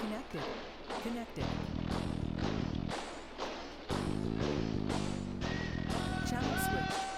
Connected. Connected. Channel switched.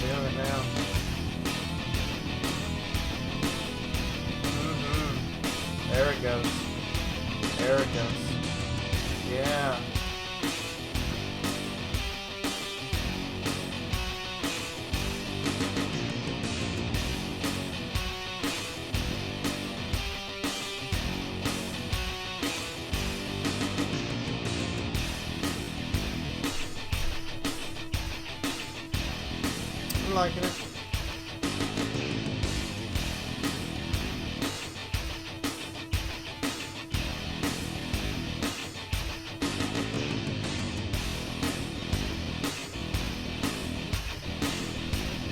Feeling it now. There it goes. There it goes. Yeah. I'm liking it.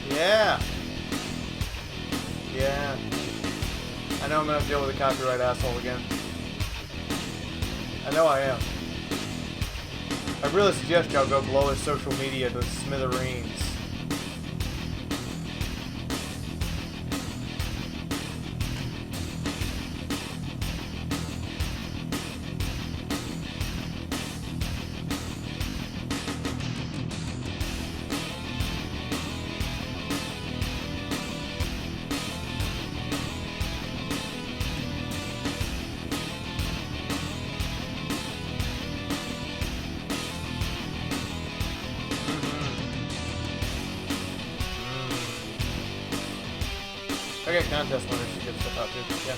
Yeah. Yeah. I know I'm gonna deal with a copyright asshole again. I know I am. I really suggest y'all go blow his social media to smithereens. Okay, contest winner should get stuff out too. Yeah.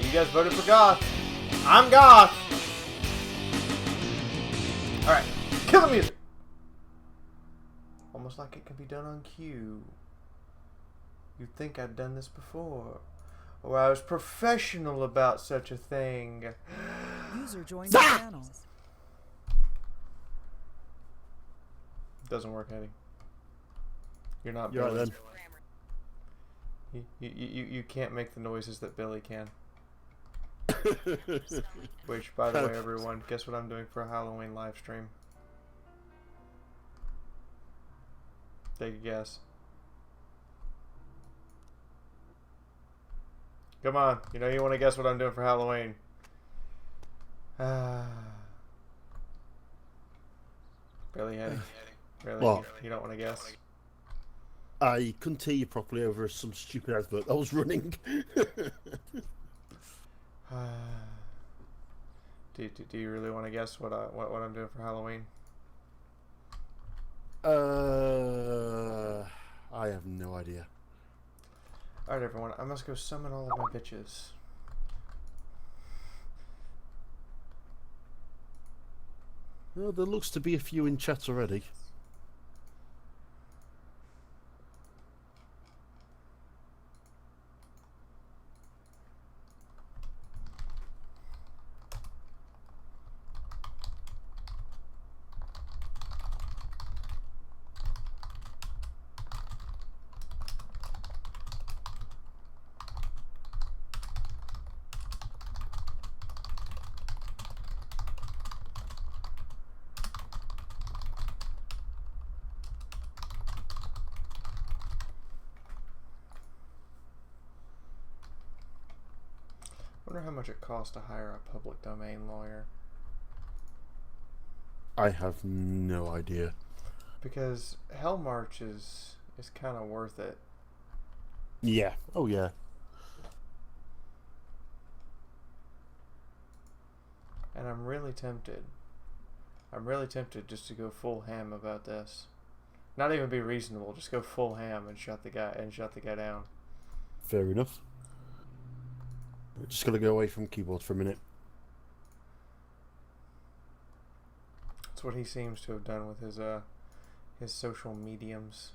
You guys voted for Goth. I'm Goth. Alright, kill the music. Almost like it can be done on cue. You'd think I'd done this before. Or I was professional about such a thing. User joined the channel. Doesn't work, Eddie. You're not You're Billy. right then. You can't make the noises that Billy can. Which, by the way, everyone, guess what I'm doing for a Halloween live stream? Take a guess. Come on, you know you want to guess what I'm doing for Halloween. Billy, Eddie. Really? What? You don't want to guess? I couldn't hear you properly over some stupid advert that was running. Do you really want to guess what I'm doing for Halloween? I have no idea. Alright, everyone, I must go summon all of my bitches. Well, there looks to be a few in chat already. I wonder how much it costs to hire a public domain lawyer. I have no idea. Because Hell March is kind of worth it. Yeah. Oh, yeah. And I'm really tempted. I'm really tempted just to go full ham about this. Not even be reasonable, just go full ham and shut the guy down. Fair enough. We're just gonna go away from keyboard for a minute. That's what he seems to have done with his social mediums.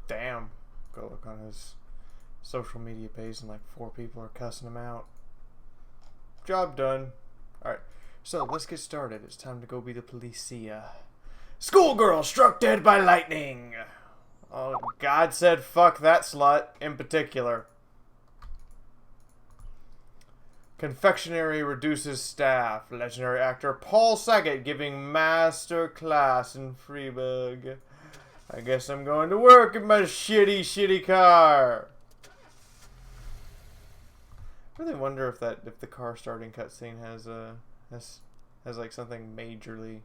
Damn. Go look on his social media page and like 4 people are cussing him out. Job done. Alright, so let's get started. It's time to go be the policia. Schoolgirl struck dead by lightning. Oh, God said fuck that slut in particular. Confectionery reduces staff. Legendary actor Paul Saget giving master class in Freeburg. I guess I'm going to work in my shitty car. I really wonder if the car starting cutscene has like something majorly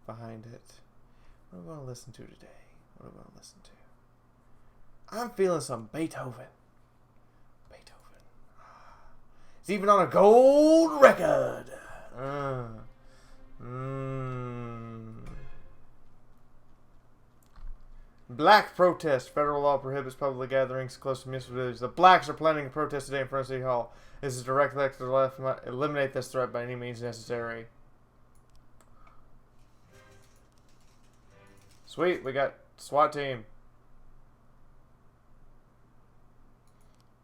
behind it. What am I going to listen to today? What am I going to listen to? I'm feeling some Beethoven. It's even on a gold record. Black protest. Federal law prohibits public gatherings close to municipalities. The blacks are planning a protest today in front of City Hall. This is a direct threat to the left. Eliminate this threat by any means necessary. Sweet, we got SWAT team.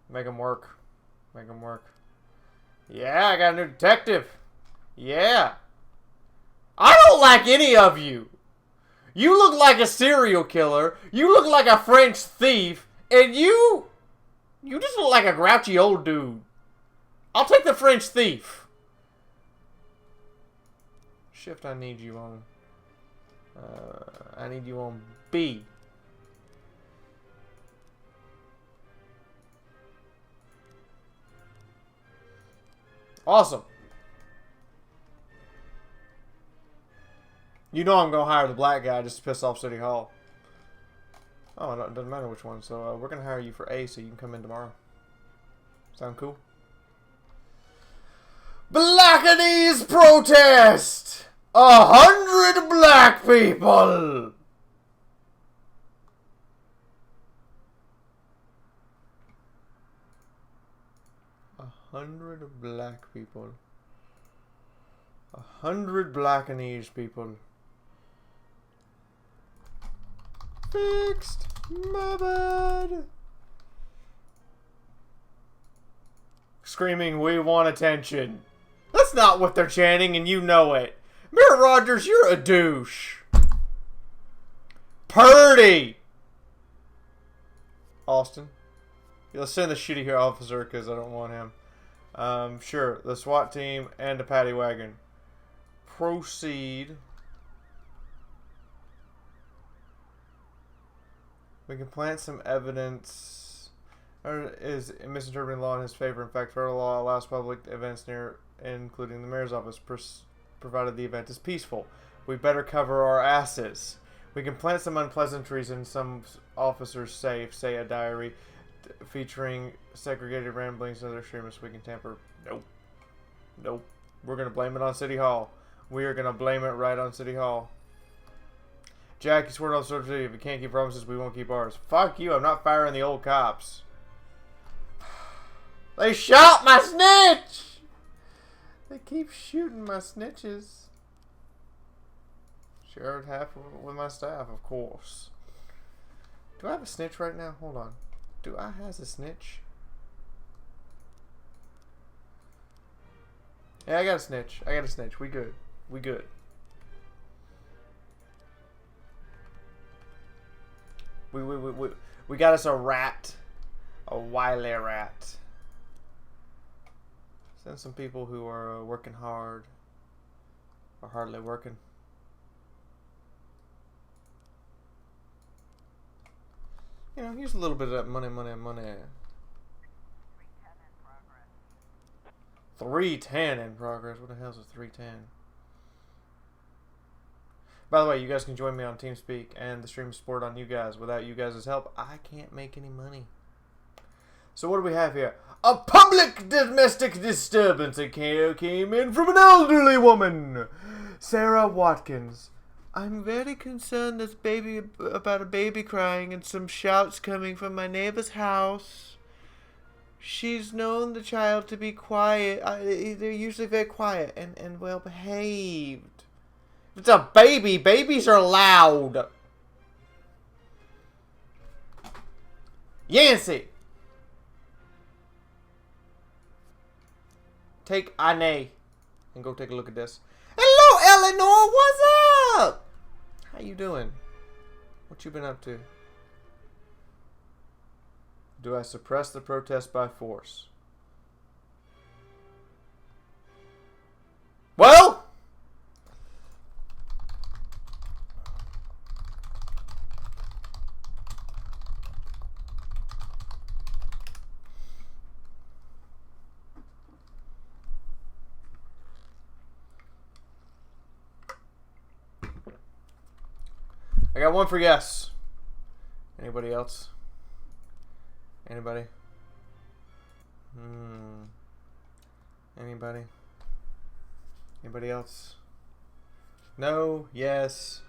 Make them work. Make them work. Yeah, I got a new detective. Yeah. I don't like any of you. You look like a serial killer. You look like a French thief. And you just look like a grouchy old dude. I'll take the French thief. Shift, I need you on. I need you on B. Awesome. You know I'm going to hire the black guy just to piss off City Hall. Oh, no, it doesn't matter which one. So we're going to hire you for A so you can come in tomorrow. Sound cool? Blackanese protest! 100 black people! $100 black people. 100 Blackanese people. Fixed. My bad. Screaming, we want attention. That's not what they're chanting, and you know it. Mayor Rogers, you're a douche. Purdy. Austin. Let's send the shitty here officer because I don't want him. Sure, the SWAT team and a paddy wagon. Proceed. We can plant some evidence. Or is misinterpreting law in his favor. In fact, federal law allows public events near, including the mayor's office, provided the event is peaceful. We better cover our asses. We can plant some unpleasantries in some officer's safe, say a diary featuring segregated ramblings and other extremists we can tamper. Nope. Nope. We're going to blame it on City Hall. We are going to blame it right on City Hall. Jack, you swear on Social City, if we can't keep promises, we won't keep ours. Fuck you, I'm not firing the old cops. They shot my snitch! They keep shooting my snitches. Shared half with my staff, of course. Do I have a snitch right now? Hold on. Do I have a snitch? Yeah, I got a snitch. I got a snitch. We good. We good. We got us a rat. A wily rat. Send some people who are working hard. Or hardly working. You know, here's a little bit of that money. 310 in progress. What the hell is a 310? By the way, you guys can join me on TeamSpeak and the stream support on you guys. Without you guys' help, I can't make any money. So what do we have here? A public domestic disturbance came in from an elderly woman, Sarah Watkins. I'm very concerned about a baby crying and some shouts coming from my neighbor's house. She's known the child to be quiet. They're usually very quiet and well behaved. If it's a baby, babies are loud. Yancey. Take Ane and go take a look at this. Hello, Eleanor. What's up? How you doing? What you been up to? Do I suppress the protest by force? Well, I got one for yes. Anybody else? Anybody? Anybody? Anybody else? No? Yes?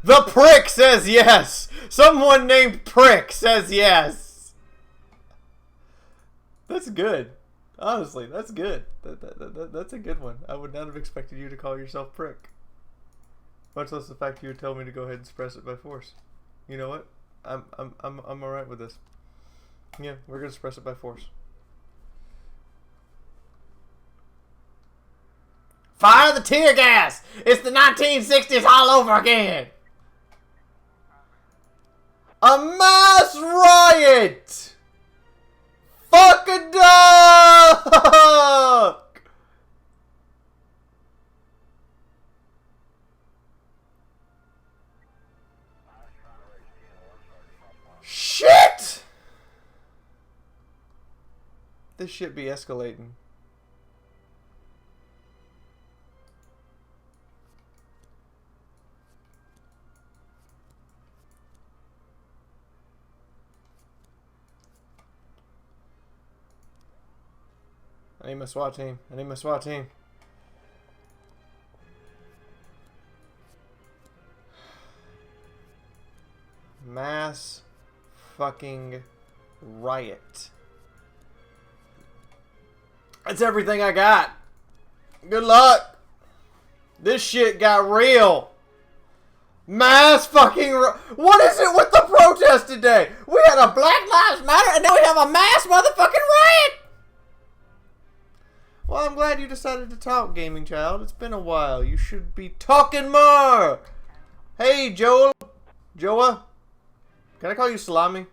The prick says yes! Someone named Prick says yes! That's good. Honestly, that's good. That's a good one. I would not have expected you to call yourself Prick. Much less the fact you would tell me to go ahead and suppress it by force. You know what? I'm alright with this. Yeah, we're gonna suppress it by force. Fire the tear gas! It's the 1960s all over again! A mass riot! Fuck a duck! Shit! This shit be escalating. I need my SWAT team. I need my SWAT team. Mass fucking riot. That's everything I got. Good luck. This shit got real. Mass fucking what is it with the protest today? We had a Black Lives Matter and now we have a mass motherfucking riot. Well, I'm glad you decided to talk, gaming child. It's been a while. You should be talking more. Hey, Joel. Joa. Can I call you Salami?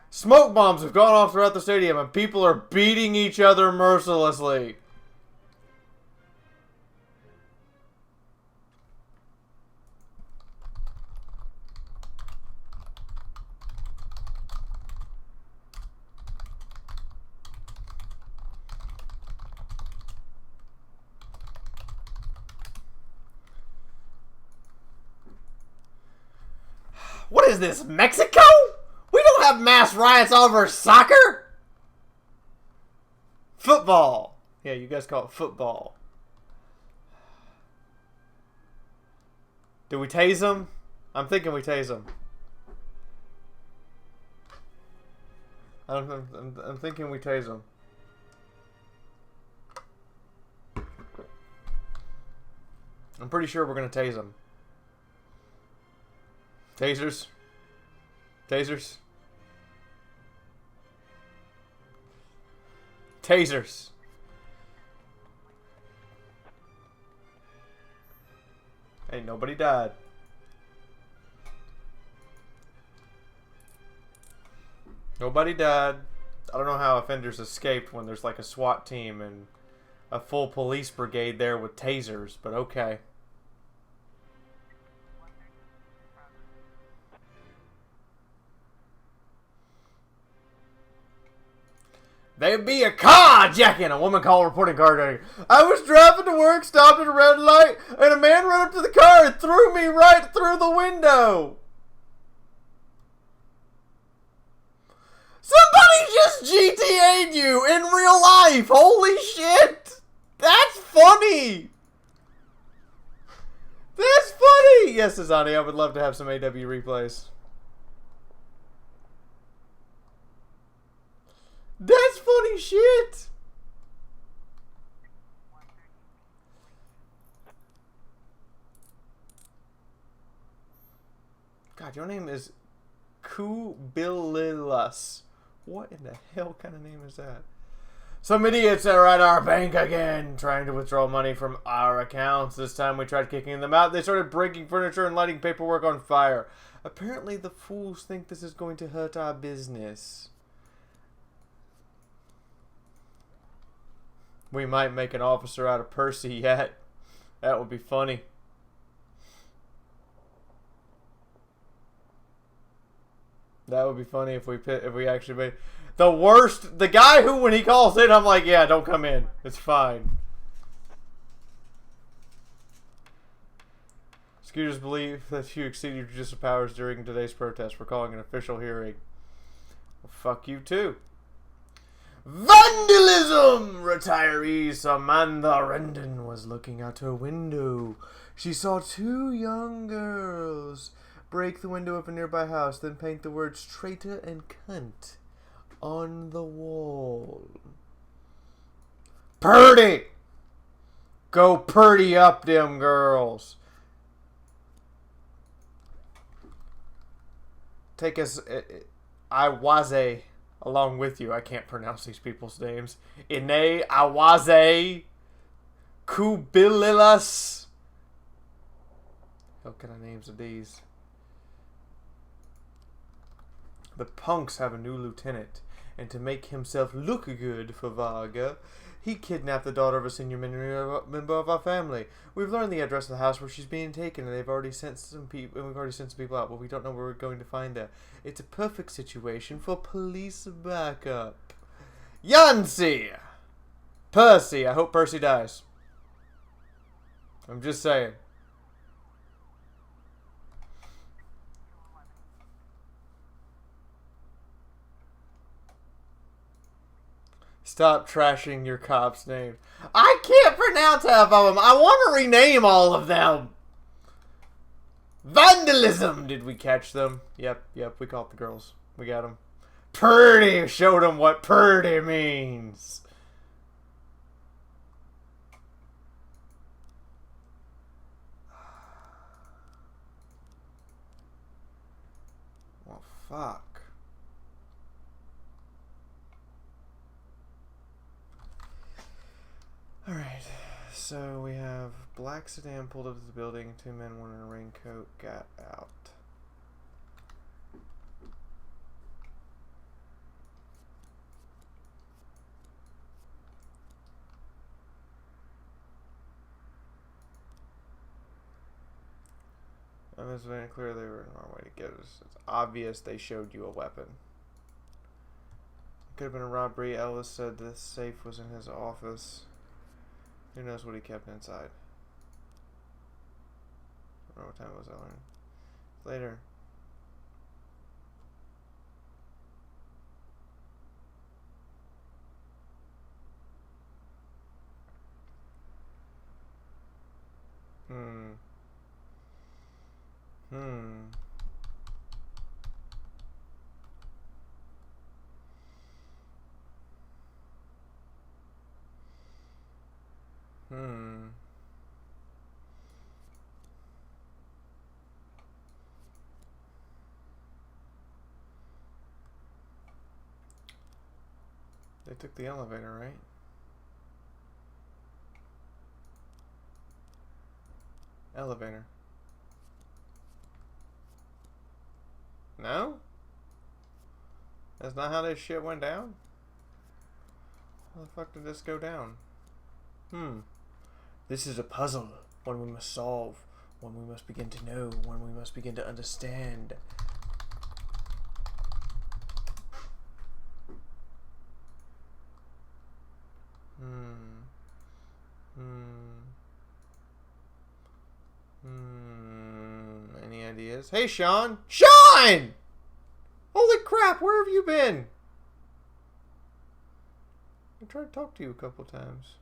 Smoke bombs have gone off throughout the stadium and people are beating each other mercilessly. What is this, Mexico? We don't have mass riots over soccer. Football. Yeah, you guys call it football. Do we tase them? I'm thinking we tase them. I'm thinking we tase them. I'm pretty sure we're going to tase them. Tasers. Tasers. Tasers. Hey, nobody died. Nobody died. I don't know how offenders escaped when there's like a SWAT team and a full police brigade there with tasers, but okay. There'd be a carjacking. A woman called reporting carjacking. I was driving to work, stopped at a red light, and a man ran up to the car and threw me right through the window. Somebody just GTA'd you in real life. Holy shit. That's funny. That's funny. Yes, Azani, I would love to have some AW replays. That's funny shit. God, your name is Kubililas. What in the hell kind of name is that? Some idiots are at our bank again, trying to withdraw money from our accounts. This time we tried kicking them out. They started breaking furniture and lighting paperwork on fire. Apparently the fools think this is going to hurt our business. We might make an officer out of Percy yet. That would be funny. That would be funny if we actually made the guy who, when he calls in, I'm like, yeah, don't come in. It's fine. Scooters believe that you exceeded your judicial powers during today's protest. We're calling an official hearing. Well, fuck you too. Vandalism! Retiree Samantha Rendon was looking out her window. She saw two young girls break the window of a nearby house, then paint the words traitor and cunt on the wall. Purdy! Go purdy up them girls. Take us, Iwaze, along with you. I can't pronounce these people's names. Ine Awaze Kubililas. What kind of names are these? The punks have a new lieutenant, and to make himself look good for Varga, he kidnapped the daughter of a senior member of our family. We've learned the address of the house where she's being taken, and we've already sent some people out, but we don't know where we're going to find her. It's a perfect situation for police backup. Yancy! Percy! I hope Percy dies. I'm just saying. Stop trashing your cops' names. I can't pronounce half of them. I want to rename all of them. Vandalism. Did we catch them? Yep, we caught the girls. We got them. Purdy. Showed them what purdy means. Well, fuck. Alright, so we have black sedan pulled up to the building, two men, one in a raincoat, got out. It was very clear they were in the wrong way to get us. It's obvious they showed you a weapon. It could have been a robbery. Ellis said the safe was in his office. Who knows what he kept inside? I don't know what time it was. I learned later. They took the elevator, right? Elevator. No? That's not how this shit went down? How the fuck did this go down? This is a puzzle. One we must solve. One we must begin to know. One we must begin to understand. Any ideas? Hey, Sean! Sean! Holy crap, where have you been? I tried to talk to you a couple times.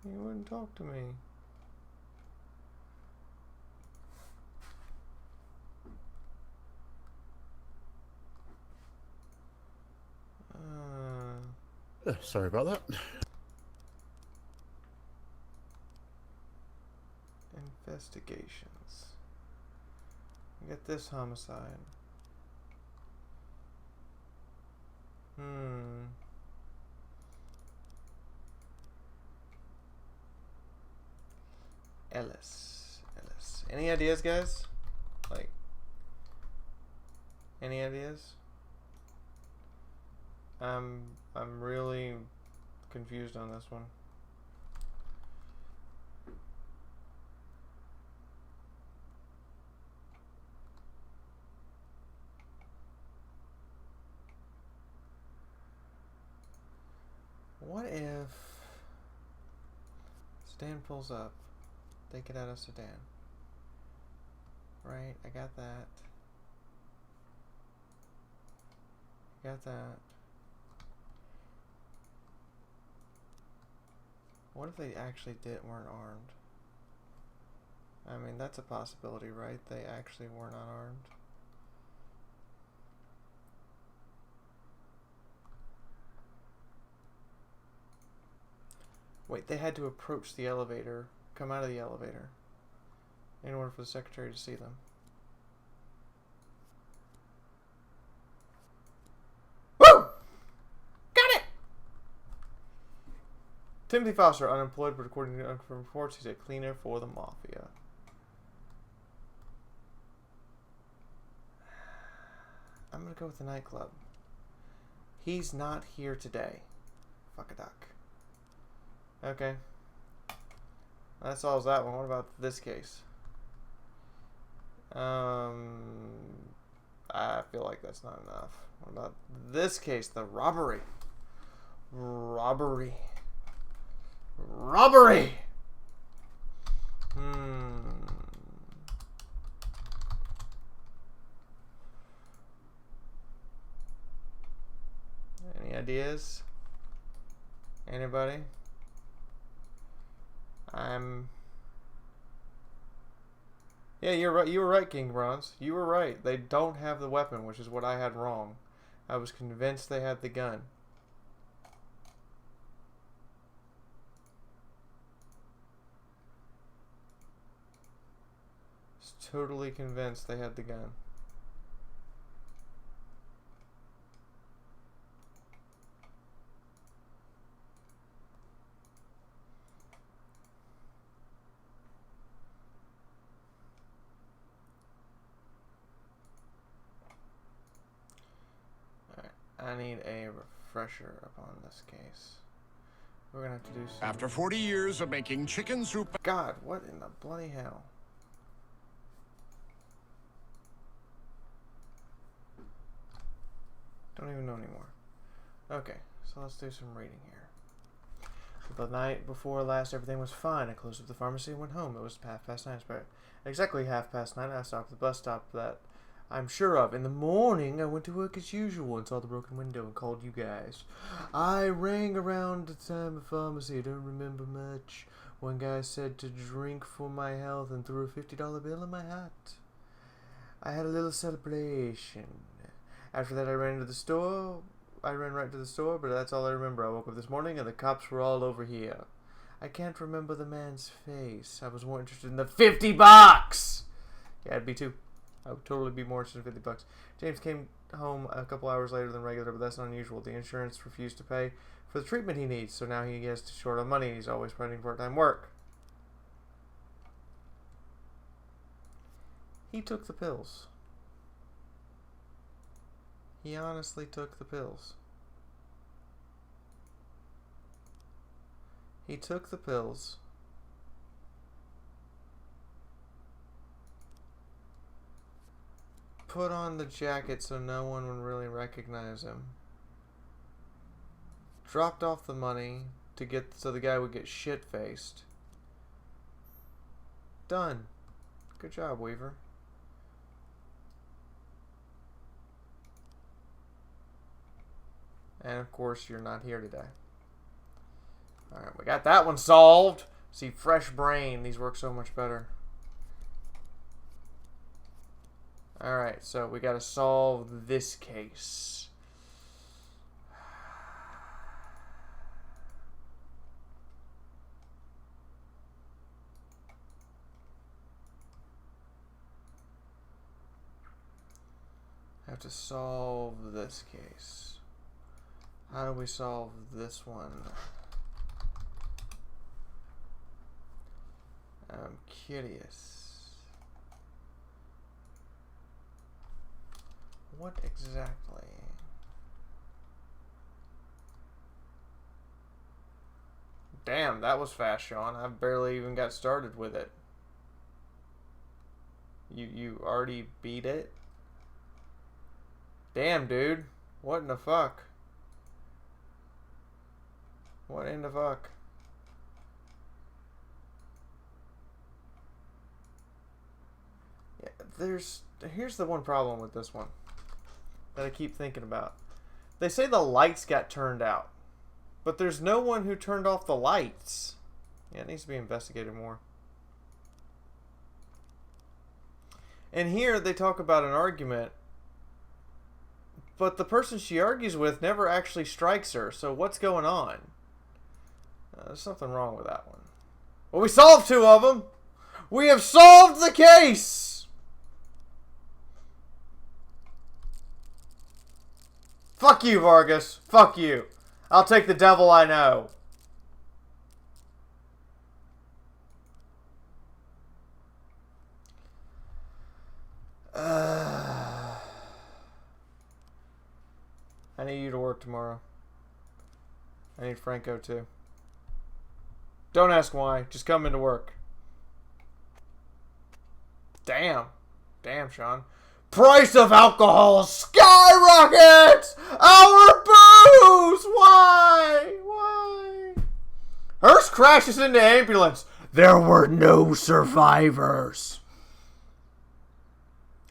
You wouldn't talk to me. Sorry about that. Investigations. We got this homicide. Ellis. Any ideas, guys? Like, any ideas? I'm really confused on this one. What if sedan pulls up? They get out of sedan. Right, I got that. Got that. What if they actually weren't armed? I mean, that's a possibility, right? They actually were not armed. Wait, they had to approach the elevator, come out of the elevator, in order for the secretary to see them. Woo! Got it! Timothy Foster, unemployed, but according to unconfirmed reports, he's a cleaner for the Mafia. I'm gonna go with the nightclub. He's not here today. Fuck a duck. Okay. That solves that one. What about this case? I feel like that's not enough. What about this case? The robbery. Robbery. Any ideas? Anybody? Yeah, you're right. You were right, King Bronze. You were right. They don't have the weapon, which is what I had wrong. I was convinced they had the gun. Was totally convinced they had the gun. I need a refresher upon this case. We're gonna have to do some... After 40 years of making chicken soup... God, what in the bloody hell? Don't even know anymore. Okay, so let's do some reading here. The night before last, everything was fine. I closed up the pharmacy and went home. It was 9:30. But exactly 9:30, I stopped at the bus stop that I'm sure of. In the morning, I went to work as usual and saw the broken window and called you guys. I rang around the time of pharmacy. I don't remember much. One guy said to drink for my health and threw a $50 bill in my hat. I had a little celebration. After that, I ran into the store. I ran right to the store, but that's all I remember. I woke up this morning and the cops were all over here. I can't remember the man's face. I was more interested in the $50! Yeah, I'd be too. I would totally be more interested in $50. James came home a couple hours later than regular, but that's not unusual. The insurance refused to pay for the treatment he needs, so now he gets short on money. He's always finding part-time work. He took the pills. He honestly took the pills. He took the pills. Put on the jacket so no one would really recognize him. Dropped off the money to get so the guy would get shit-faced. Done. Good job, Weaver. And of course, you're not here today. Alright, we got that one solved. See, fresh brain. These work so much better. Alright, so we gotta solve this case. I have to solve this case. How do we solve this one? I'm curious. What exactly? Damn, that was fast, Sean. I barely even got started with it. You already beat it? Damn, dude. What in the fuck? What in the fuck? Yeah, here's the one problem with this one that I keep thinking about. They say the lights got turned out, but there's no one who turned off the lights. Yeah, it needs to be investigated more. And here they talk about an argument, but the person she argues with never actually strikes her. So what's going on? There's something wrong with that one. Well, we solved 2 of them. We have solved the case. Fuck you, Vargas. Fuck you. I'll take the devil I know. I need you to work tomorrow. I need Franco too. Don't ask why. Just come into work. Damn. Damn, Sean. Price of alcohol skyrockets! Our booze! Why? Why? Hearst crashes into ambulance. There were no survivors.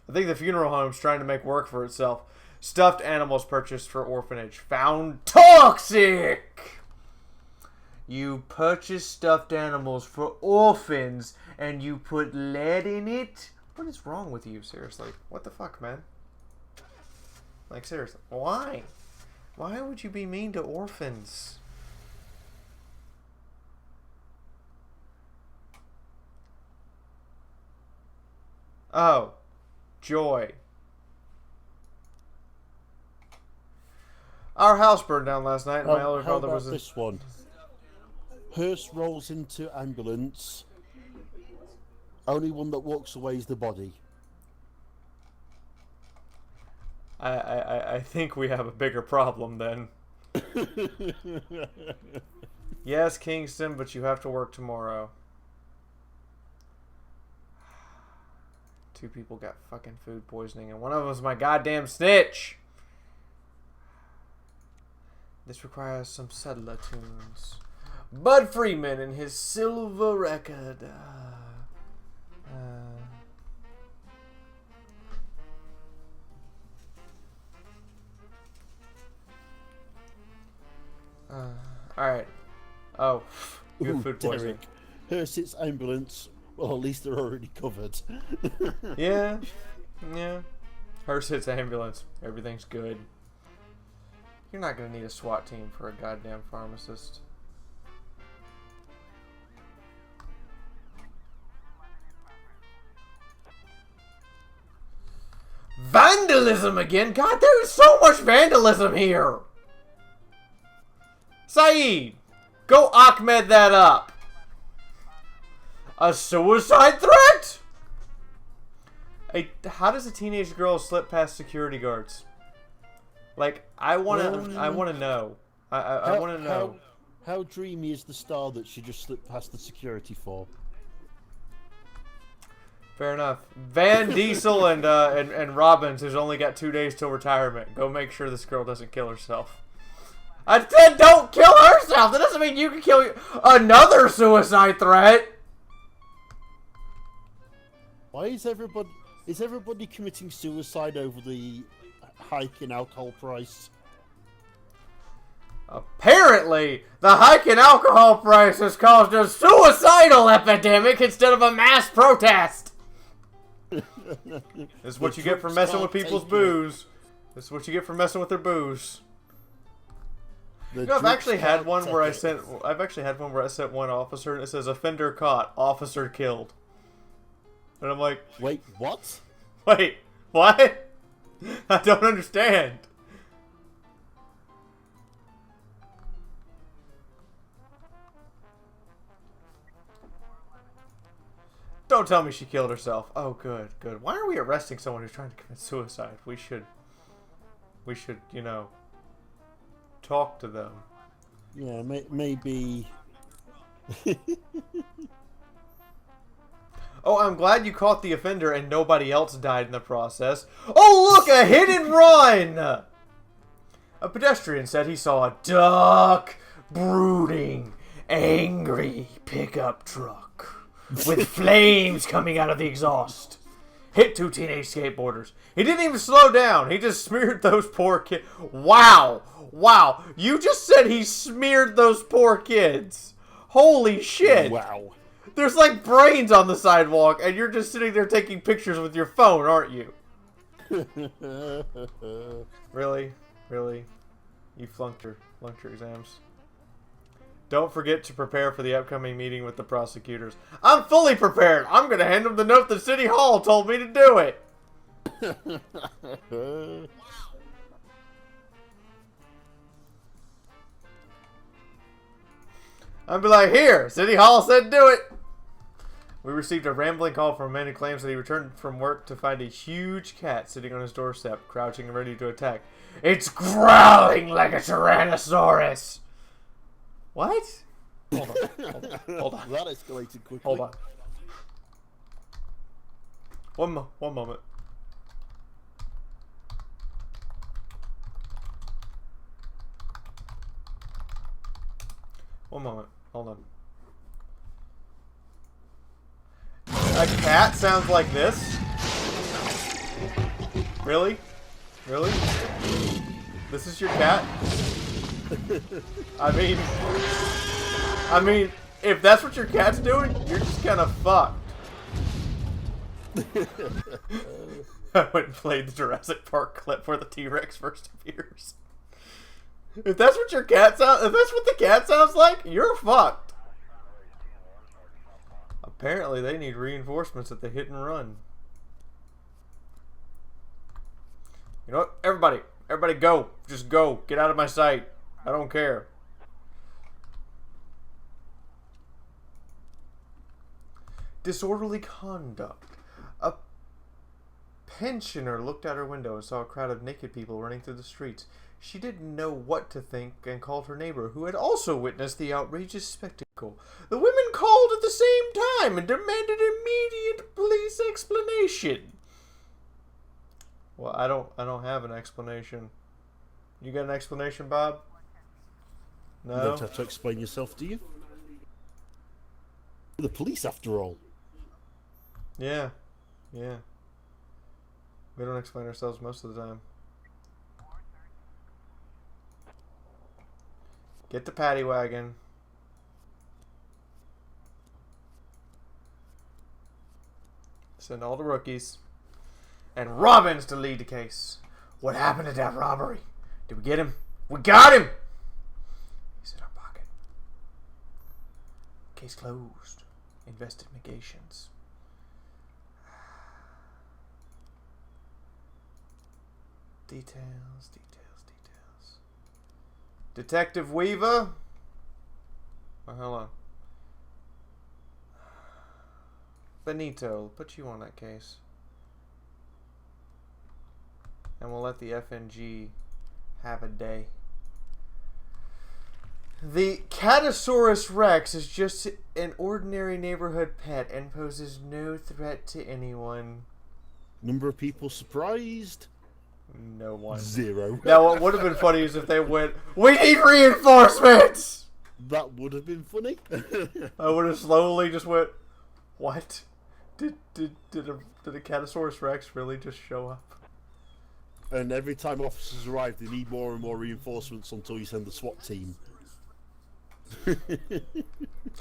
I think the funeral home's trying to make work for itself. Stuffed animals purchased for orphanage. Found toxic! You purchase stuffed animals for orphans and you put lead in it? What is wrong with you, seriously? What the fuck, man? Like, seriously. Why? Why would you be mean to orphans? Oh. Joy. Our house burned down last night and my elder How brother about was in... this one? Hearst rolls into ambulance. Only one that walks away is the body. I think we have a bigger problem then. Yes, Kingston, but you have to work tomorrow. 2 people got fucking food poisoning, and one of them was my goddamn snitch. This requires some settler tunes. Bud Freeman and his silver record. Alright. Oh. Good food poisoning. Derek. Hearst's ambulance. Well, at least they're already covered. Yeah. Yeah. Hearst hits ambulance. Everything's good. You're not going to need a SWAT team for a goddamn pharmacist. Vandalism again? God, there is so much vandalism here. Saeed, go Ahmed that up. A suicide threat? How does a teenage girl slip past security guards? Like, I want to know. I want to know. How dreamy is the star that she just slipped past the security for? Fair enough. Van Diesel and Robbins, who's only got 2 days till retirement. Go make sure this girl doesn't kill herself. I said don't kill herself! That doesn't mean you can kill another suicide threat! Why is everybody committing suicide over the hike in alcohol price? Apparently, the hike in alcohol price has caused a suicidal epidemic instead of a mass protest! This is what you get for messing with people's booze. This is what you get for messing with their booze. You know, I've actually had one where I sent one officer and it says offender caught, officer killed. And I'm like, wait, what? Wait, what? I don't understand. Don't tell me she killed herself. Oh, good, good. Why are we arresting someone who's trying to commit suicide? We should, you know, talk to them. Yeah, maybe. Oh, I'm glad you caught the offender and nobody else died in the process. Oh, look, a hit and run! A pedestrian said he saw a dark, brooding, angry pickup truck with flames coming out of the exhaust. Hit 2 teenage skateboarders. He didn't even slow down. He just smeared those poor kids. Wow. Wow. You just said he smeared those poor kids. Holy shit. Wow. There's like brains on the sidewalk, and you're just sitting there taking pictures with your phone, aren't you? Really? Really? You flunked your exams. Don't forget to prepare for the upcoming meeting with the prosecutors. I'm fully prepared. I'm going to hand them the note that City Hall told me to do it. I'll be like, here, City Hall said do it. We received a rambling call from a man who claims that he returned from work to find a huge cat sitting on his doorstep, crouching and ready to attack. It's growling like a Tyrannosaurus. What? Hold on. Hold on. That escalated quickly. Hold on. One moment. One moment. Hold on. A cat sounds like this? Really? Really? This is your cat? I mean, if that's what your cat's doing, you're just kind of fucked. I went and played the Jurassic Park clip where the T-Rex first appears. If that's what your cat sounds, if that's what the cat sounds like, you're fucked. Apparently, they need reinforcements at the hit and run. You know what? Everybody go. Just go. Get out of my sight. I don't care. Disorderly conduct. A pensioner looked out her window and saw a crowd of naked people running through the streets. She didn't know what to think and called her neighbor, who had also witnessed the outrageous spectacle. The women called at the same time and demanded immediate police explanation. Well, I don't have an explanation. You got an explanation, Bob? No. You don't have to explain yourself, do you? The police, after all. Yeah. Yeah. We don't explain ourselves most of the time. Get the paddy wagon. Send all the rookies. And Robbins to lead the case. What happened to that robbery? Did we get him? We got him! He's in our pocket. Case closed. Investigations. Details. Detective Weaver. Oh, hold on. Benito, put you on that case. And we'll let the FNG have a day. The Catosaurus Rex is just an ordinary neighborhood pet and poses no threat to anyone. Number of people surprised? No one. 0. Now, what would have been funny is if they went, "We need reinforcements!" That would have been funny. I would have slowly just went, "What? Did a Catosaurus Rex really just show up?" And every time officers arrive, they need more and more reinforcements until you send the SWAT team.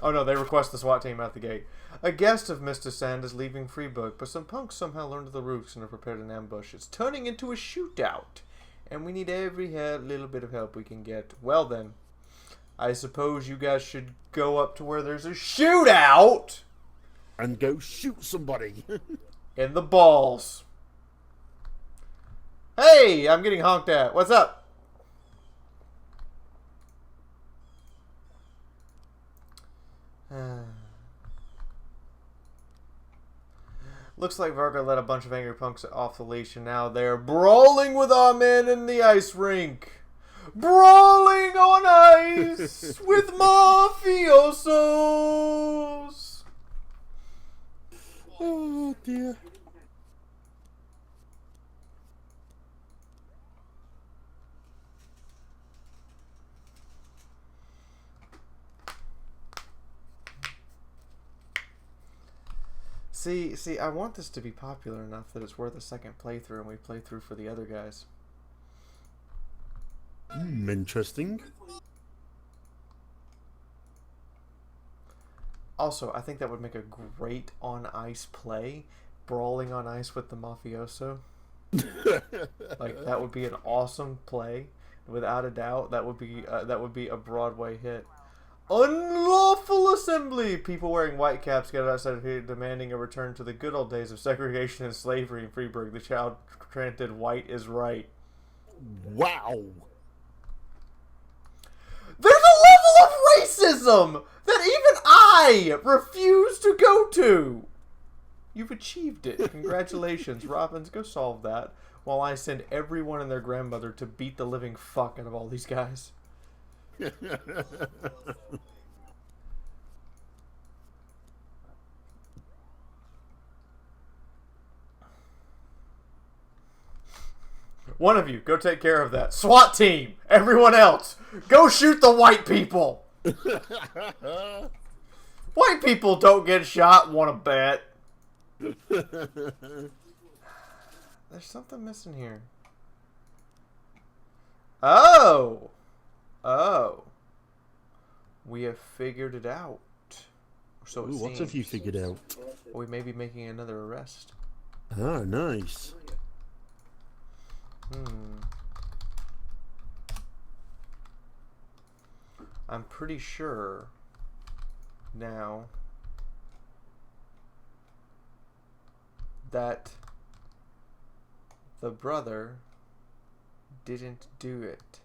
Oh no, they request the SWAT team at the gate. A guest of Mr. Sand is leaving Freeburg, but some punks somehow learned of the routes and have prepared an ambush. It's turning into a shootout, and we need every little bit of help we can get. Well then, I suppose you guys should go up to where there's a shootout! And go shoot somebody. In the balls. Hey, I'm getting honked at. What's up? Looks like Varga let a bunch of angry punks off the leash, and now they're brawling with our men in the ice rink. Brawling on ice with mafiosos. Oh dear. See, I want this to be popular enough that it's worth a second playthrough, and we play through for the other guys. Interesting. Also, I think that would make a great on-ice play, brawling on ice with the mafioso. Like, that would be an awesome play, without a doubt. That would be a Broadway hit. Unlawful assembly! People wearing white caps get outside of here demanding a return to the good old days of segregation and slavery in Freeburg. The child chanted, "White is right." Wow. There's a level of racism that even I refuse to go to! You've achieved it. Congratulations, Robbins. Go solve that while I send everyone and their grandmother to beat the living fuck out of all these guys. One of you, go take care of that. SWAT team! Everyone else, go shoot the white people! White people don't get shot, wanna bet? There's something missing here. Oh! Oh. We have figured it out. So it Ooh, what have you figured out? We may be making another arrest. Ah, nice. I'm pretty sure now that the brother didn't do it.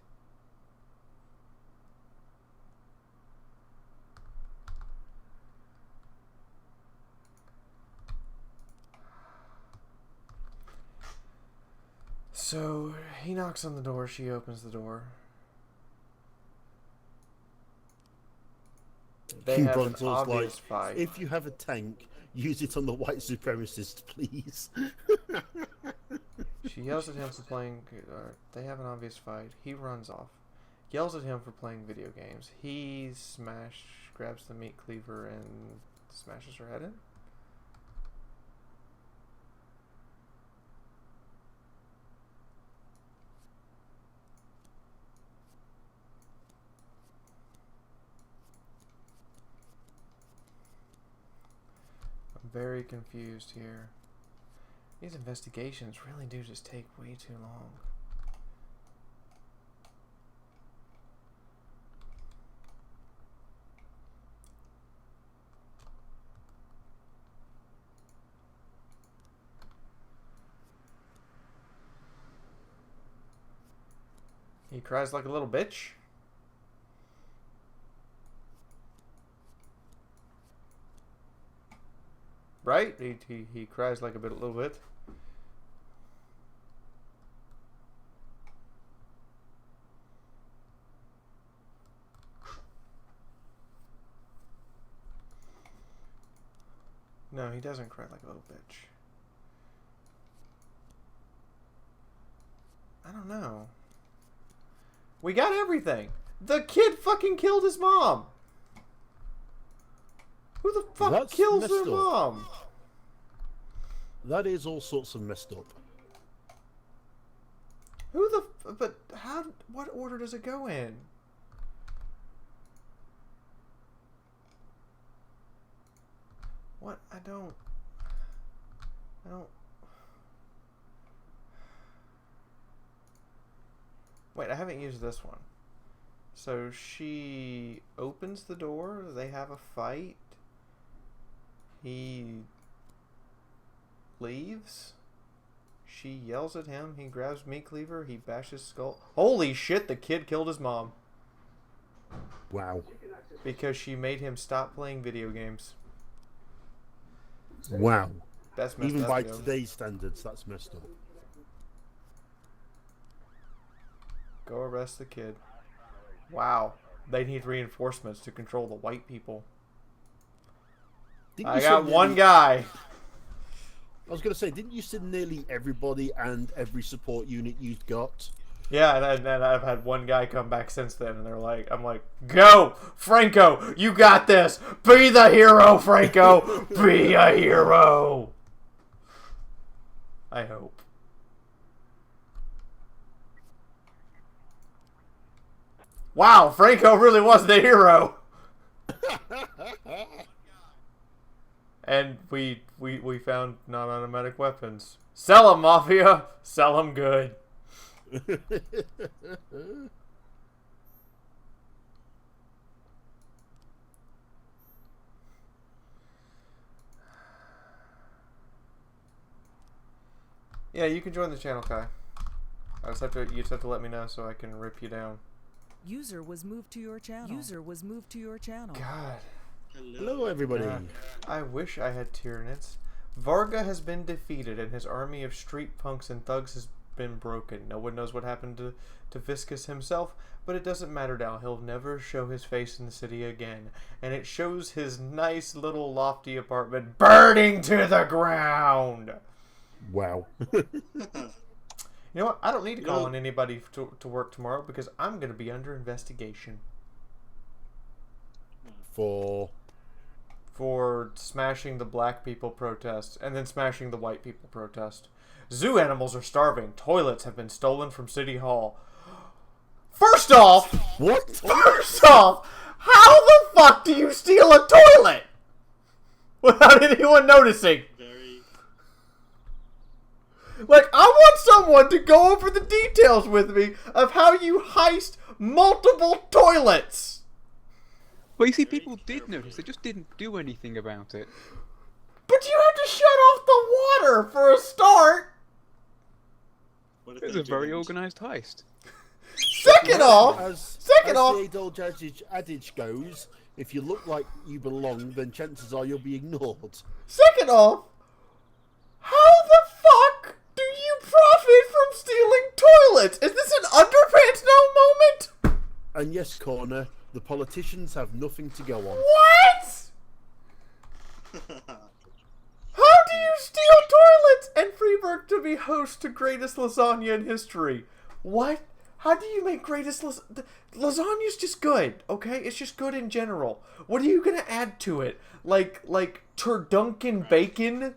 So he knocks on the door, she opens the door. They have an Bronzor's obvious fight. if you have a tank, use it on the white supremacist, please. She yells at him for playing. They have an obvious fight. He runs off. Yells at him for playing video games. He grabs the meat cleaver and smashes her head in. Very confused here. These investigations really do just take way too long. He cries like a little bitch. Right? He cries like a little bit. No, he doesn't cry like a little bitch. I don't know. We got everything. The kid fucking killed his mom. Who the fuck That's kills their messed up. mom? That is all sorts of messed up. Who the... But how... What order does it go in? What? I don't... Wait, I haven't used this one. So she opens the door. They have a fight. He leaves. She yells at him. He grabs meat cleaver. He bashes skull. Holy shit, the kid killed his mom. Wow. Because she made him stop playing video games. Wow. messed Even up. by Yo. today's standards, that's messed up. Go arrest the kid. Wow. They need reinforcements to control the white people. I got one guy. I was going to say, didn't you send nearly everybody and every support unit you've got? Yeah, and I've had one guy come back since then, and I'm like, go, Franco, you got this. Be the hero, Franco. Be a hero. I hope. Wow, Franco really was the hero. And we found non-automatic weapons. Sell them, Mafia. Sell them good. Yeah, you can join the channel, Kai. You just have to let me know so I can rip you down. User was moved to your channel. User was moved to your channel. God. Hello, everybody. I wish I had Tyranids. Varga has been defeated, and his army of street punks and thugs has been broken. No one knows what happened to Viscus himself, but it doesn't matter now. He'll never show his face in the city again. And it shows his nice little lofty apartment burning to the ground. Wow. You know what? I don't need to call on anybody to work tomorrow because I'm going to be under investigation. For smashing the black people protest and then smashing the white people protest. Zoo animals are starving. Toilets have been stolen from City Hall. First off, What? First off, how the fuck do you steal a toilet without anyone noticing? Like, I want someone to go over the details with me of how you heist multiple toilets. Well, you see, people did notice. They just didn't do anything about it. But you have to shut off the water for a start. It was a very organised heist. Second off, As off, the age-old adage goes, if you look like you belong, then chances are you'll be ignored. second off, how the fuck do you profit from stealing toilets? Is this an underpants now moment? And yes, Corner, the politicians have nothing to go on. What? How do you steal toilets and Freeburg to be host to greatest lasagna in history? What? How do you make greatest lasagna's just good, okay? It's just good in general. What are you gonna add to it? Like turdunkin bacon?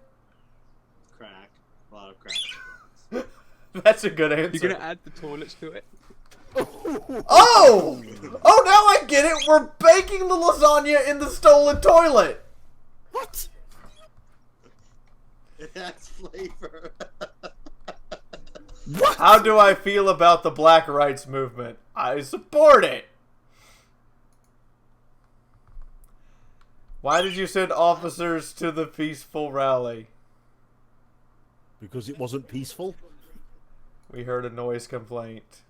Crack. A lot of crack. That's a good answer. You're gonna add the toilets to it? Oh! Oh, now I get it! We're baking the lasagna in the stolen toilet! What? It has flavor. What? How do I feel about the Black Rights Movement? I support it! Why did you send officers to the peaceful rally? Because it wasn't peaceful? We heard a noise complaint.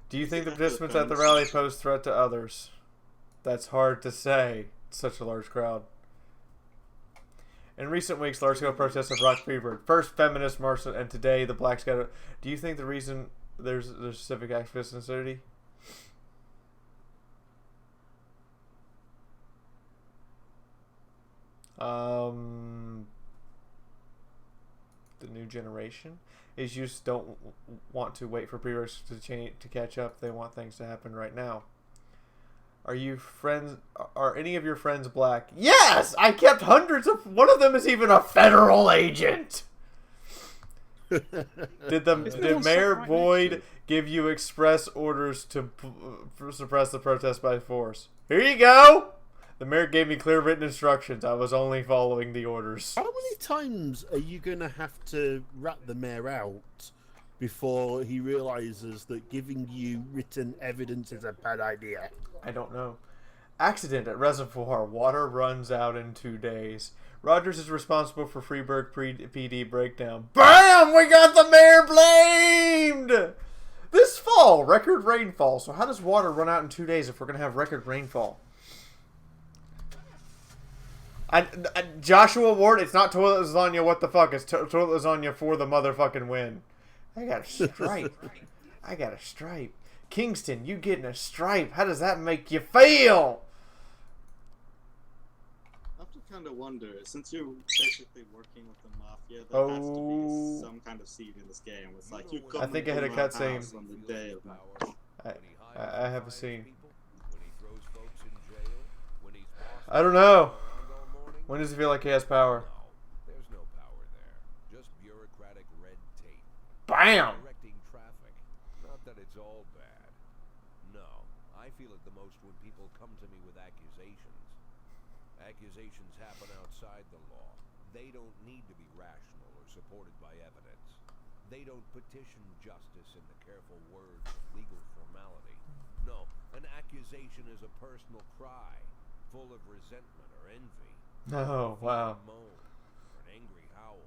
Do you think the participants at the rally pose threat to others? That's hard to say. It's such a large crowd. In recent weeks, large-scale protests have rocked Freeburg. First, feminist march, and today, the blacks got it. Do you think the reason there's civic activists in the city? The new generation is you just don't want to wait for Freeburg to catch up. They want things to happen right now. Are you friends? Are any of your friends black? Yes! I kept hundreds of... One of them is even a federal agent! Did Mayor Boyd give you express orders to suppress the protest by force? Here you go! The mayor gave me clear written instructions. I was only following the orders. How many times are you going to have to rat the mayor out before he realises that giving you written evidence is a bad idea? I don't know. Accident at reservoir. Water runs out in 2 days. Rogers is responsible for Freeburg PD breakdown. BAM! We got the mayor blamed! This fall, record rainfall. So how does water run out in 2 days if we're going to have record rainfall? Joshua Ward, it's not toilet lasagna. What the fuck? It's toilet lasagna for the motherfucking win. I got a stripe. I got a stripe. Kingston, you getting a stripe? How does that make you feel? I have to kind of wonder, since you're basically working with the Mafia, there has to be some kind of seed in this game. It's like you come I think I hit a cutscene. on the day of I have a scene. I don't know. When does it feel like he has power? There's no power there. Just bureaucratic red tape. Bam! Directing traffic. Not that it's all bad. No, I feel it the most when people come to me with accusations. Accusations happen outside the law. They don't need to be rational or supported by evidence. They don't petition justice in the careful words of legal formality. No, an accusation is a personal cry, full of resentment or envy. Oh, wow. A moan or an angry howl.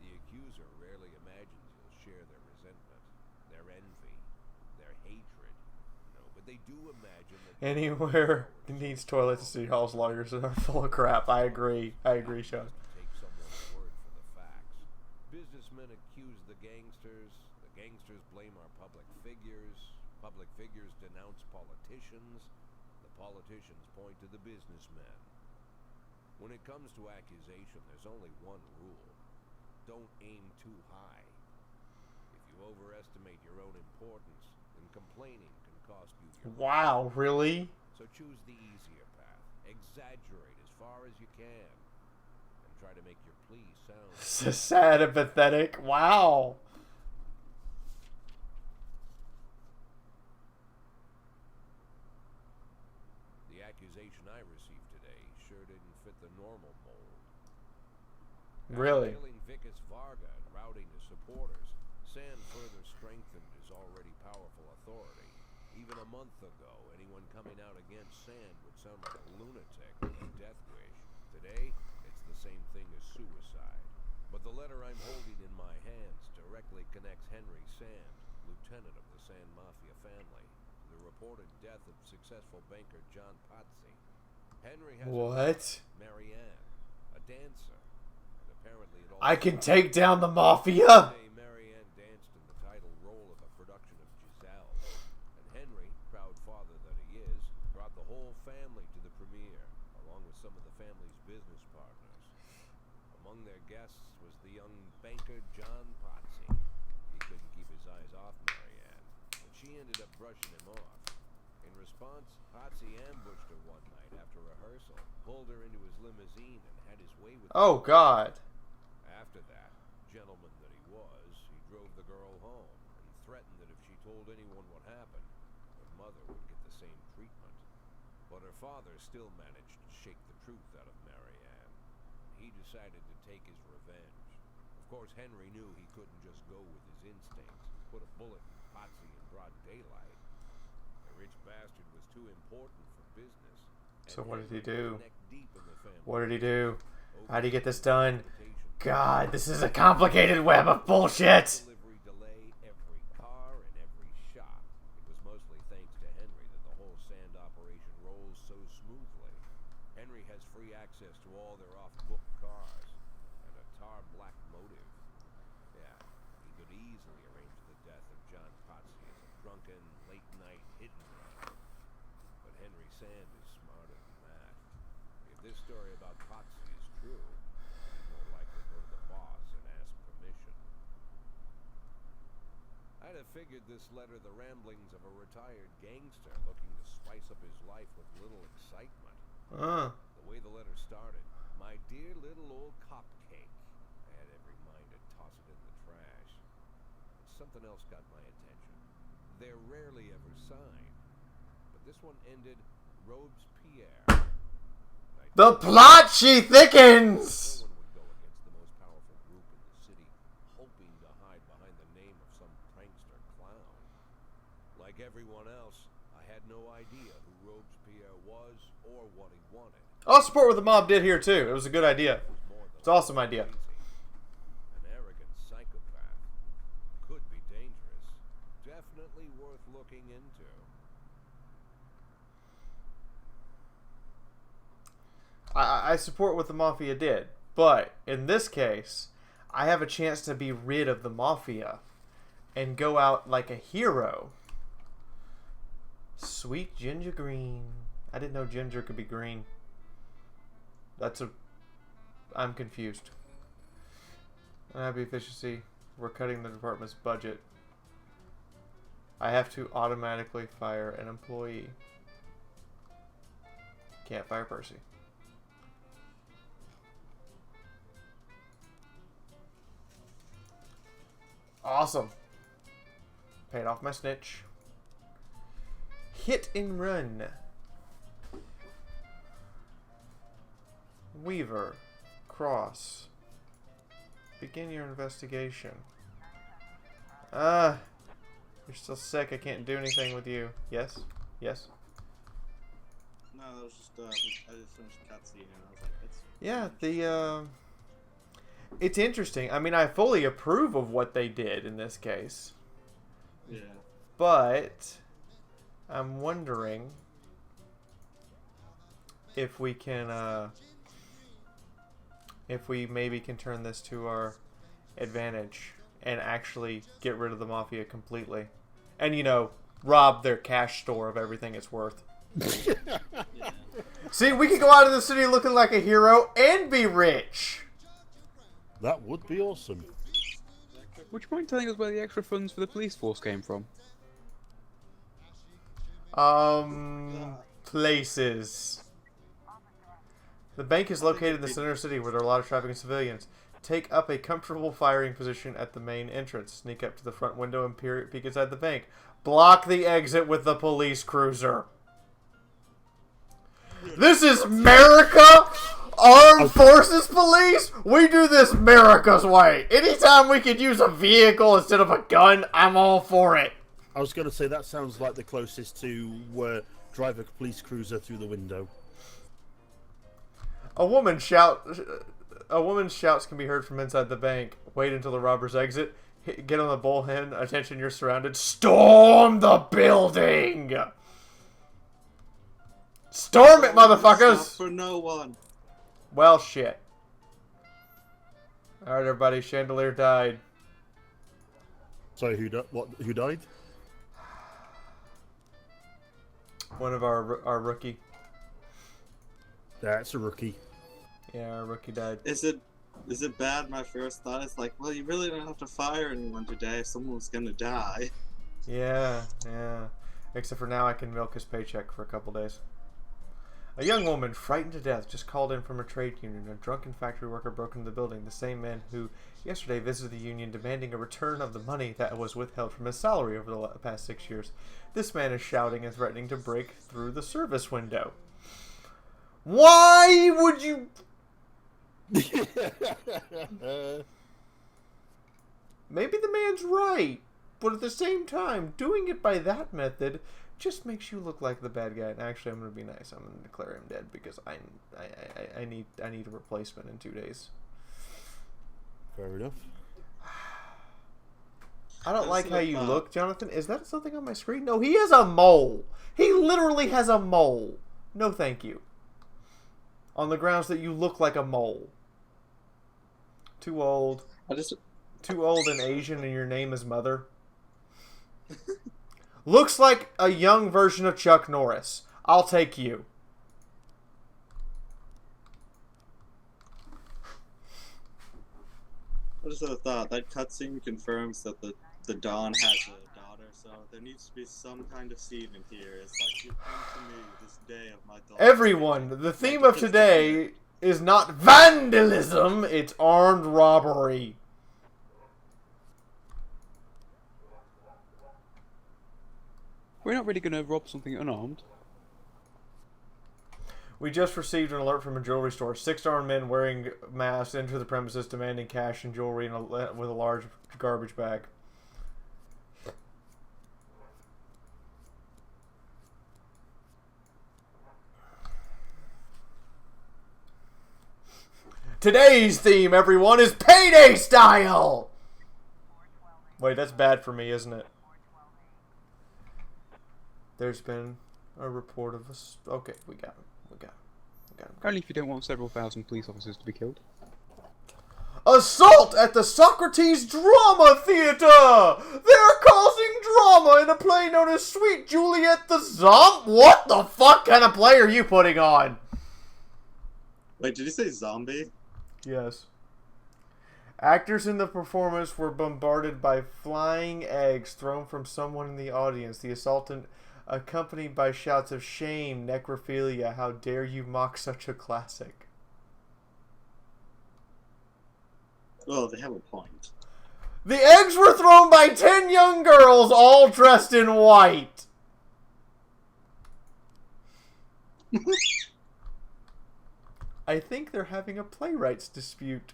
The accuser rarely imagines you'll share their resentment, their envy, their hatred. No, but they do imagine that Anywhere that needs toilets, City Hall's lawyers are full of crap. I agree. I agree, Sean. take someone's word for the facts. Businessmen accuse the gangsters blame our public figures denounce politicians, the politicians point to the businessmen. When it comes to accusation, there's only one rule. Don't aim too high. If you overestimate your own importance, then complaining can cost you your life. Wow, really? So choose the easier path. Exaggerate as far as you can. And try to make your plea sound. Sad and pathetic. Wow. The accusation I received today sure didn't fit the normal mold. Really? Killing Vicus Varga and routing his supporters, Sand further strengthened his already powerful authority. Even a month ago, anyone coming out against Sand would sound like a lunatic with a death wish. Today, it's the same thing as suicide. But the letter I'm holding in my hands directly connects Henry Sand, lieutenant of the Sand Mafia family, to the reported death of successful banker John Pazzi. Henry has What? Marianne, a dancer, and apparently it all I can take down the Mafia? Today, Marianne danced in the title role of a production of Giselle, and Henry, proud father that he is, brought the whole family to the premiere, along with some of the family's business partners. Among their guests was the young banker John Pazzi. He couldn't keep his eyes off Marianne, and she ended up brushing him off. In response, Pazzi ambushed her one night after rehearsal, pulled her into his limousine, and had his way with her. Oh, God. After that, gentleman that he was, he drove the girl home and threatened that if she told anyone what happened, her mother would get the same treatment. But her father still managed to shake the truth out of Marianne. He decided to take his revenge. Of course, Henry knew he couldn't just go with his instincts, put a bullet in Pazzi in broad daylight. The rich bastard was too important for business. So what did he do? Neck deep in the family. What did he do? How did he get this done? God, this is a complicated web of bullshit. Delivery delay every car and every shop. It was mostly thanks to Henry that the whole Sand operation rolls so smoothly. Henry has free access to all their off-book cars and a tar black motive. Yeah, he could easily arrange the death of John Pazzi as a drunken, late-night hit-and-run. But Henry Sand is smarter than that. If this story about Pazzi is true, he's more likely to go to the boss and ask permission. I'd have figured this letter the ramblings of a retired gangster looking to spice up his life with little excitement. The way the letter started, my dear little old cupcake. I had every mind to toss it in the trash. But something else got my attention. They're rarely ever signed. But this one ended Robespierre. The plot she thickens! No one would go against the most powerful group in the city, hoping to hide behind the name of some prankster clown. Like everyone else, I had no idea who Robespierre was or what he wanted. I'll support what the mob did here, too. It was a good idea. It was more than It's an awesome idea. crazy. An arrogant psychopath. Could be dangerous. Definitely worth looking into. I support what the Mafia did. But in this case, I have a chance to be rid of the Mafia and go out like a hero. Sweet ginger green. I didn't know ginger could be green. I'm confused. Happy efficiency. We're cutting the department's budget. I have to automatically fire an employee. Can't fire Percy. Awesome. Paid off my snitch. Hit and run. Weaver. Cross. Begin your investigation. You're still sick. I can't do anything with you. Yes? Yes? No, that was just, I just finished the cutscene and I was like, it's... Yeah, it's interesting. I mean, I fully approve of what they did in this case. Yeah. But I'm wondering if we can, if we maybe can turn this to our advantage and actually get rid of the Mafia completely. And, you know, rob their cash store of everything it's worth. Yeah. See, we could go out of the city looking like a hero and be rich. That would be awesome. Would you mind telling us where the extra funds for the police force came from? Places. The bank is located in the center of the city where there are a lot of traffic and civilians. Take up a comfortable firing position at the main entrance. Sneak up to the front window and peek inside the bank. Block the exit with the police cruiser. This is America! Armed Forces Police? We do this America's way. Anytime we could use a vehicle instead of a gun, I'm all for it. I was going to say that sounds like the closest to drive a police cruiser through the window. A woman's shouts can be heard from inside the bank. Wait until the robbers exit. Get on the bullhen. Attention, you're surrounded. Storm the building! Storm it, motherfuckers! Stop for no one. Well, shit. Alright, everybody. Chandelier died. Sorry, who died? One of our rookie. That's a rookie. Yeah, our rookie died. Is it bad? My first thought is like, well, you really don't have to fire anyone today. Someone's gonna die. Yeah. Except for now I can milk his paycheck for a couple days. A young woman, frightened to death, just called in from a trade union. A drunken factory worker broke into the building. The same man who yesterday visited the union demanding a return of the money that was withheld from his salary over the past 6 years. This man is shouting and threatening to break through the service window. Why would you... Maybe the man's right, but at the same time, doing it by that method just makes you look like the bad guy. And actually, I'm going to be nice. I'm going to declare him dead because I need a replacement in 2 days. Fair enough. I don't like how you look, Jonathan. Is that something on my screen? No, he has a mole. He literally has a mole. No, thank you. On the grounds that you look like a mole. Too old. Too old and Asian, and your name is Mother. Looks like a young version of Chuck Norris. I'll take you. I just had a thought. That cutscene confirms that the Dawn has a daughter, so there needs to be some kind of scene in here. It's like, you come to me this day of my daughter. Everyone, the theme of today is not vandalism, it's armed robbery. We're not really going to rob something unarmed. We just received an alert from a jewelry store. 6 armed men wearing masks enter the premises demanding cash and jewelry with a large garbage bag. Today's theme, everyone, is payday style! Wait, that's bad for me, isn't it? There's been a report of us. Okay, we got him. Only if you don't want several thousand police officers to be killed. Assault at the Socrates Drama Theater! They're causing drama in a play known as Sweet Juliet the Zomb. What the fuck kind of play are you putting on? Wait, did you say zombie? Yes. Actors in the performance were bombarded by flying eggs thrown from someone in the audience. The assaultant accompanied by shouts of shame, necrophilia, how dare you mock such a classic. Oh, they have a point. The eggs were thrown by 10 young girls, all dressed in white. I think they're having a playwrights dispute.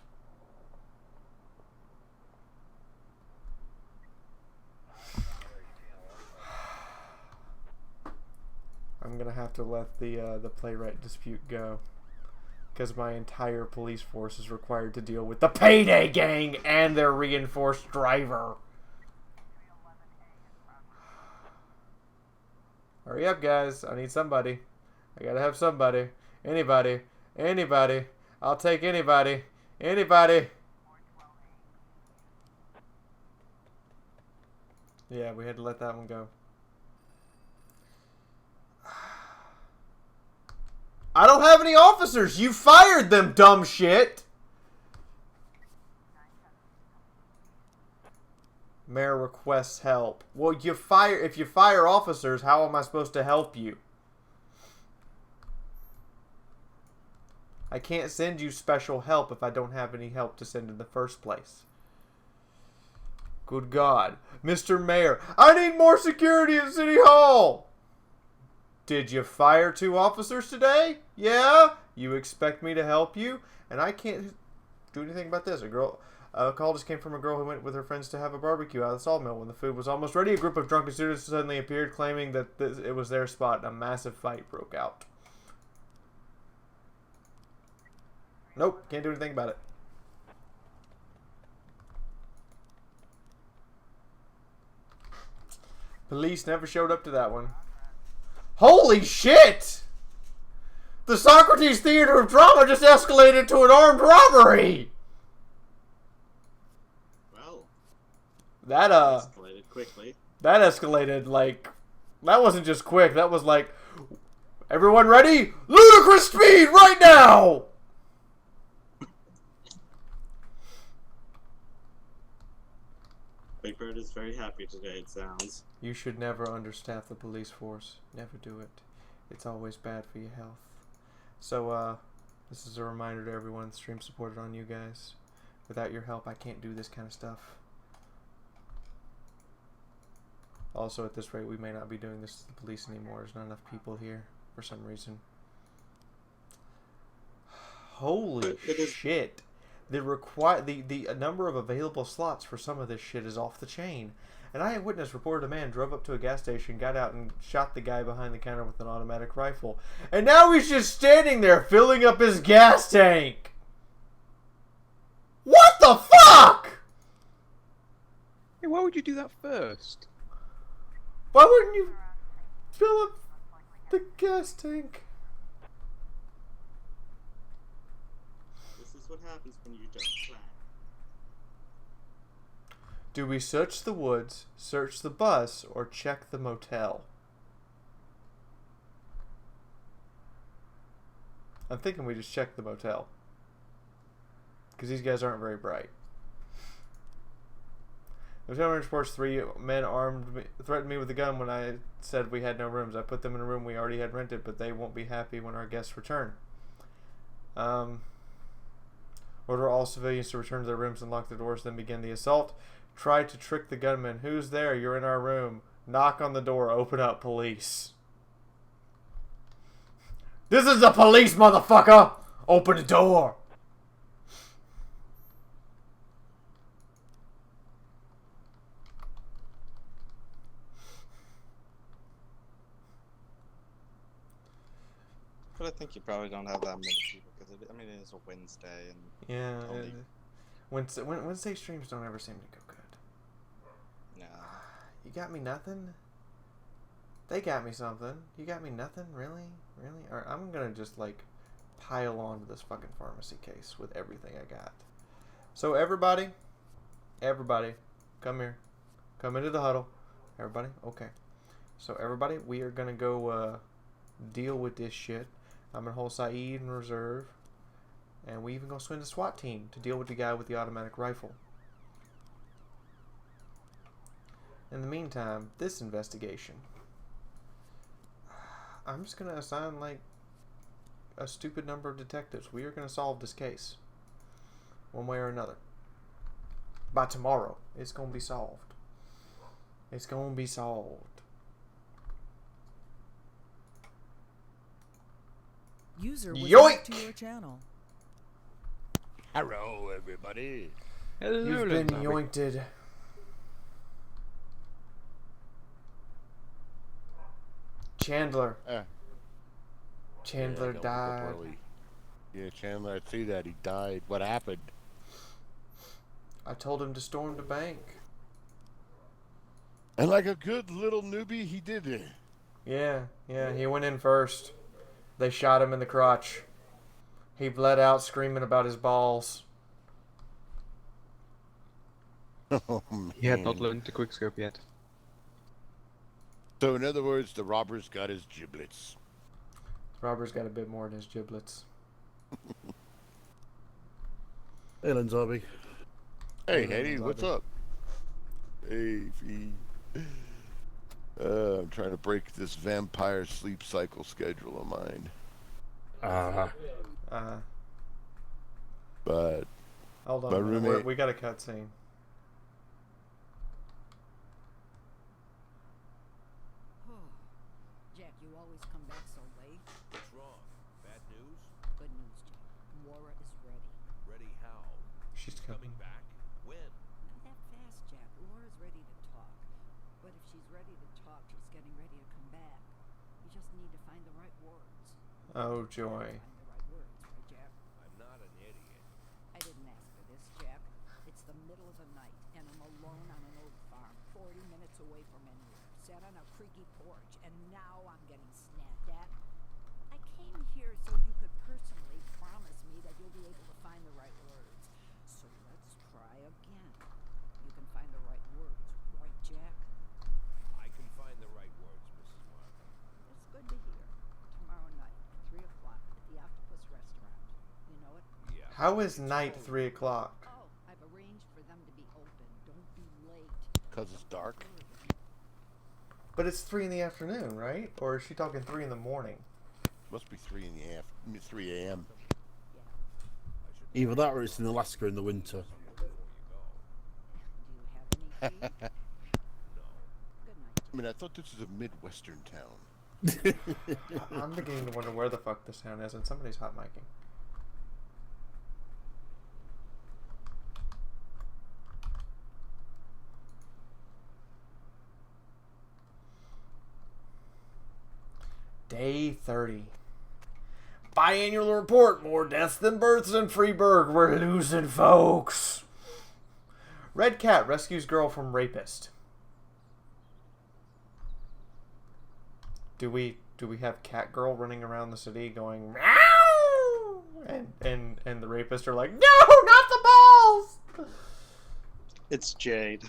I'm gonna have to let the playwright dispute go. Because my entire police force is required to deal with the Payday Gang and their reinforced driver. Hurry up, guys. I need somebody. I gotta have somebody. Anybody. Anybody. I'll take anybody. Anybody. Yeah, we had to let that one go. I don't have any officers. You fired them, dumb shit. Mayor requests help. Well, if you fire officers, how am I supposed to help you? I can't send you special help if I don't have any help to send in the first place. Good God. Mr. Mayor, I need more security at City Hall. Did you fire 2 officers today? Yeah? You expect me to help you? And I can't do anything about this. A call just came from a girl who went with her friends to have a barbecue out of the sawmill. When the food was almost ready, a group of drunken students suddenly appeared, claiming that it was their spot, and a massive fight broke out. Nope, can't do anything about it. Police never showed up to that one. Holy shit! The Socrates Theater of Drama just escalated to an armed robbery! Well, that escalated quickly. That escalated like... That wasn't just quick, that was like... Everyone ready? Ludicrous speed right now! Big Bird is very happy today, it sounds. You should never understaff the police force. Never do it. It's always bad for your health. So, this is a reminder to everyone, stream supported on you guys. Without your help, I can't do this kind of stuff. Also, at this rate, we may not be doing this to the police anymore. There's not enough people here, for some reason. Holy shit. The number of available slots for some of this shit is off the chain. An eyewitness reported a man drove up to a gas station, got out, and shot the guy behind the counter with an automatic rifle. And now he's just standing there filling up his gas tank. What the fuck? Hey, why would you do that first? Why wouldn't you fill up the gas tank? This is what happens when you don't plan. Do we search the woods, search the bus, or check the motel? I'm thinking we just check the motel. Because these guys aren't very bright. Lieutenant reports 3 men armed threatened me with a gun when I said we had no rooms. I put them in a room we already had rented, but they won't be happy when our guests return. Order all civilians to return to their rooms and lock the doors, then begin the assault. Try to trick the gunman. Who's there? You're in our room. Knock on the door. Open up, police. This is the police, motherfucker! Open the door! But I think you probably don't have that many people, because it is a Wednesday, and yeah, Wednesday streams don't ever seem to go good. No. You got me nothing? They got me something. You got me nothing? Really? Really? Or I'm gonna just, like, pile on to this fucking pharmacy case with everything I got. So everybody, come here. Come into the huddle. Everybody, okay. So everybody, we are gonna go deal with this shit. I'm gonna hold Saeed in reserve. And we even gonna send a SWAT team to deal with the guy with the automatic rifle. In the meantime, this investigation, I'm just gonna assign like a stupid number of detectives. We are gonna solve this case one way or another. By tomorrow, it's gonna be solved. It's gonna be solved. User was Yoink! moved to your channel. Hello, everybody. Hello, You've been Bobby. yoinked. Chandler. Chandler Yeah, I got woke up died. early. Yeah, Chandler, I see that. He died. What happened? I told him to storm the bank. And like a good little newbie, he did it. Yeah, he went in first. They shot him in the crotch. He bled out screaming about his balls. Oh, man. He had not learned the quickscope yet. So, in other words, the robber's got his giblets. Robert's got a bit more in his giblets. Hey, Lenzabi. Hey, Hey, Eddie, what's Lenzabi. up? Hey, Fee. I'm trying to break this vampire sleep cycle schedule of mine. But Hold on. My a minute. roommate- We got a cutscene. Jack, you always come back so late. What's wrong? Bad news? Good news, Jack. Laura is ready. Ready how? She's Coming back? When? Not that fast, Jack. Laura's ready to talk. But if she's ready to talk, she's getting ready to come back. You just need to find the right words. Oh, joy. Find the right words, right, Jack? I'm not an idiot. I didn't ask for this, Jack. It's the middle of the night, and I'm alone on an old farm, 40 minutes away from anywhere. Sat on a creaky porch, and now I'm getting snapped at. I came here so you could personally promise me that you'll be able to find the right words. So let's try again. You can find the right words, right, Jack? I can find the right words, Mrs. Markham. That's good to hear. Tomorrow night at 3 o'clock at the Octopus Restaurant. You know it? Yeah. How is night 3 o'clock? Oh, I've arranged for them to be open. Don't be late. because it's dark. But it's 3 in the afternoon, right? Or is she talking 3 in the morning? Must be 3 in the 3 a.m. Either that or it's in Alaska in the winter. Do you have any tea? Good night. I mean, I thought this was a Midwestern town. I'm beginning to wonder where the fuck this town is, and somebody's hot micing. Day 30. Biannual report. More deaths than births in Freeburg. We're losing folks. Red cat rescues girl from rapist. Do we have cat girl running around the city going meow? And the rapists are like, no, not the balls. It's Jade.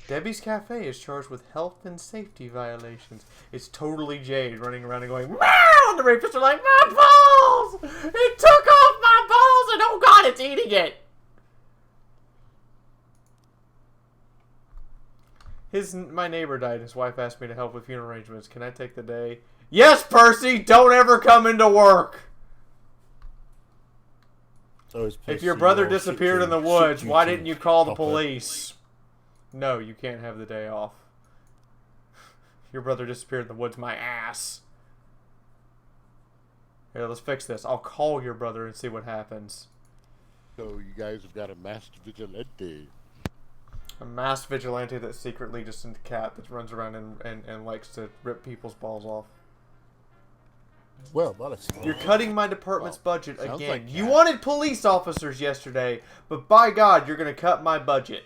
Debbie's Cafe is charged with health and safety violations. It's totally Jade running around and going, meow! And the rapists are like, my balls! It took off my balls and oh god, it's eating it! My neighbor died. His wife asked me to help with funeral arrangements. Can I take the day? Yes, Percy! Don't ever come into work! If your brother disappeared in the woods, why didn't you call the police? No, you can't have the day off. Your brother disappeared in the woods, my ass. Here, let's fix this. I'll call your brother and see what happens. So you guys have got a masked vigilante. A masked vigilante that's secretly just a cat that runs around and likes to rip people's balls off. Well, that is You're cutting my department's budget sounds again. like You cat. wanted police officers yesterday, but by God, you're going to cut my budget.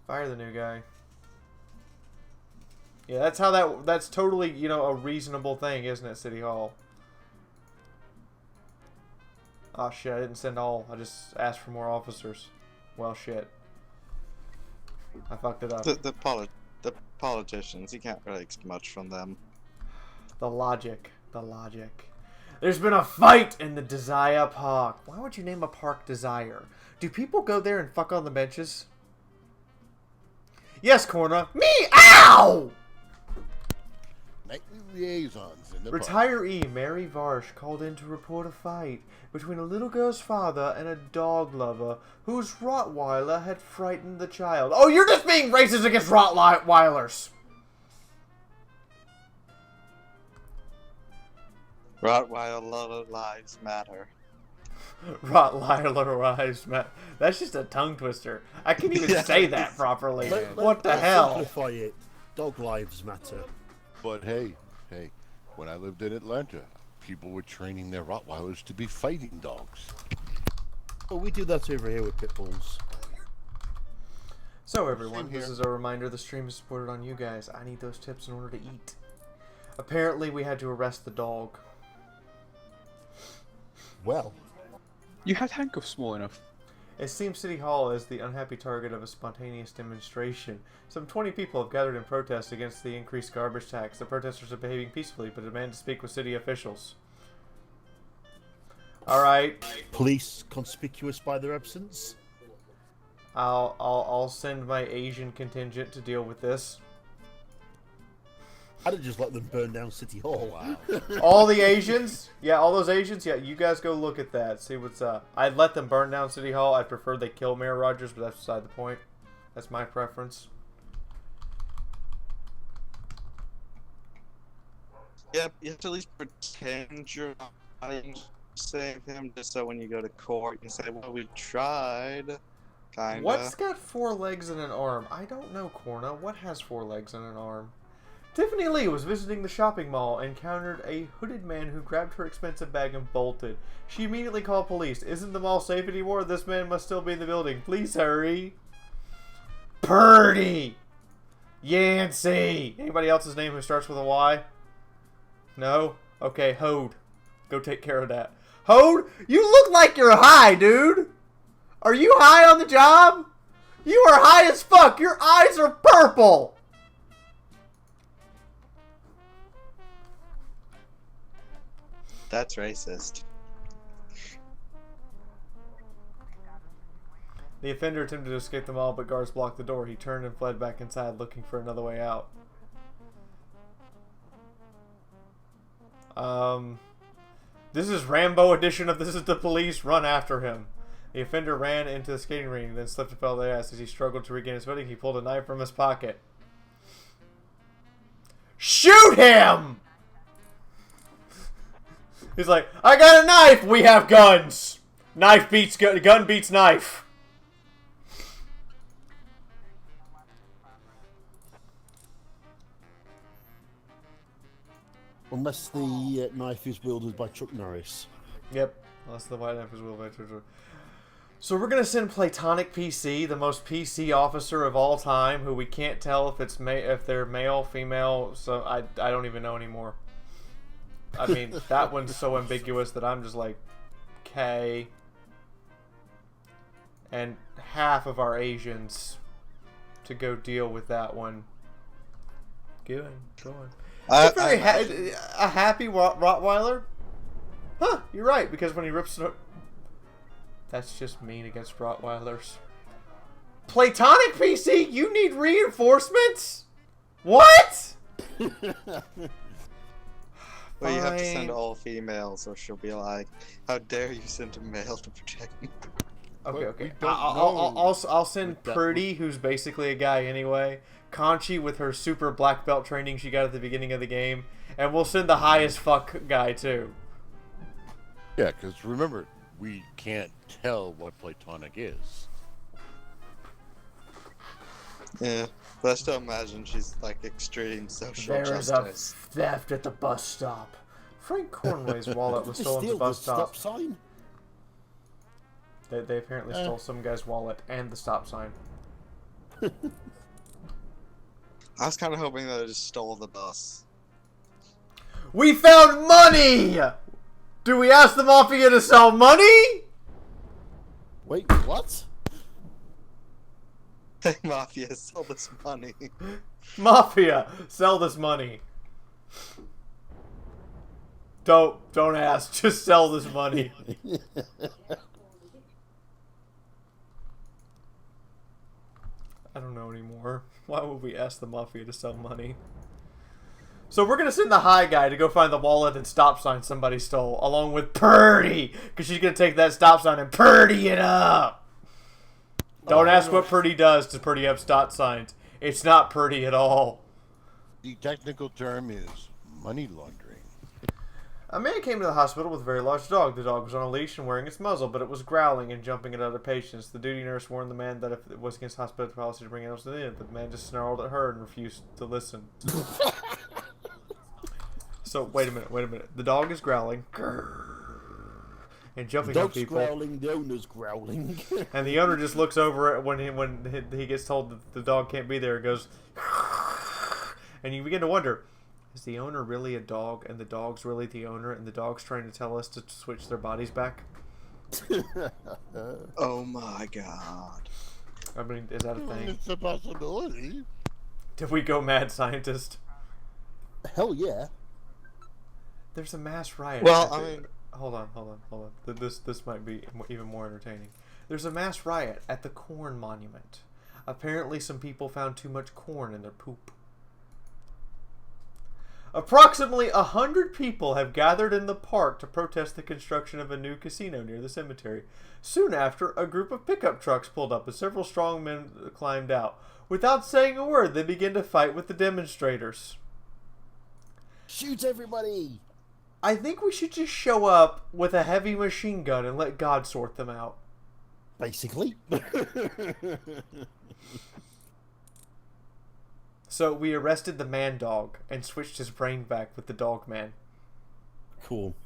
Fire the new guy. Yeah, that's how that's totally, a reasonable thing, isn't it, City Hall? Oh shit, I didn't send all. I just asked for more officers. Well, shit. I fucked it up. The politicians, you can't really expect much from them. The logic. The logic. There's been a fight in the Desire Park. Why would you name a park Desire? Do people go there and fuck on the benches? Yes, Corna. Me! Ow! Nightly liaisons in the Retiree Mary Varsh called in to report a fight between a little girl's father and a dog lover whose Rottweiler had frightened the child. Oh, you're just being racist against Rottweilers! Rottweiler lives matter. Rottweiler lives matter. That's just a tongue twister. I can't even say that properly. What the hell? Simplify it. Dog lives matter. But hey, when I lived in Atlanta, people were training their Rottweilers to be fighting dogs. Oh, we do that over here with pit bulls. So everyone, this is a reminder the stream is supported on you guys. I need those tips in order to eat. Apparently we had to arrest the dog. Well, You had handcuffs small enough. It seems City Hall is the unhappy target of a spontaneous demonstration. Some 20 people have gathered in protest against the increased garbage tax. The protesters are behaving peacefully, but demand to speak with city officials. Alright. police conspicuous by their absence. I'll send my Asian contingent to deal with this. I'd have just let them burn down City Hall. Wow. All the Asians? Yeah, all those Asians? Yeah, you guys go look at that. See what's up. I'd let them burn down City Hall. I'd prefer they kill Mayor Rogers, but that's beside the point. That's my preference. Yep, you have to at least pretend you're not trying to save him, just so when you go to court, you can say, well, we tried. Kinda. What's got 4 legs and an arm? I don't know, Corna. What has 4 legs and an arm? Tiffany Lee was visiting the shopping mall and encountered a hooded man who grabbed her expensive bag and bolted. She immediately called police. Isn't the mall safe anymore? This man must still be in the building. Please hurry. Purdy! Yancey! Anybody else's name who starts with a Y? No? Okay, Hode. Go take care of that. Hode, you look like you're high, dude! Are you high on the job? You are high as fuck! Your eyes are purple! That's racist. The offender attempted to escape the mall, but guards blocked the door. He turned and fled back inside, looking for another way out. This is Rambo edition of This Is the Police. Run after him. The offender ran into the skating ring, then slipped and fell to the ice. As he struggled to regain his footing, he pulled a knife from his pocket. Shoot him! He's like, I got a knife! We have guns! Knife beats gun beats knife. Unless the knife is wielded by Chuck Norris. Yep, unless the white knife is wielded by Chuck Norris. So we're gonna send Platonic PC, the most PC officer of all time, who we can't tell if they're male, female. So I don't even know anymore. I mean, that one's so ambiguous that I'm just like, okay. And half of our Asians to go deal with that one. Go on. A happy Rottweiler? Huh, you're right, because when he rips it. That's just mean against Rottweilers. Platonic PC? You need reinforcements? What? Well, you have to send all females, or she'll be like, "How dare you send a male to protect me?" Okay. I'll send Purdy, who's basically a guy anyway. Conchi with her super black belt training she got at the beginning of the game, and we'll send the highest fuck guy too. Yeah, because remember, we can't tell what Platonic is. Yeah, but I still imagine she's like extreme social There is justice. a theft at the bus stop. Frank Cornway's wallet was stolen at the bus stop. Sign? They apparently stole some guy's wallet and the stop sign. I was kind of hoping that I just stole the bus. We found money! Do we ask the Mafia to sell money? Wait, what? Mafia, sell this money. Mafia, sell this money. Don't ask. Just sell this money. I don't know anymore. Why would we ask the Mafia to sell money? So we're going to send the high guy to go find the wallet and stop sign somebody stole, along with Purdy, because she's going to take that stop sign and Purdy it up. Don't ask what Purdy does to Purdy up stop signs. It's not Purdy at all. The technical term is money laundering. A man came to the hospital with a very large dog. The dog was on a leash and wearing its muzzle, but it was growling and jumping at other patients. The duty nurse warned the man that if it was against hospital policy to bring animals in, but the man just snarled at her and refused to listen. So, wait a minute. The dog is growling. And jumping on people. Dog's growling, the owner's growling. And the owner just looks over it when he gets told that the dog can't be there. It goes... And you begin to wonder, is the owner really a dog and the dog's really the owner and the dog's trying to tell us to switch their bodies back? Oh my god. I mean, is that a thing? It's a possibility. Did we go mad scientist? Hell yeah. There's a mass riot. Well, I mean... Hold on. This might be even more entertaining. There's a mass riot at the corn monument. Apparently some people found too much corn in their poop. Approximately 100 people have gathered in the park to protest the construction of a new casino near the cemetery. Soon after, a group of pickup trucks pulled up and several strong men climbed out. Without saying a word, they began to fight with the demonstrators. Shoot everybody! I think we should just show up with a heavy machine gun and let God sort them out. Basically. So we arrested the man dog and switched his brain back with the dog man. Cool.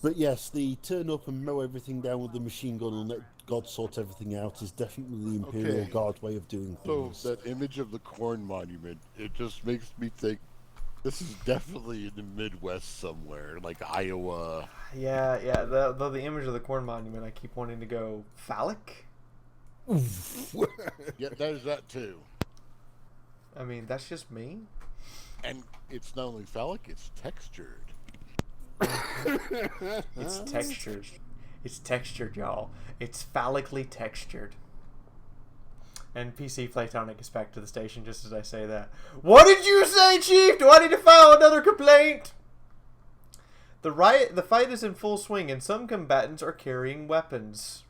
But yes, the turn up and mow everything down with the machine gun and let God sort everything out is definitely the Imperial Guard way of doing things. So that image of the corn monument, it just makes me think this is definitely in the Midwest somewhere, like Iowa. Yeah. Though the image of the corn monument, I keep wanting to go phallic. Yeah, there's that too. I mean, that's just me. And it's not only phallic, it's textured. It's textured. It's textured, y'all. It's phallically textured. And PC Playtonic gets back to the station just as I say that. What did you say, Chief? Do I need to file another complaint? The fight is in full swing, and some combatants are carrying weapons.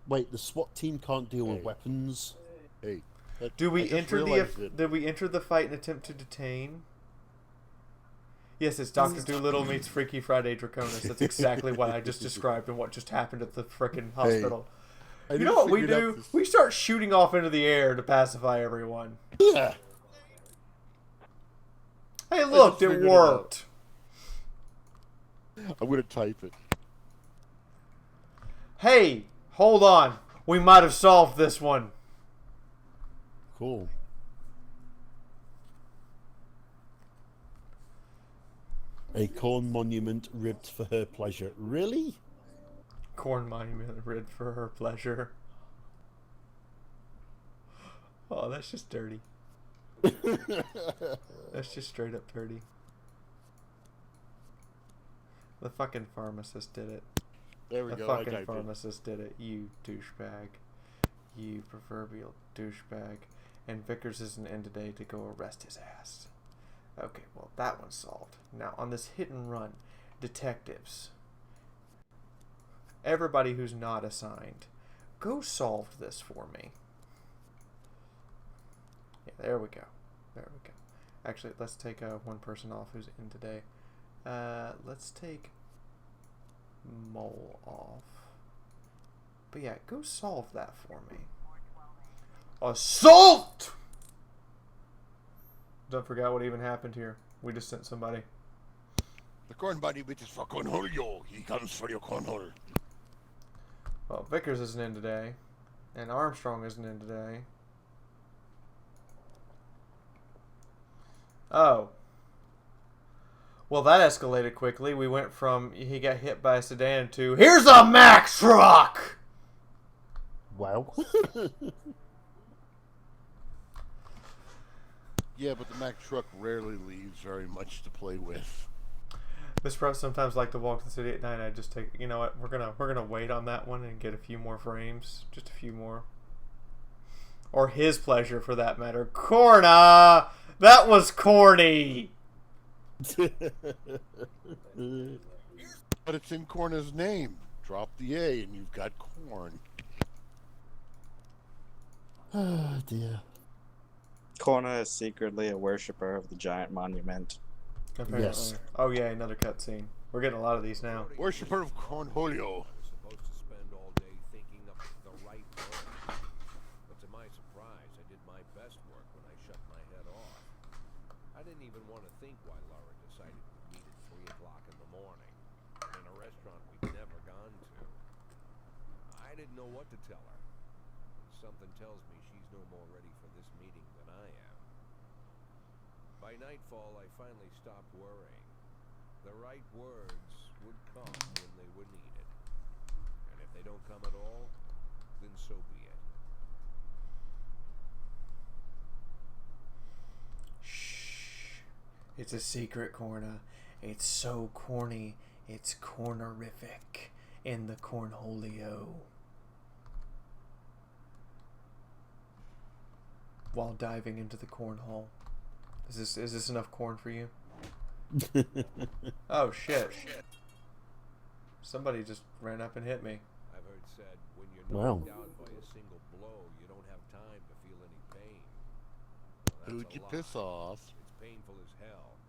Wait, the SWAT team can't deal with weapons. Hey, Did we enter the fight and attempt to detain? Yes, it's Dr. Doolittle meets Freaky Friday Draconis. That's exactly what I just described and what just happened at the frickin' hospital. You know what we do? We start shooting off into the air to pacify everyone. Yeah. Hey, look, it worked. I'm gonna type it. Hey, hold on. We might have solved this one. Cool. A corn monument ribbed for her pleasure. Really? Corn monument ribbed for her pleasure. Oh, that's just dirty. That's just straight up dirty. The fucking pharmacist did it. There we the go. The fucking pharmacist did it. You douchebag. You proverbial douchebag. And Vickers isn't in today to go arrest his ass. Okay, well, that one's solved. Now, on this hit and run, detectives, everybody who's not assigned, go solve this for me. Yeah, there we go. There we go. Actually, let's take one person off who's in today. Let's take Mole off. But yeah, go solve that for me. Assault! Don't forget what even happened here. We just sent somebody. The corn monument is for Cornholio. He comes for your cornhole. Well, Vickers isn't in today. And Armstrong isn't in today. Oh. Well, that escalated quickly. We went from he got hit by a sedan to here's a Mack truck. Wow. Yeah, but the Mack truck rarely leaves very much to play with. Mr. Press sometimes like to walk the city at night. I just take, you know what, we're gonna wait on that one and get a few more frames, just a few more, or his pleasure for that matter. Corna, that was corny. But it's in Corna's name. Drop the A and you've got corn. Oh dear. Corna is secretly a worshipper of the giant monument. Apparently. Yes. Oh yeah, another cutscene. We're getting a lot of these now. Worshipper of Cornholio. Supposed to spend all day thinking up the right word. But to my surprise, I did my best work when I shut my head off. I didn't even want to think why Laura decided we'd meet at 3 o'clock in the morning in a restaurant we'd never gone to. I didn't know what to tell her. Something tells me she's no more ready for this meeting than I am. By nightfall, I finally stopped worrying. The right words would come when they were needed. And if they don't come at all, then so be it. Shh. It's a secret, Corna. It's so corny. It's cornerific in the cornholio. While diving into the cornhole. Is this enough corn for you? Oh shit. Somebody just ran up and hit me. I've heard said when you're Wow. knocked down by a single blow, you don't have time to feel any pain. Well, Who'd that's a you lie. piss off? It's painful as hell.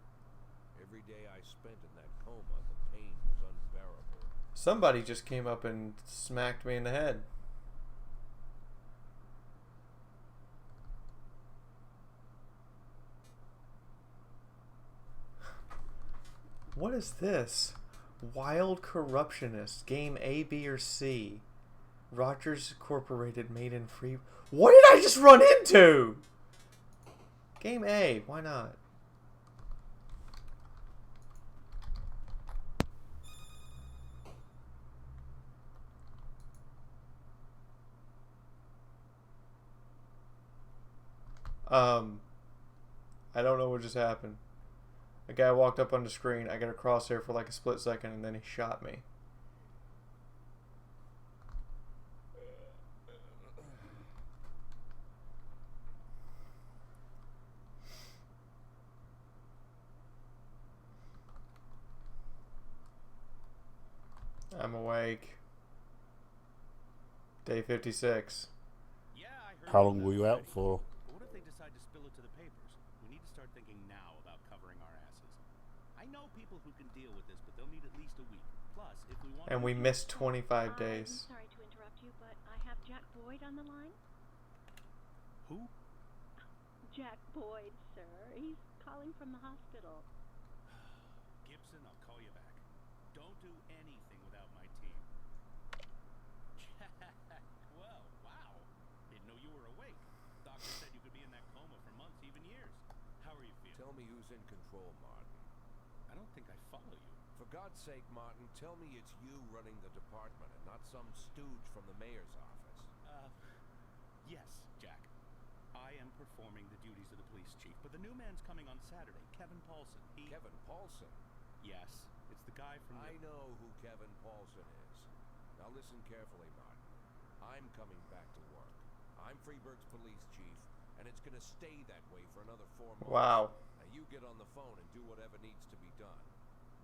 Every day I spent in that coma, the pain was unbearable. Somebody just came up and smacked me in the head. What is this? Wild Corruptionist. Game A, B, or C. Rogers Incorporated made in free... What did I just run into? Game A. Why not? I don't know what just happened. A guy walked up on the screen. I got a crosshair for like a split second, and then he shot me. I'm awake. Day 56. How long were you out for? But what if they decide to spill it to the papers? We need to start thinking now about covering our asses. I know people who can deal with this, but they'll need at least a week. Plus, if we want And we missed 25 days. I'm sorry to interrupt you, but I have Jack Boyd on the line. Who? Jack Boyd, sir. He's calling from the hospital. Gibson, I'll call you back. Don't do anything without my team. Jack, well, wow. Didn't know you were awake. Doctor said you could be in that coma for months, even years. How are you feeling? Tell me who's in control, Martin. I don't think I follow you. For God's sake, Martin, tell me it's you running the department and not some stooge from the mayor's office. Yes, Jack. I am performing the duties of the police chief, but the new man's coming on Saturday, Kevin Paulson. Kevin Paulson? Yes, it's the guy from I know who Kevin Paulson is. Now listen carefully, Martin. I'm coming back to work. I'm Freeburg's police chief, and it's gonna stay that way for another 4 months. Wow. Now you get on the phone and do whatever needs to be done.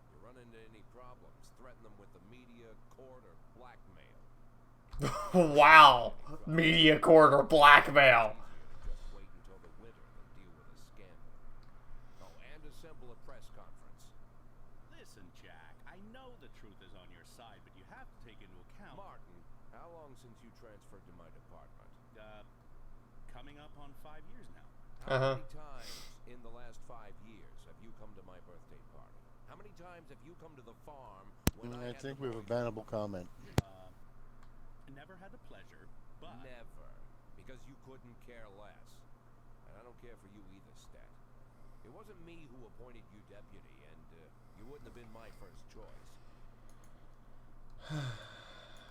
You run into any problems, threaten them with the media, court, or blackmail. Wow. Media court or blackmail. Just wait until the winter than deal with a scandal. Oh, and assemble a press conference. Listen, Jack, I know the truth is on your side, but you have to take into account... Martin, how long since you transferred to my department? Coming up on 5 years now. How many times in the last 5 years have you come to my birthday party? How many times have you come to the farm when I think we have a bannable comment. Never had the pleasure, but... Never. Because you couldn't care less. And I don't care for you either, Stat. It wasn't me who appointed you deputy, and you wouldn't have been my first choice.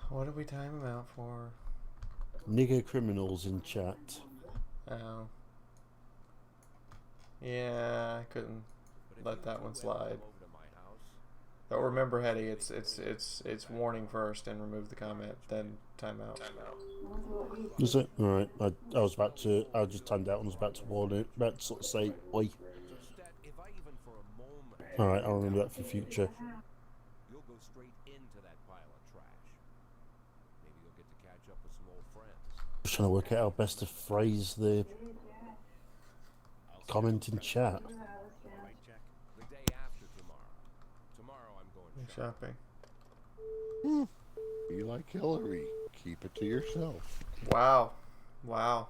What did we time him out for? Nigger criminals in chat. Oh. Yeah, I couldn't let that one slide. But remember, Hetty, it's warning first and remove the comment, then timeout. Is it? Alright, I just timed out and was about to warn it, about to sort of say, oi. Alright, I'll remember that for future. You'll go straight into that pile of trash. Maybe you'll get to catch up with some old friends. Just trying to work out how best to phrase the comment in chat. The day after tomorrow. Tomorrow I'm going shopping. Be like Hillary. Keep it to yourself. Wow. Wow.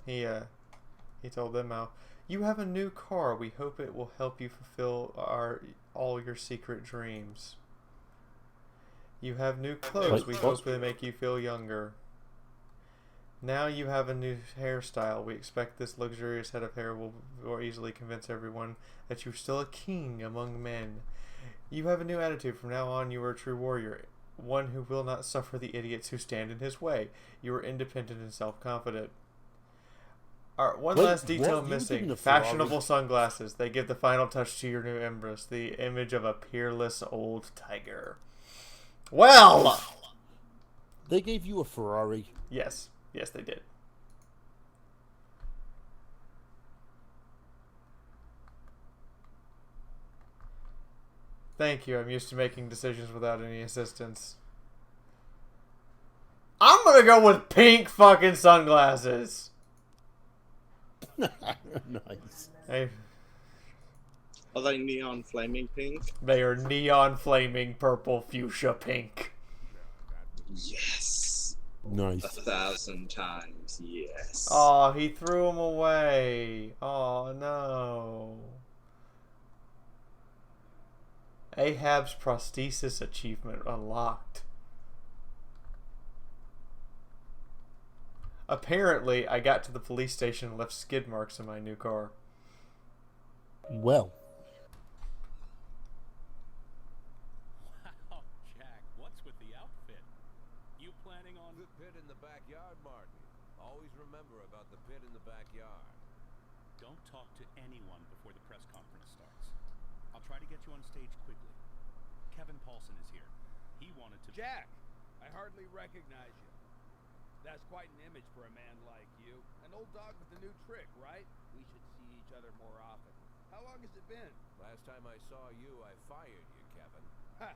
He told them how, you have a new car. We hope it will help you fulfill all your secret dreams. You have new clothes. We hope they make you feel younger. Now you have a new hairstyle. We expect this luxurious head of hair will more easily convince everyone that you're still a king among men. You have a new attitude. From now on, you are a true warrior, one who will not suffer the idiots who stand in his way. You are independent and self-confident. Alright, one last detail missing. Fashionable sunglasses. They give the final touch to your new embrace. The image of a peerless old tiger. Well! They gave you a Ferrari. Yes. Yes, they did. Thank you. I'm used to making decisions without any assistance. I'm gonna go with pink fucking sunglasses. Nice. Hey. Are they neon flaming pink? They are neon flaming purple fuchsia pink. Yes. Nice. 1,000 times, yes. Oh, he threw them away. Oh, no. Ahab's prosthesis achievement unlocked. Apparently, I got to the police station and left skid marks in my new car. Well. Wow, Jack, what's with the outfit? You planning on... The pit in the backyard, Martin. Always remember about the pit in the backyard. Don't talk to anyone before the press conference starts. I'll try to get you on stage quickly. Kevin Paulson is here. He wanted to... Jack! I hardly recognize you. That's quite an image for a man like you. An old dog with a new trick, right? We should see each other more often. How long has it been? Last time I saw you, I fired you, Kevin. Ha!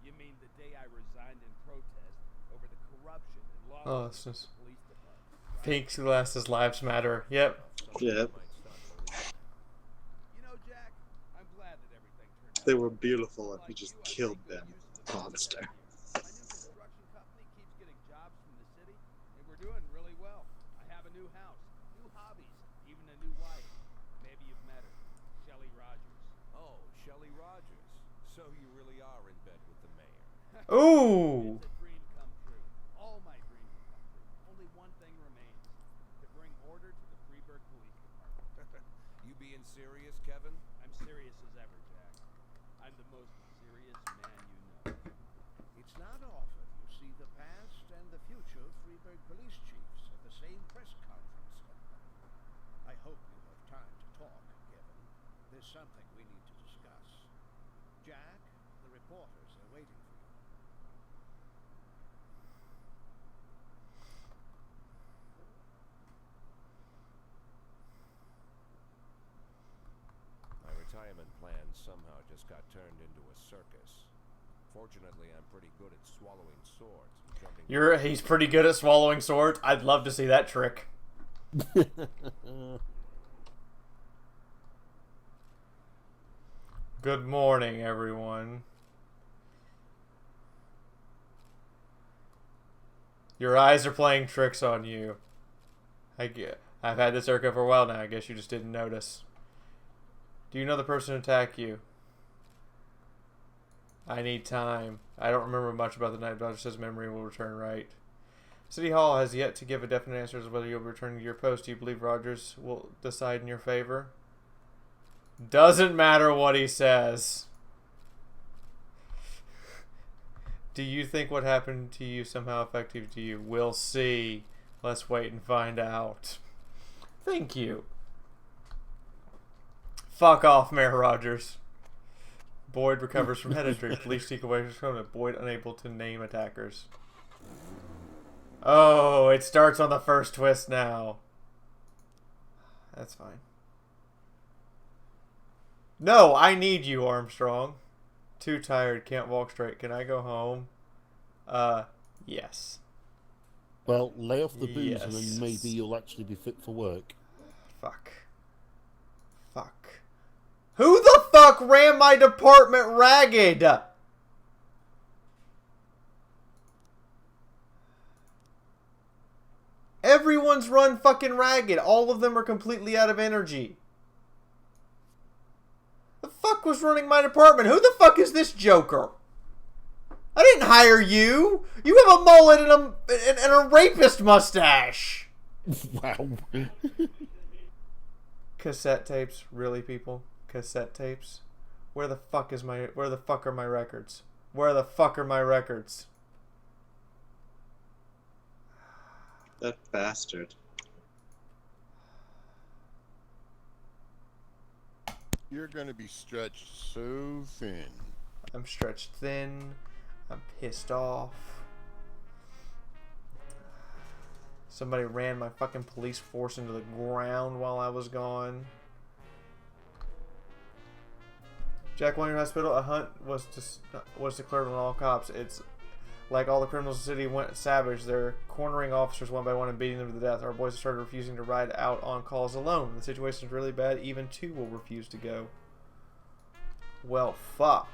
You mean the day I resigned in protest over the corruption and law it's in just the police department? pink glasses lives matter. Yep. Yep. You know, Jack, I'm glad that everything turned out. They were beautiful and he just killed them. Monster. My new construction company keeps getting jobs from the city, and we're doing really well. I have a new house, new hobbies, even a new wife. Maybe you've met her, Shelley Rogers. Oh, Shelley Rogers. So you really are in bed with the mayor. Ooh. It's a dream come true. All my dreams have come true. Only one thing remains: to bring order to the Freeburg Police Department. You being serious, Kevin? I'm serious as ever, Jack. I'm the most serious man you know. It's not often you see the past and the future Freeburg police chiefs at the same press conference. I hope you have time to talk, Kevin. There's something we need to discuss. Jack, the reporters are waiting for you. My retirement plan somehow just got turned into a circus. Fortunately, I'm pretty good at swallowing swords and jumping... He's pretty good at swallowing swords. I'd love to see that trick. Good morning, everyone. Your eyes are playing tricks on you. I've had this haircut for a while now. I guess you just didn't notice. Do you know the person who attacked you? I need time. I don't remember much about the night. Doctor says memory will return right. City Hall has yet to give a definite answer as to whether you'll return to your post. Do you believe Rogers will decide in your favor? Doesn't matter what he says. Do you think what happened to you somehow effective to you? We'll see. Let's wait and find out. Thank you. Fuck off, Mayor Rogers. Boyd recovers from head injury. Police seek away from it. Boyd unable to name attackers. Oh, it starts on the first twist now. That's fine. No, I need you, Armstrong. Too tired, can't walk straight. Can I go home? Yes. Well, lay off the booze Yes. and then maybe you'll actually be fit for work. Fuck. Fuck. Who the fuck ran my department ragged? Everyone's run fucking ragged. All of them are completely out of energy. The fuck was running my department? Who the fuck is this joker? I didn't hire you. You have a mullet and a rapist mustache. Wow. Cassette tapes, really, people? Cassette tapes? Where the fuck are my records? Where the fuck are my records? That bastard. You're gonna be stretched so thin. I'm stretched thin. I'm pissed off. Somebody ran my fucking police force into the ground while I was gone. Jack Wayne Hospital, a hunt was declared on all cops. It's like all the criminals in the city went savage. They're cornering officers one by one and beating them to death. Our boys have started refusing to ride out on calls alone. The situation is really bad. Even two will refuse to go. Well, fuck.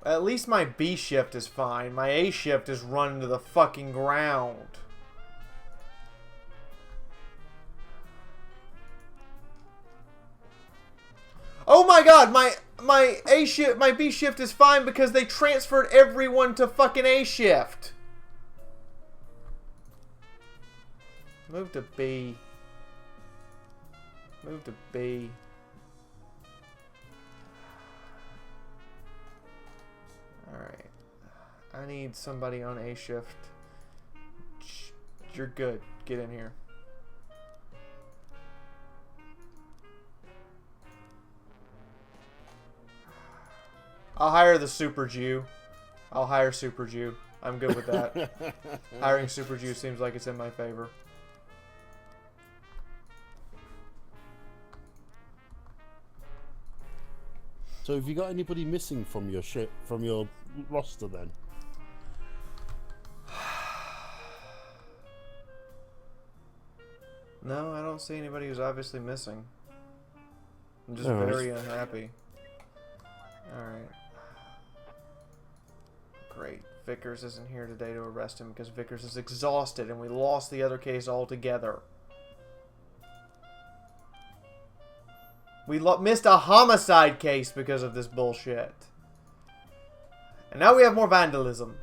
At least my B shift is fine. My A shift is run to the fucking ground. Oh my god, my A shift, my B shift is fine because they transferred everyone to fucking A shift. Move to B. Move to B. Alright. I need somebody on A shift. You're good. Get in here. I'll hire the Super Jew. I'll hire Super Jew. I'm good with that. Hiring Super Jew seems like it's in my favor. So have you got anybody missing from your roster then? No, I don't see anybody who's obviously missing. I'm just Alright. very unhappy. Alright. Great. Vickers isn't here today to arrest him because Vickers is exhausted and we lost the other case altogether. We missed a homicide case because of this bullshit. And now we have more vandalism.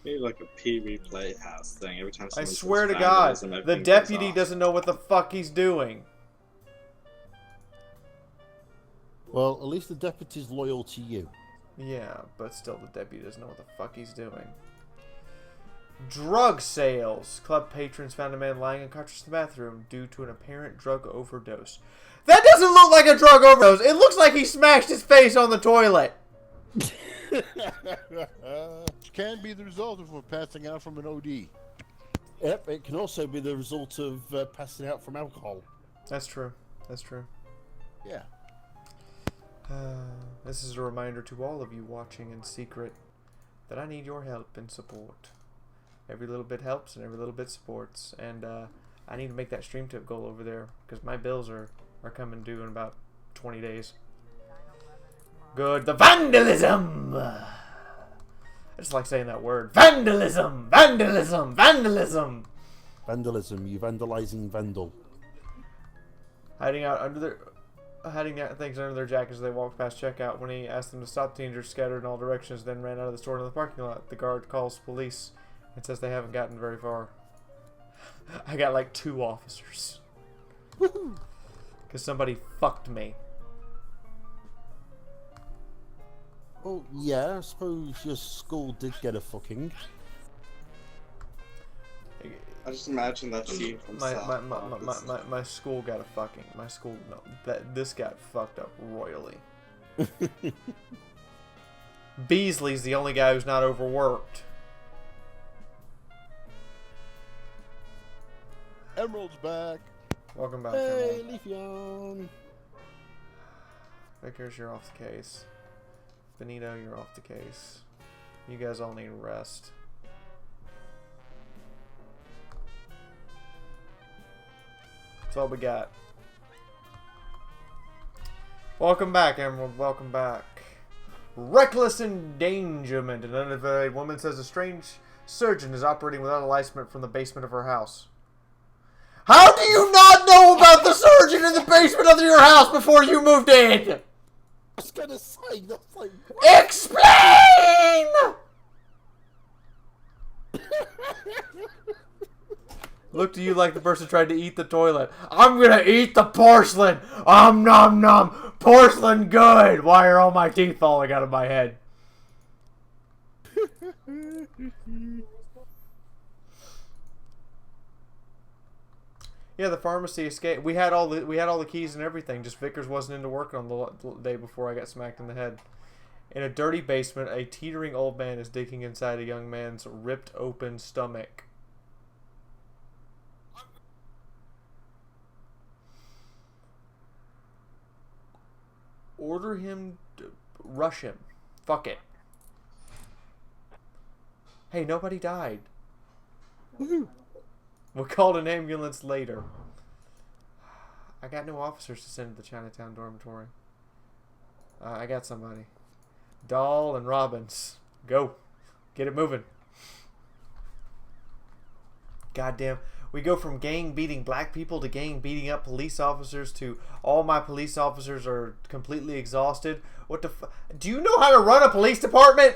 Maybe like a PV Playhouse thing every time I someone says swear to God, vandalism, the everything goes deputy off. doesn't know what the fuck he's doing. Well, at least the deputy's loyal to you. Yeah, but still the deputy doesn't know what the fuck he's doing. Drug sales. Club patrons found a man lying unconscious in the bathroom due to an apparent drug overdose. That doesn't look like a drug overdose. It looks like he smashed his face on the toilet. Which can be the result of passing out from an OD. Yep, it can also be the result of passing out from alcohol. That's true. That's true. Yeah. This is a reminder to all of you watching in secret that I need your help and support. Every little bit helps and every little bit supports. And I need to make that stream tip goal over there because my bills are coming due in about 20 days. Good. The vandalism! I just like saying that word. Vandalism! Vandalism! Vandalism! Vandalism, you vandalizing vandal. Hiding out under the... hiding things under their jackets as they walked past checkout. When he asked them to stop, the teenagers scattered in all directions, then ran out of the store into the parking lot. The guard calls police and says they haven't gotten very far. I got like 2 officers. Because somebody fucked me. Well, yeah, I suppose your school did get a fucking. I just imagine that scene from my school got a fucking. My school, no, this got fucked up royally. Beasley's the only guy who's not overworked. Emerald's back. Welcome back, Hey, Emerald. Leafeon. Vickers, you're off the case. Benito, you're off the case. You guys all need rest. That's all we got. Welcome back, Emerald. Welcome back. Reckless endangerment. An unidentified woman says a strange surgeon is operating without a license from the basement of her house. How do you not know about the surgeon in the basement of your house before you moved in? I was gonna say, that's like... Explain! Look to you like the person tried to eat the toilet. I'm gonna eat the porcelain! Nom nom! Porcelain good! Why are all my teeth falling out of my head? Yeah, the pharmacy escaped. We had all the keys and everything. Just Vickers wasn't into working on the day before I got smacked in the head. In a dirty basement, a teetering old man is digging inside a young man's ripped open stomach. Order him to rush him. Fuck it. Hey, nobody died. Woohoo. We'll call an ambulance later. I got no officers to send to the Chinatown dormitory. I got somebody. Dahl and Robbins. Go. Get it moving. Goddamn. We go from gang beating black people to gang beating up police officers to all my police officers are completely exhausted. What the fuck? Do you know how to run a police department?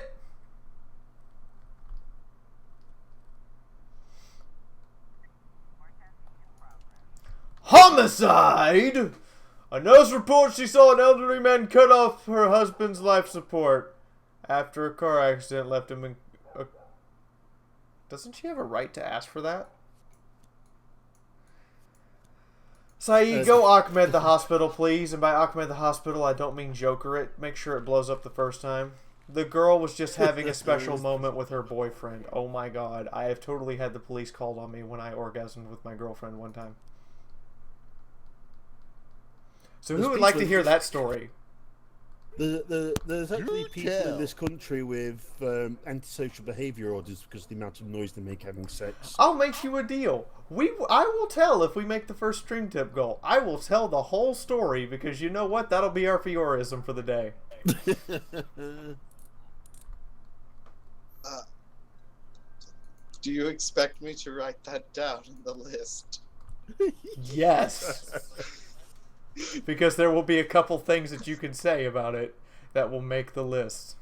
Homicide! A nurse reports she saw an elderly man cut off her husband's life support after a car accident left him in... Doesn't she have a right to ask for that? Saeed, go Ahmed the hospital, please. And by Ahmed the hospital, I don't mean Joker it. Make sure it blows up the first time. The girl was just having a special moment with her boyfriend. Oh my god. I have totally had the police called on me when I orgasmed with my girlfriend one time. So who would like to hear that story? There's actually people in this country with antisocial behaviour orders because of the amount of noise they make having sex. I'll make you a deal. I will tell if we make the first string tip goal. I will tell the whole story because you know what? That'll be our Fiauraism for the day. Do you expect me to write that down in the list? Yes. Because there will be a couple things that you can say about it that will make the list.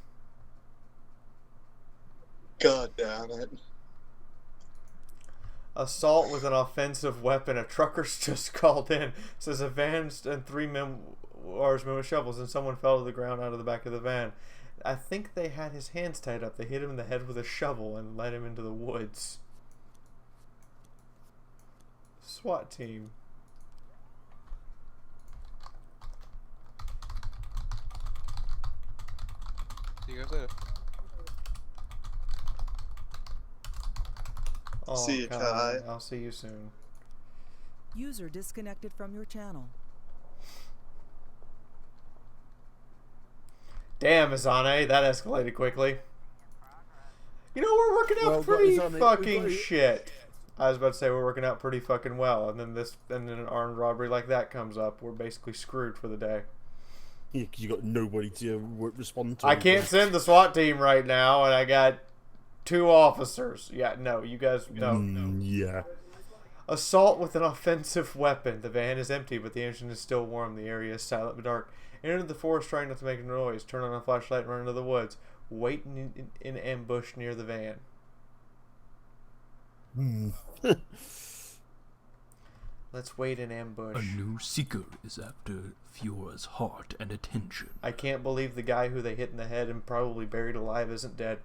God damn it. Assault with an offensive weapon. A trucker's just called in. Says a van and 3 men with shovels and someone fell to the ground out of the back of the van. I think they had his hands tied up. They hit him in the head with a shovel and led him into the woods. SWAT team. See you guys later. Oh, see you, God. Kai. I'll see you soon. User disconnected from your channel. Damn, Azane, that escalated quickly. You know, we're working out pretty fucking shit. I was about to say we're working out pretty fucking well, and then an armed robbery like that comes up. We're basically screwed for the day. Yeah, because you got nobody to respond to. I can't send the SWAT team right now, and I got 2 officers. Yeah, no, you guys, no. Yeah. Assault with an offensive weapon. The van is empty, but the engine is still warm. The area is silent but dark. Enter the forest trying not to make a noise. Turn on a flashlight and run into the woods. Wait in ambush near the van. Let's wait in ambush. A new seeker is after Fiora's heart and attention. I can't believe the guy who they hit in the head and probably buried alive isn't dead.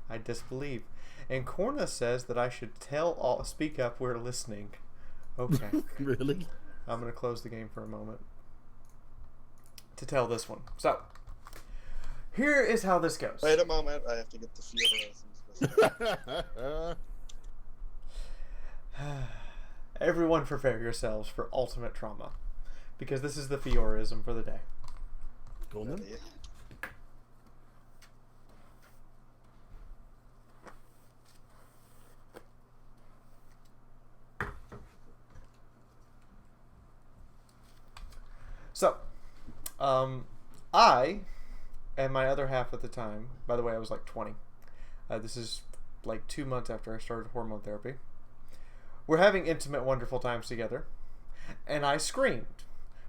I disbelieve. And Corna says that I should speak up, we're listening. Okay. Really? I'm going to close the game for a moment to tell this one. So, here is how this goes. Wait a moment, I have to get the Fiauraisms. Everyone prepare yourselves for ultimate trauma, because this is the Fiauraism for the day. Go on then. So, I and my other half at the time, by the way, I was like 20. This is like 2 months after I started hormone therapy. We're having intimate, wonderful times together, and I screamed.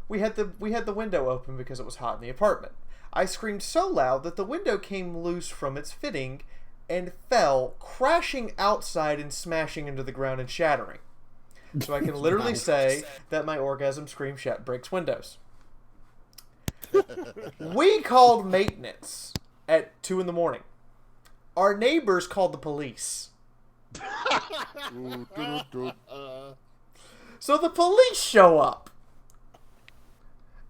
We had the window open because it was hot in the apartment. I screamed so loud that the window came loose from its fitting and fell, crashing outside and smashing into the ground and shattering. So I can literally say that my orgasm scream breaks windows. We called maintenance at 2 in the morning. Our neighbors called the police. So the police show up.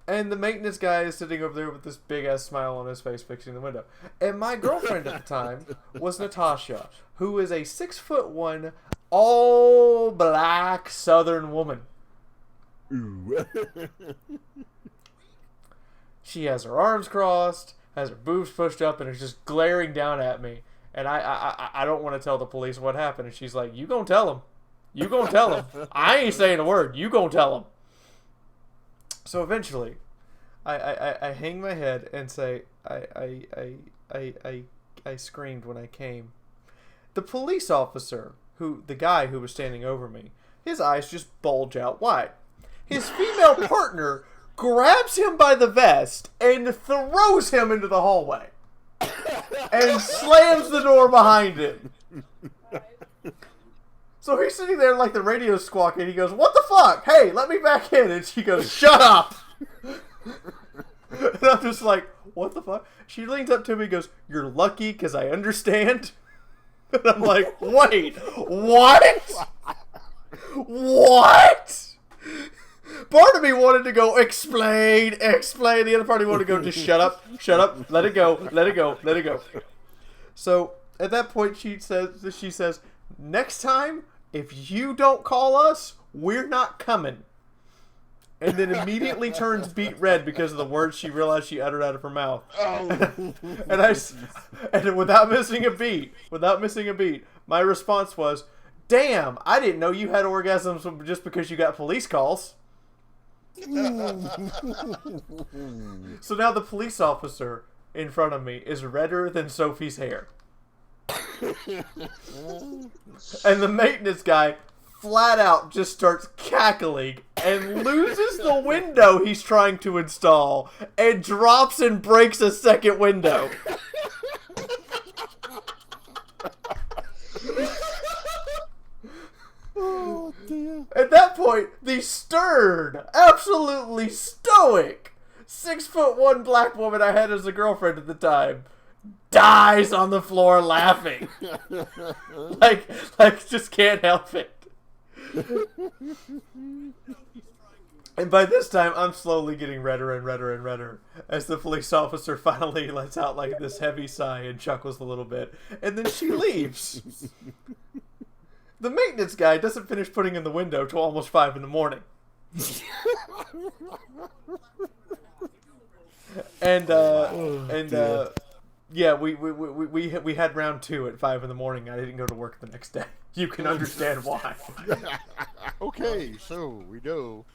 And the maintenance guy is sitting over there with this big ass smile on his face fixing the window. And my girlfriend at the time was Natasha, who is a 6'1", all black Southern woman. She has her arms crossed, has her boobs pushed up, and is just glaring down at me. And I don't want to tell the police what happened. And she's like, "You gonna tell them? You gonna tell them? I ain't saying a word. You gonna tell them." So eventually, I hang my head and say, I screamed when I came. The police officer, the guy who was standing over me, his eyes just bulge out wide. His female partner grabs him by the vest and throws him into the hallway and slams the door behind him. So he's sitting there like the radio's squawking. He goes, "What the fuck? Hey, let me back in." And she goes, "Shut up." And I'm just like, "What the fuck?" She leans up to me and goes, "You're lucky because I understand." And I'm like, "Wait, what? What?" Part of me wanted to go, explain. The other part of me wanted to go, just shut up, let it go. So at that point, she says, "Next time, if you don't call us, we're not coming." And then immediately turns beet red because of the words she realized she uttered out of her mouth. And without missing a beat, my response was, "Damn, I didn't know you had orgasms just because you got police calls." So now the police officer in front of me is redder than Sophie's hair. And the maintenance guy flat out just starts cackling and loses the window he's trying to install and drops and breaks a second window. Oh dear. At that point, the stern, absolutely stoic 6'1" black woman I had as a girlfriend at the time dies on the floor laughing. like just can't help it. And by this time, I'm slowly getting redder and redder as the police officer finally lets out like this heavy sigh and chuckles a little bit, and then she leaves. The maintenance guy doesn't finish putting in the window till almost 5 in the morning. Yeah, we had round 2 at 5 in the morning. I didn't go to work the next day. You can understand why. Okay, so we know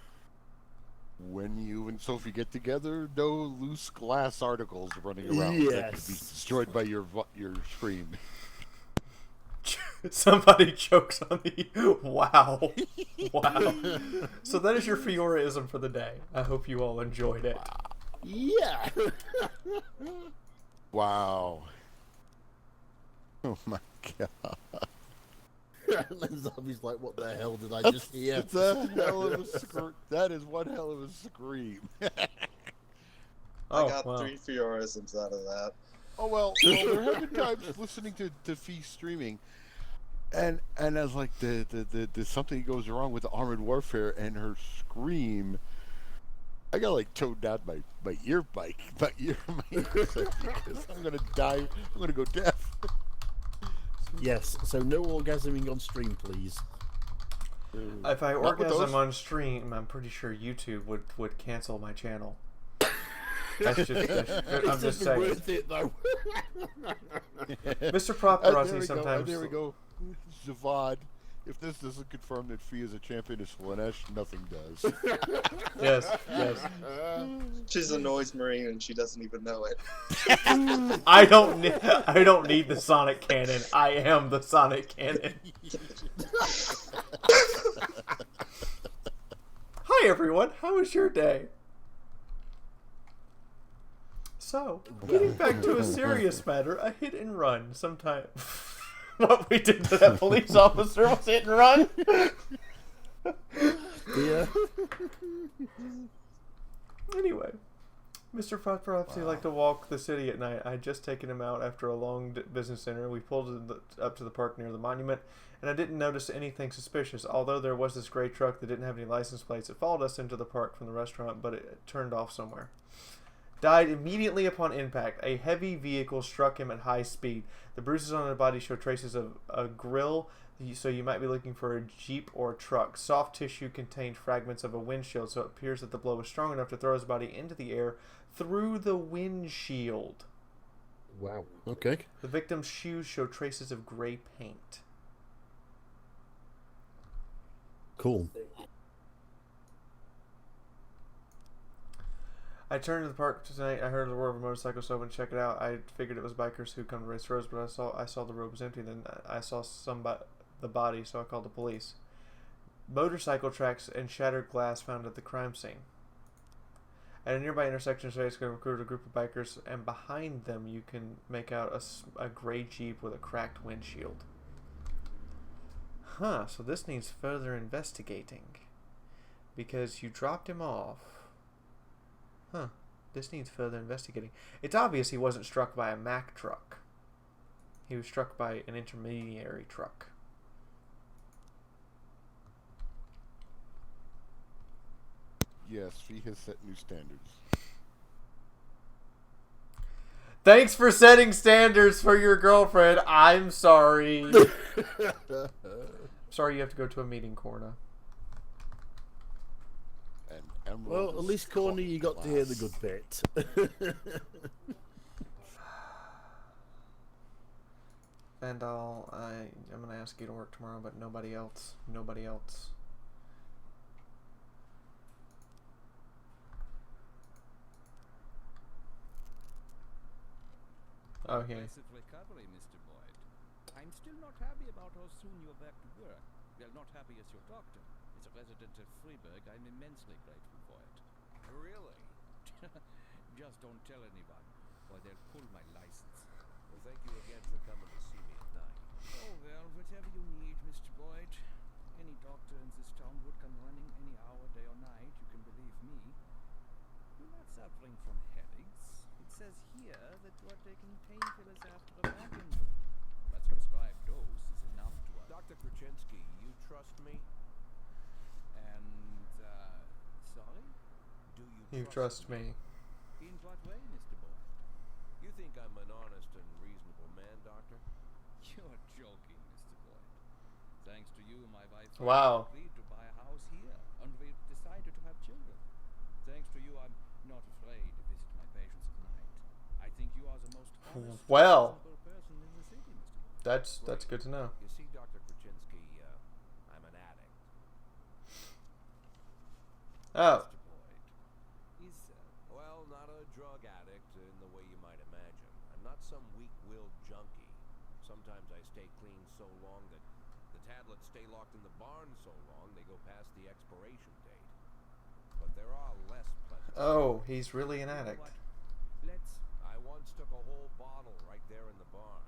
when you and Sophie get together, no loose glass articles running around that could be destroyed by your scream. Somebody chokes on the... Wow. Wow. So that is your Fiauraism for the day. I hope you all enjoyed it. Yeah. Wow. Oh my god. Zombie's like, what the hell did I That's, just hear? that's a hell of a that is one hell of a scream. I got 3 Fiauraisms out of that. Oh well, there have been times listening to Fee streaming, and as like the something goes wrong with the Armored Warfare and her scream, I got like toned down my ear mic, because I'm gonna die. I'm gonna go deaf. Yes, so no orgasming on stream, please. If I Not with orgasm those. on stream, I'm pretty sure YouTube would cancel my channel. I'm just saying. Worth it, though. Mr. Paparazzi There sometimes... we go. Zavad. If this doesn't confirm that Fee is a champion of Slanesh, nothing does. Yes, yes. She's a noise marine and she doesn't even know it. I don't need the sonic cannon. I am the sonic cannon. Hi everyone, how was your day? So, getting back to a serious matter, a hit and run sometime. What we did to that police officer was hit and run? Yeah. Anyway, Mr. Paparazzi liked to walk the city at night. I had just taken him out after a long business dinner. We pulled up to the park near the monument, and I didn't notice anything suspicious. Although there was this gray truck that didn't have any license plates, it followed us into the park from the restaurant, but it turned off somewhere. Died immediately upon impact. A heavy vehicle struck him at high speed. The bruises on his body show traces of a grill, so you might be looking for a jeep or a truck. Soft tissue contained fragments of a windshield, so it appears that the blow was strong enough to throw his body into the air through the windshield. Wow. Okay. The victim's shoes show traces of gray paint. Cool. I turned to the park tonight. I heard the roar of a motorcycle, so I went to check it out. I figured it was bikers who come to race roads, but I saw the road was empty. Then I saw the body, so I called the police. Motorcycle tracks and shattered glass found at the crime scene. At a nearby intersection, Shades can recruit a group of bikers, and behind them you can make out a gray Jeep with a cracked windshield. Huh, so this needs further investigating. Because you dropped him off. Huh, this needs further investigating. It's obvious he wasn't struck by a Mack truck. He was struck by an intermediary truck. Yes, Fee has set new standards. Thanks for setting standards for your girlfriend. I'm sorry. Sorry you have to go to a meeting, Corna. Well, at least, Corny, you got to hear the good bit. Vandal, I'm going to ask you to work tomorrow, but nobody else. Nobody else. Oh, yeah. Impressive recovery, Mr. Boyd. I'm still not happy about how soon you're back to work. Well, not happy as your doctor. As a resident of Freiburg, I'm immensely grateful for it. Really? Just don't tell anyone, or they'll pull my license. Well, thank you again for coming to see me at night. Oh, well, whatever you need, Mr. Boyd. Any doctor in this town would come running any hour, day or night, you can believe me. You're not suffering from headaches. It says here that you are taking painkillers after a back injury. But the prescribed dose is enough to... Dr. Kraczynski, you trust me? And, sorry? Do You trust me. In what way, Mr. Boyd? You think I'm an honest and reasonable man, Doctor? You're joking, Mr. Boyd. Thanks to you, my wife Wow. agreed to buy a house here, and we decided to have children. Thanks to you, I'm not afraid to visit my patients at night. I think you are the most honest, Well, reasonable person in the city, Mr. Boyd. that's good to know. You see, Dr. Kraczynski, I'm an addict. Oh. Well, not a drug addict in the way you might imagine. I'm not some weak-willed junkie. Sometimes Sometimes I stay clean so long that the tablets stay locked in the barn so long they go past the expiration date. But there are less pleasant. Oh, he's really an addict. I once took a whole bottle right there in the barn.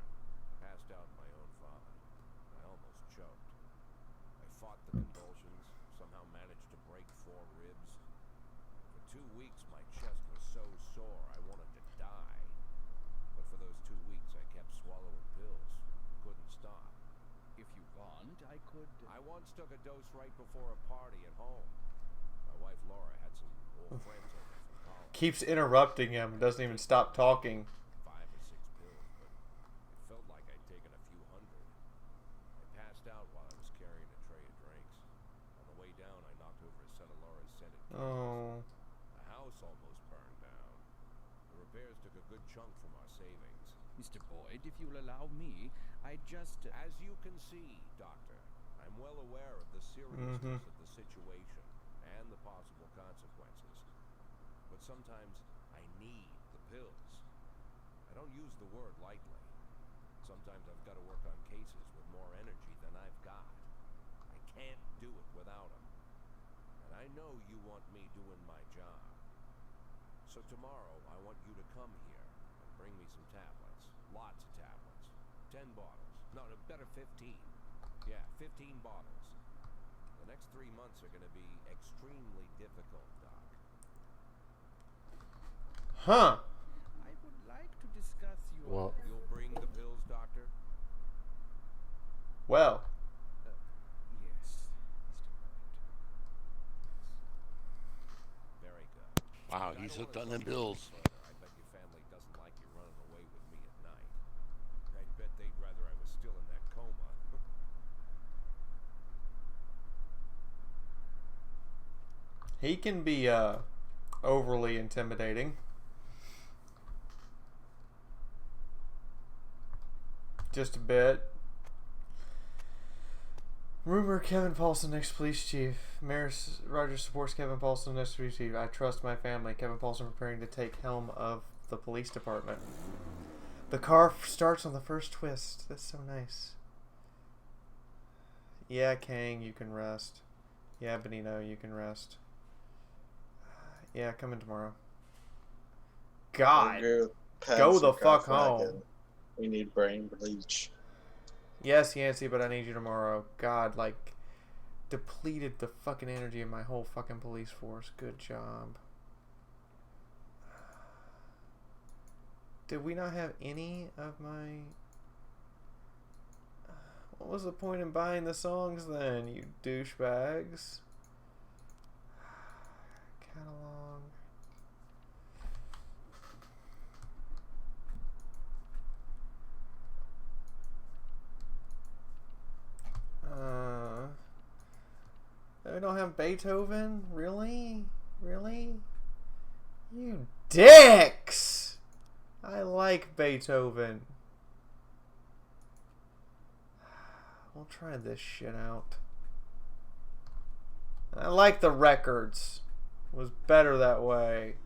Passed out my own vomit. I almost choked. I fought the convulsions, somehow managed to break 4 ribs. For 2 weeks my chest was so sore I wanted to die. But for those 2 weeks I kept swallowing pills. Couldn't stop. If you want, I could... I once took a dose right before a party at home. My wife Laura had some old friends over from college. Keeps interrupting him. Doesn't even stop talking. 5 or 6 pills, but it felt like I'd taken a few hundred. I passed out while I was carrying a tray of drinks. On the way down, I knocked over a set of Laura's scented candles. Oh. The house almost burned down. The repairs took a good chunk from our savings. Mr. Boyd, if you'll allow me, I'd just... As you can see, Doctor, I'm well aware of the seriousness of the situation and the possible consequences. But sometimes I need the pills. I don't use the word lightly. Sometimes I've got to work on cases with more energy than I've got. I can't do it without them. And I know you want me doing my job. So tomorrow I want you to come here and bring me some tablets. Lots of tablets. 10 bottles. No, better 15. Yeah, 15 bottles. The next 3 months are going to be extremely difficult, Doc. Huh. I would like to discuss your... What? You'll bring the pills, Doctor? Well. Yes, Mr. Boyd. Very good. Wow, he's hooked on them pills. I bet your family doesn't like you running away with me at night. I bet they'd rather I was still in that coma. He can be overly intimidating. Just a bit. Rumor Kevin Paulson next police chief. Mayor Rogers supports Kevin Paulson next police chief. I trust my family. Kevin Paulson preparing to take helm of the police department. The car starts on the first twist. That's so nice. Yeah, Kang, you can rest. Yeah, Benino, you can rest. Yeah, come in tomorrow. God, go the fuck home. We need brain bleach. Yes, Yancey, but I need you tomorrow. God, like, depleted the fucking energy of my whole fucking police force. Good job. Did we not have any of my... What was the point in buying the songs then, you douchebags? Catalog. They don't have Beethoven? Really? Really? You dicks! I like Beethoven. We'll try this shit out. I like the records. It was better that way.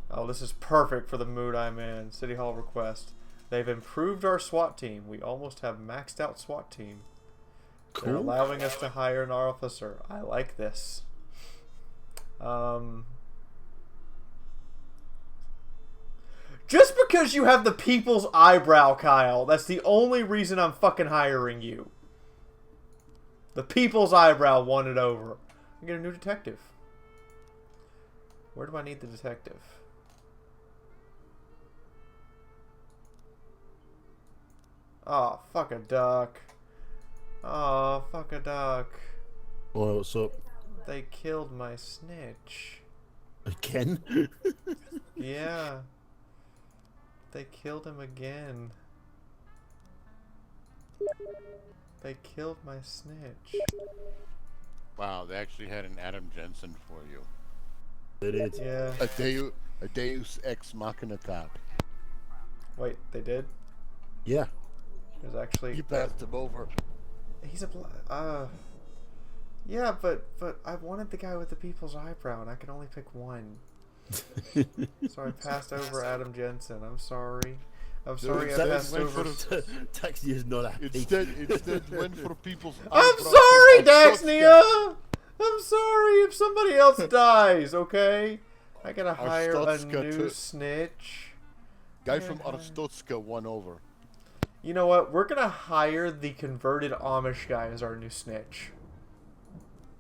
Oh, this is perfect for the mood I'm in. City Hall request. They've improved our SWAT team. We almost have maxed out SWAT team. Cool. They're allowing us to hire an officer. I like this. Just because you have the people's eyebrow, Kyle, that's the only reason I'm fucking hiring you. The people's eyebrow won it over. I get a new detective. Where do I need the detective? Oh, fuck a duck. Oh, fuck a duck. Oh, what's up? They killed my snitch. Again? Yeah. They killed him again. They killed my snitch. Wow, they actually had an Adam Jensen for you. They did. Yeah. A Deus Ex Machina cop. Wait, they did? Yeah. There's actually... You passed him over. He's a... Yeah, but I wanted the guy with the people's eyebrow, and I could only pick one. So I passed over Adam Jensen. I'm sorry. I'm sorry I Instead passed went over. for- Taxi is not happy. Instead went for people's. I'm eyebrows sorry, from Arstotzka. Daxnia! I'm sorry if somebody else dies, okay? I gotta hire a Arstotzka new too. snitch. Guy from Arstotzka won over. You know what? We're gonna hire the converted Amish guy as our new snitch.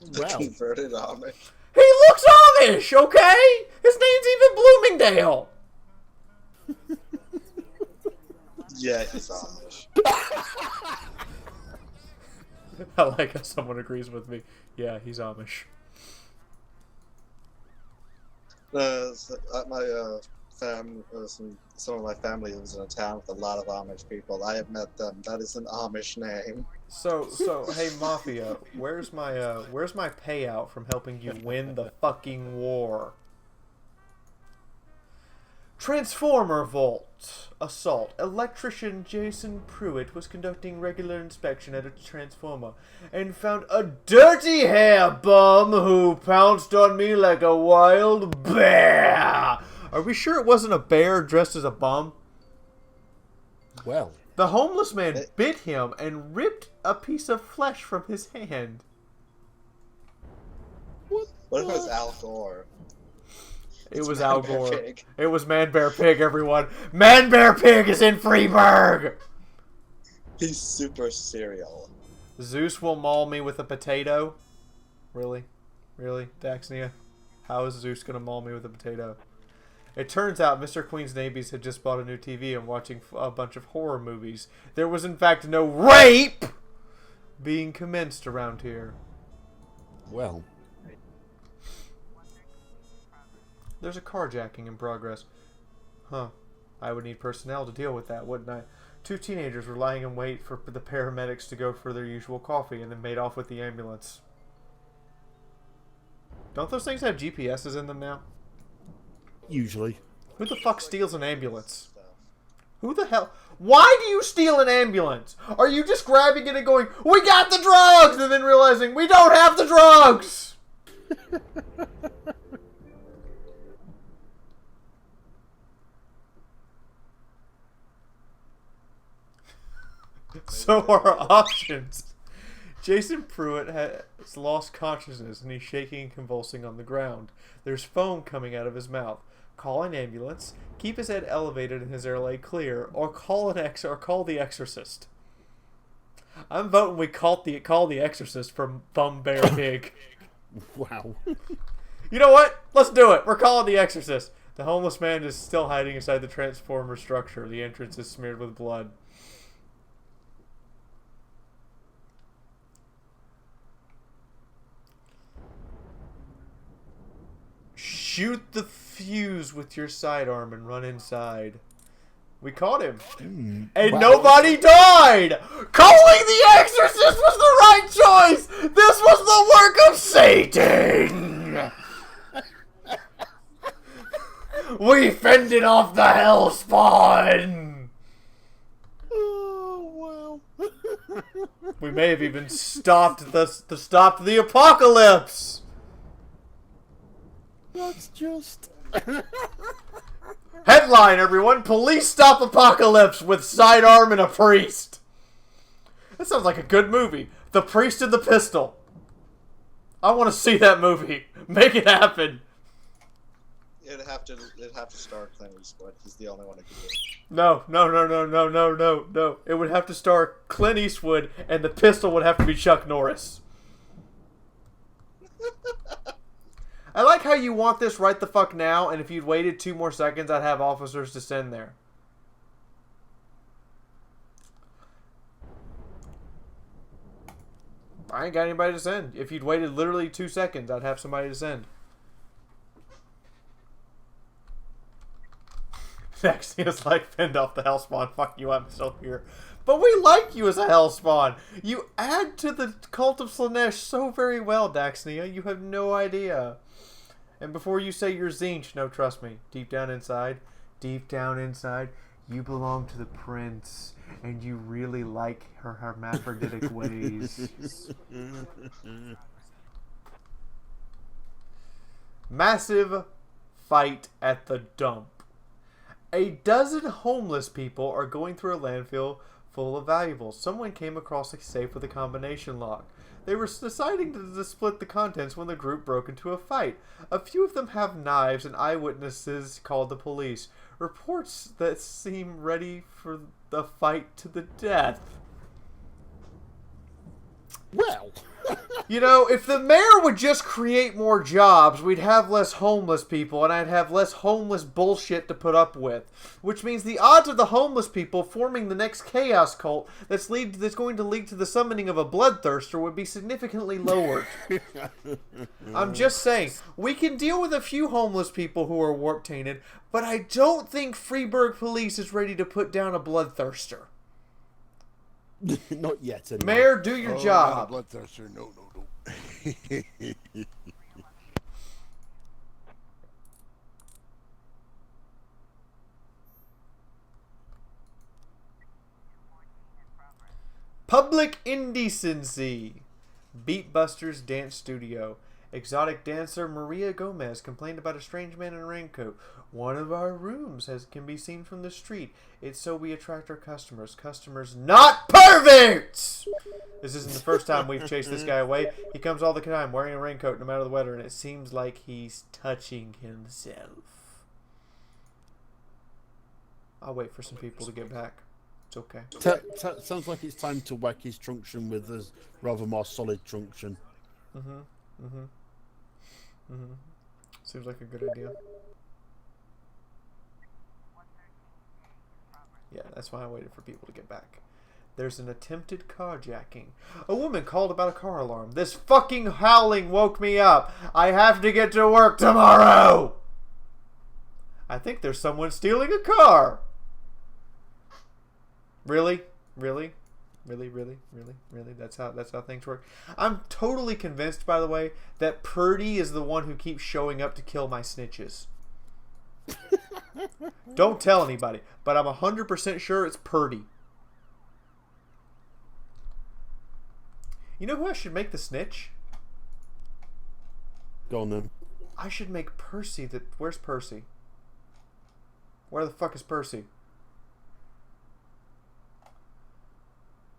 The converted Amish. He looks Amish, okay? His name's even Bloomingdale. Yeah, he's Amish. I like how someone agrees with me. Yeah, he's Amish. Some of my family lives in a town with a lot of Amish people. I have met them. That is an Amish name. So hey Mafia, where's my payout from helping you win the fucking war? Transformer Vault Assault. Electrician Jason Pruitt was conducting regular inspection at a transformer and found a dirty hair bum who pounced on me like a wild bear. Are we sure it wasn't a bear dressed as a bum? Well, the homeless man bit him and ripped a piece of flesh from his hand. What if it was Al Gore? It was Al Gore. It was Man Bear Pig, everyone. Man Bear Pig is in Freeburg! He's super cereal. Zeus will maul me with a potato? Really? Really, Daxnia? How is Zeus gonna maul me with a potato? It turns out Mr. Queen's Navies had just bought a new TV and watching a bunch of horror movies. There was in fact no rape being commenced around here. Well. There's a carjacking in progress. Huh. I would need personnel to deal with that, wouldn't I? 2 teenagers were lying in wait for the paramedics to go for their usual coffee and then made off with the ambulance. Don't those things have GPSs in them now? Usually. Who the fuck steals an ambulance? Who the hell? Why do you steal an ambulance? Are you just grabbing it and going, "We got the drugs!" and then realizing, "We don't have the drugs!" So our options. Jason Pruitt has lost consciousness and he's shaking and convulsing on the ground. There's foam coming out of his mouth. Call an ambulance, keep his head elevated and his airway clear, or call the Exorcist. I'm voting we call the Exorcist from Bum Bear Pig. Wow. You know what? Let's do it. We're calling the Exorcist. The homeless man is still hiding inside the transformer structure. The entrance is smeared with blood. Shoot the fuse with your sidearm and run inside. We caught him. And nobody died! Calling the Exorcist was the right choice! This was the work of Satan! We fended off the hell spawn! Oh, wow. We may have even stopped the apocalypse! That's just... Headline, everyone! Police stop apocalypse with sidearm and a priest! That sounds like a good movie. The Priest and the Pistol. I want to see that movie. Make it happen. It'd have to star Clint Eastwood. He's the only one who can do it. No. It would have to star Clint Eastwood, and the pistol would have to be Chuck Norris. I like how you want this right the fuck now, and if you'd waited 2 more seconds, I'd have officers descend there. I ain't got anybody to send. If you'd waited literally 2 seconds, I'd have somebody to send. Next thing is like, fend off the hellspawn. Fuck you, I'm still here. But we like you as a hellspawn. You add to the cult of Slanesh so very well, Daxnia. You have no idea. And before you say you're Zinch, no, trust me. Deep down inside, you belong to the prince. And you really like her hermaphroditic ways. Massive fight at the dump. A dozen homeless people are going through a landfill full of valuables. Someone came across a safe with a combination lock. They were deciding to split the contents when the group broke into a fight. A few of them have knives, and eyewitnesses called the police. Reports that seem ready for the fight to the death. Well, you know, if the mayor would just create more jobs, we'd have less homeless people, and I'd have less homeless bullshit to put up with. Which means the odds of the homeless people forming the next chaos cult that's going to lead to the summoning of a bloodthirster would be significantly lowered. I'm just saying, we can deal with a few homeless people who are warp-tainted, but I don't think Freeburg Police is ready to put down a bloodthirster. Not yet, anyway. Mayor, do your job. Not a bloodthirster. No. Public indecency. Beatbusters Dance Studio. Exotic dancer Maria Gomez complained about a strange man in a raincoat. One of our rooms can be seen from the street. It's so we attract our customers. Customers, not perverts! This isn't the first time we've chased this guy away. He comes all the time wearing a raincoat no matter the weather, and it seems like he's touching himself. I'll wait for some people to get back. It's okay. Sounds like it's time to whack his truncheon with a rather more solid truncheon. Seems like a good idea. Yeah, that's why I waited for people to get back. There's an attempted carjacking. A woman called about a car alarm. This fucking howling woke me up. I have to get to work tomorrow. I think there's someone stealing a car. Really? Really? Really, really, really, really? That's how things work. I'm totally convinced, by the way, that Purdy is the one who keeps showing up to kill my snitches. Don't tell anybody, but I'm 100% sure it's Purdy. You know who I should make the snitch? Go on then. I should make Percy the... Where's Percy? Where the fuck is Percy?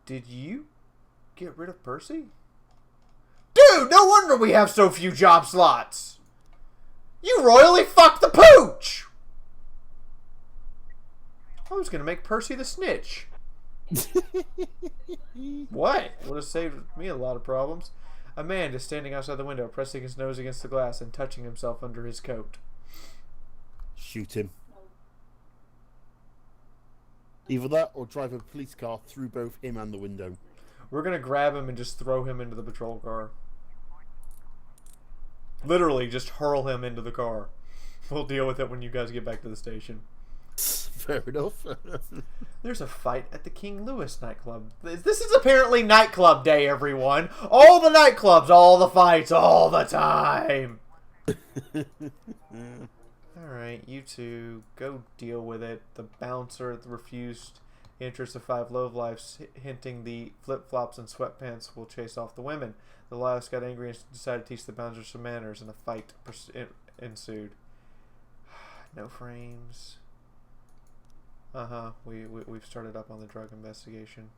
Did you get rid of Percy? Dude, no wonder we have so few job slots. You royally fucked the pooch. I was going to make Percy the snitch. What? Would have saved me a lot of problems. A man is standing outside the window, pressing his nose against the glass and touching himself under his coat. Shoot him. Either that or drive a police car through both him and the window. We're going to grab him and just throw him into the patrol car. Literally, just hurl him into the car. We'll deal with it when you guys get back to the station. Fair enough. There's a fight at the King Louis nightclub. This is apparently nightclub day, everyone. All the nightclubs, all the fights, all the time. Alright, you two, go deal with it. The bouncer refused the interest of 5 lowlifes, hinting the flip-flops and sweatpants will chase off the women. The last got angry and decided to teach the bouncer some manners, and a fight ensued. No frames. We've started up on the drug investigation.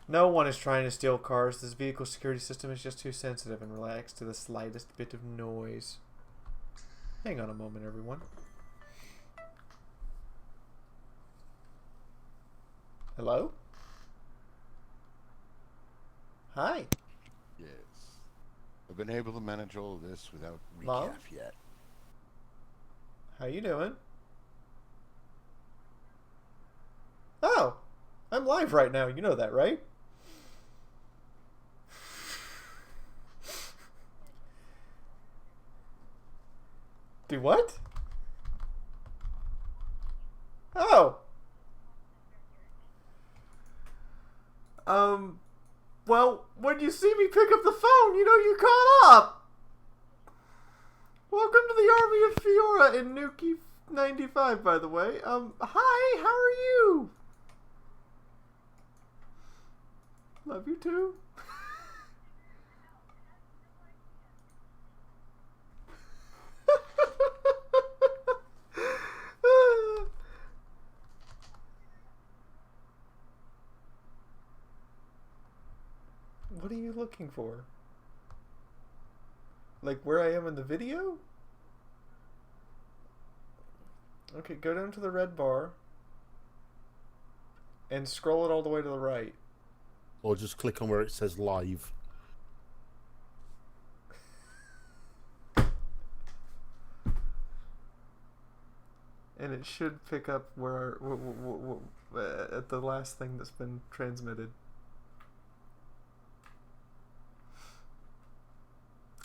No one is trying to steal cars. This vehicle security system is just too sensitive and relaxed to the slightest bit of noise. Hang on a moment, everyone. Hello? Hi. Yes. I've been able to manage all of this without Mom? recap yet. How you doing? Oh, I'm live right now. You know that, right? Do what? Oh. Well, when you see me pick up the phone, you know you caught up. Welcome to the Army of Fiaura in Nuki 95, by the way. Hi, how are you? Love you too. looking for? Like where I am in the video? Okay, go down to the red bar and scroll it all the way to the right. Or just click on where it says live. And it should pick up where at the last thing that's been transmitted.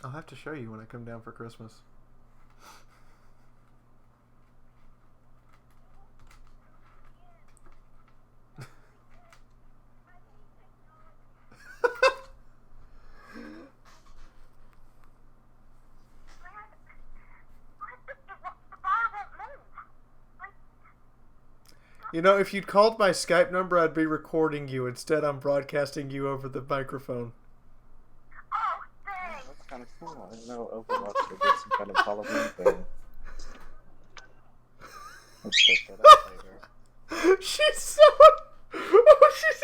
I'll have to show you when I come down for Christmas. You know, if you'd called my Skype number, I'd be recording you. Instead, I'm broadcasting you over the microphone. That's kind of cool. I didn't know Overwatch would do some kind of Halloween thing. Let's check that out later. She's so... Oh, she's...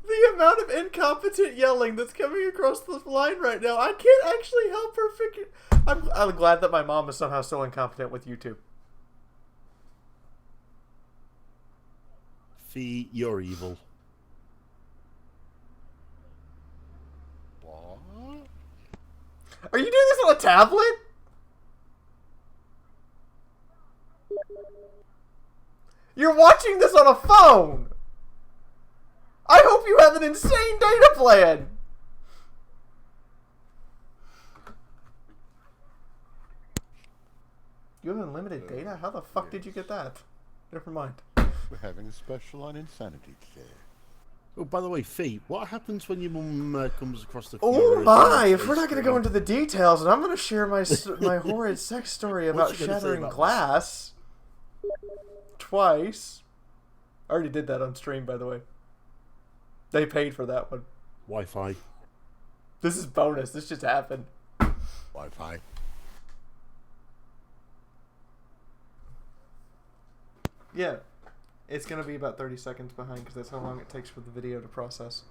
The amount of incompetent yelling that's coming across the line right now, I can't actually help her figure... I'm glad that my mom is somehow still incompetent with YouTube. Fee, you're evil. What? Are you doing this on a tablet? You're watching this on a phone! I hope you have an insane data plan! You have unlimited data? How the fuck did you get that? Never mind. We're having a special on insanity today. Oh, by the way, Fee, what happens when your mum comes across the... Oh my! If we're not going to go into the details, and I'm going to share my my horrid sex story about shattering glass twice. I already did that on stream, by the way. They paid for that one. Wi-Fi. This is bonus. This just happened. Wi-Fi. Yeah. It's going to be about 30 seconds behind because that's how long it takes for the video to process.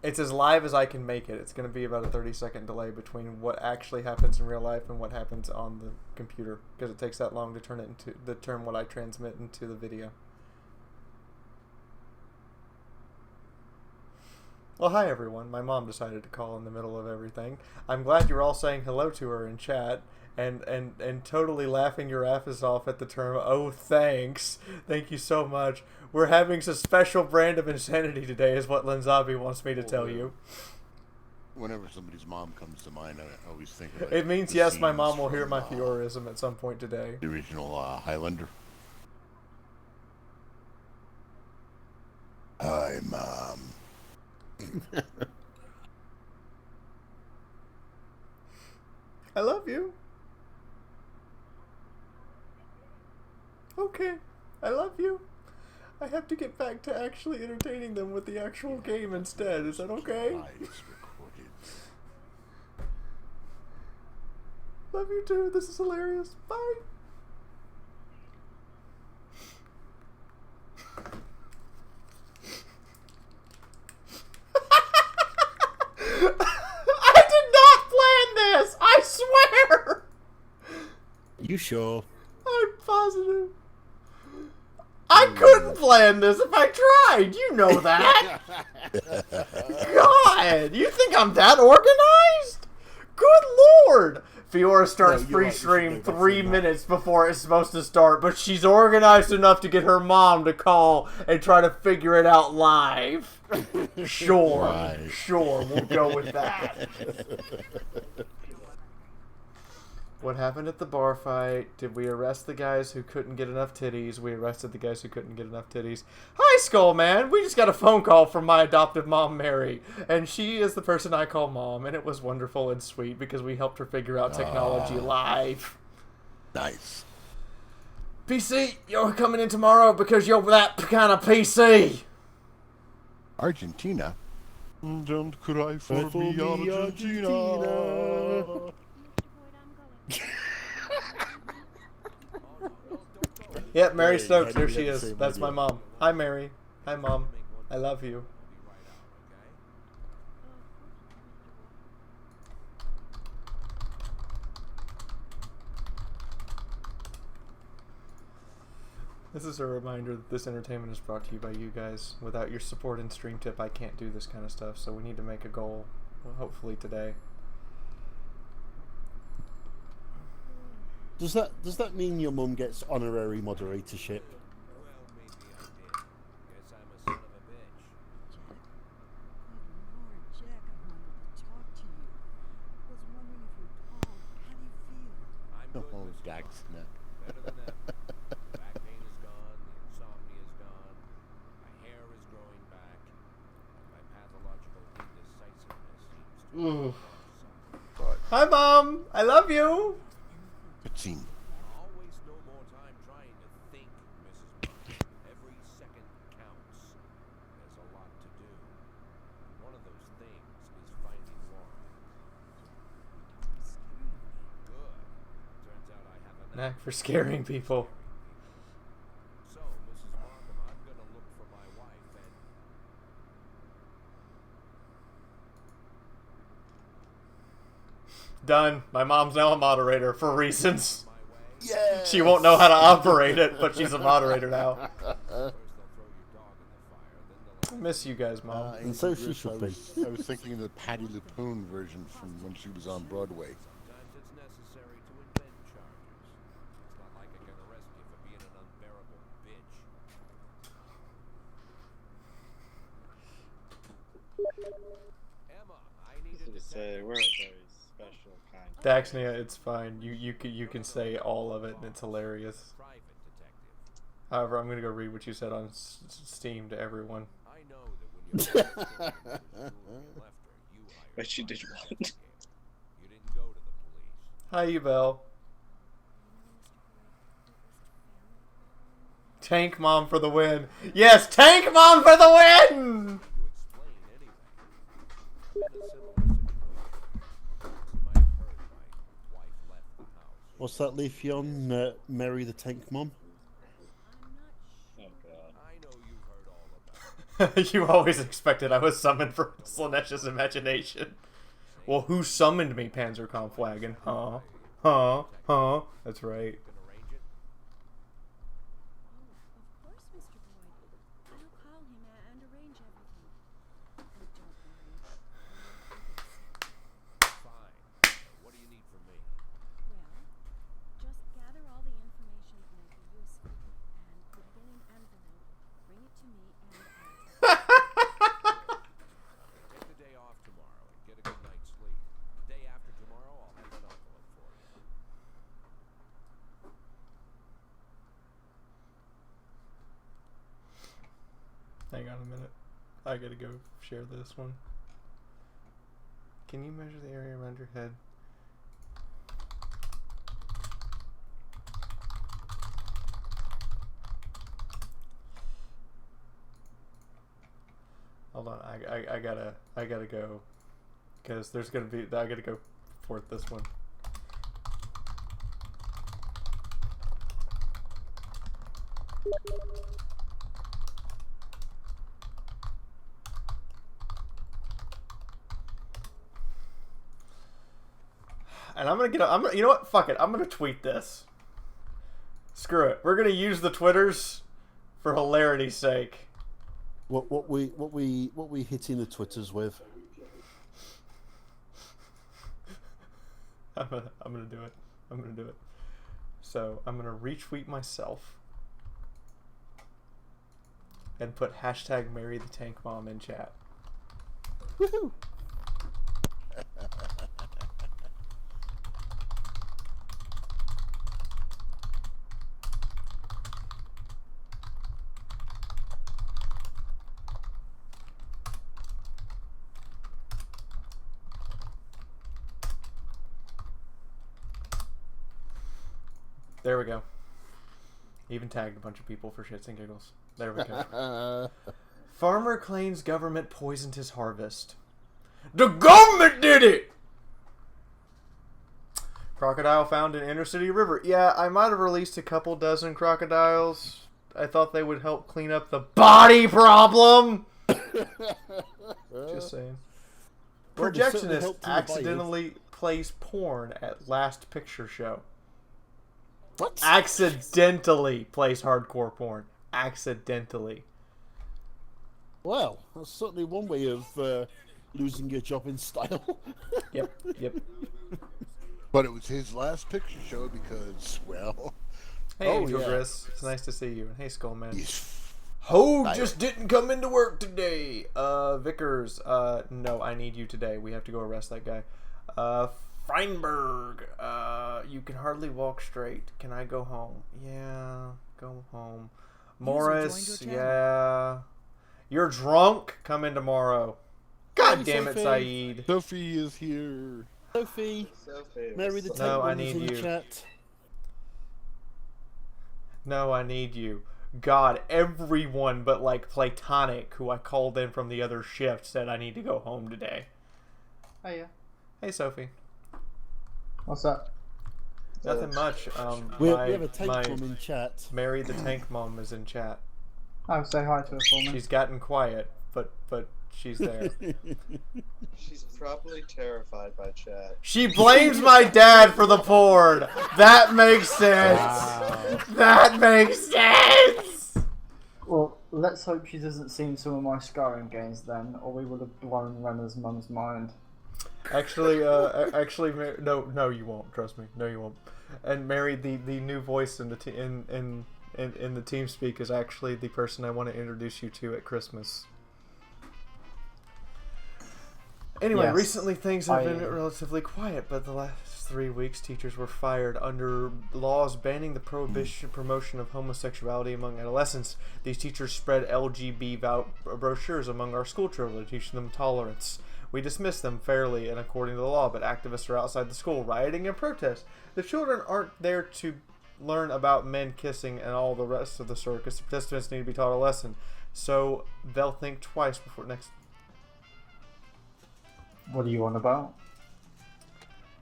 It's as live as I can make it. It's going to be about a 30-second delay between what actually happens in real life and what happens on the computer because it takes that long to turn what I transmit into the video. Well, hi everyone. My mom decided to call in the middle of everything. I'm glad you're all saying hello to her in chat and totally laughing your asses off at the term, oh, thanks. Thank you so much. We're having a special brand of insanity today is what Lenzabi wants me to tell you. Whenever somebody's mom comes to mind, I always think of it means, yes, my mom will hear my Fiauraism at some point today. The original Highlander. Hi, Mom. I love you. Okay, I love you. I have to get back to actually entertaining them with the actual game instead. Is that okay? Love you too. This is hilarious. Bye. I did not plan this! I swear! You sure? I'm positive. I couldn't plan this if I tried. You know that. God, you think I'm that organized? Good Lord. Fiaura starts free stream 3 minutes before it's supposed to start, but she's organized enough to get her mom to call and try to figure it out live. Sure, sure, we'll go with that. What happened at the bar fight? Did we arrest the guys who couldn't get enough titties? We arrested the guys who couldn't get enough titties. Hi, Skull Man. We just got a phone call from my adoptive mom, Mary. And she is the person I call mom. And it was wonderful and sweet because we helped her figure out technology live. Nice. PC, you're coming in tomorrow because you're that kind of PC. Argentina? Don't cry for me, Argentina. Yep, Mary Yeah, Stokes. Henry There she had the is. same That's my idea. mom. Hi, Mary. Hi, Mom. I love you. This is a reminder that this entertainment is brought to you by you guys. Without your support and stream tip, I can't do this kind of stuff, so we need to make a goal, hopefully today. Does that mean your mum gets honorary moderatorship? Oh, gags, no. Better than ever. Back pain is gone, the insomnia is gone, my hair is growing back, and my pathological indecisiveness seems to Hi, Mom. I love you. Good scene. I'll waste no more time trying to think, Mrs. Monk. Every second counts. There's a lot to do. One of those things is finding Laura. Good. Turns out I have a Knack for scaring people. So, Mrs. Markham, I'm gonna look for my wife and Done. My mom's now a moderator for reasons. Yes! She won't know how to operate it, but she's a moderator now. I miss you guys, Mom. And so she should be. I was thinking of the Patti LuPone version from when she was on Broadway. sometimes it's necessary to invent charges. It's not like I can arrest you for being an unbearable bitch. Emma, I need a To say we're a very special kind. Daxnia, it's fine. You can say all of it, and it's hilarious. private detective. However, I'm gonna go read what you said on Steam to everyone. I know that when you left her, you hired But she did private what? investigator. You didn't go to the police. Hi, you Belle. Tank Mom for the win. Yes, Tank Mom for the win! You explain anyway. In a similar situation, you might have heard my wife left the house. What's that, Leafeon? Mary the Tank Mom? Oh god. I know you've heard all about it. You always expected I was summoned from Slaaneash's imagination. Well, who summoned me, Panzerkampfwagen? Huh? Huh? Huh? That's right. Can arrange it? Oh, of course, Mr. Boyd. I'll call him and arrange everything. Oh, don't worry. Fine. What do you need from me? Well, just gather all the information that might be useful and put it in an envelope. Bring it to me and Take the day off tomorrow and get a good night's sleep. The day after tomorrow, I'll have an envelope for you. Hang on a minute. I gotta go share this one. Can you measure the area around your head? Hold on, I gotta go, because there's gonna be, I gotta go for this one. And I'm gonna you know what? Fuck it. I'm gonna tweet this. Screw it. We're gonna use the Twitters for hilarity's sake. What we hitting the Twitters with? I'm gonna do it. I'm gonna do it. So I'm gonna retweet myself and put hashtag Marry the Tank Mom in chat. Woohoo! There we go. Even tagged a bunch of people for shits and giggles. There we go. Farmer claims government poisoned his harvest. The government did it! Crocodile found in inner city river. Yeah, I might have released a couple dozen crocodiles. I thought they would help clean up the body problem. Just saying. Projectionist accidentally plays porn at last picture show. What? Accidentally plays hardcore porn. Accidentally. Well, that's certainly one way of losing your job in style. Yep. But it was his last picture show because, well... Hey, Angel Chris. It's nice to see you. And hey, Skullman. He's Ho just didn't come into work today. Vickers. No, I need you today. We have to go arrest that guy. Feinberg. You can hardly walk straight. Can I go home? Yeah, go home. Morris. Yeah. You're drunk? Come in tomorrow. God damn it, Saeed. Sophie is here. Sophie. Mary the No, I Tank need is in you. the chat. No, I need you. God, everyone but like Platonic, who I called in from the other shift, said I need to go home today. Hey, Hey, Sophie. what's up? Nothing much. We have a tank mom in chat. Mary the Tank Mom is in chat. Oh, say hi to her for me. She's gotten quiet, but she's there. She's probably terrified by chat. She blames my dad for the porn. That makes sense. Wow. That makes sense. Well, let's hope she doesn't see some of my scarring games then, or we would have blown Renner's mum's mind. Actually, no, you won't. Trust me, no, you won't. And Mary, the new voice in the in the TeamSpeak is actually the person I want to introduce you to at Christmas. Anyway, Yes. recently things have been relatively quiet, but the last 3 weeks teachers were fired under laws banning the promotion of homosexuality among adolescents. These teachers spread LGB brochures among our school children, teaching them tolerance. We dismiss them fairly and according to the law, but activists are outside the school rioting and protest. The children aren't there to learn about men kissing and all the rest of the circus. The participants need to be taught a lesson, so they'll think twice before next. What are you on about?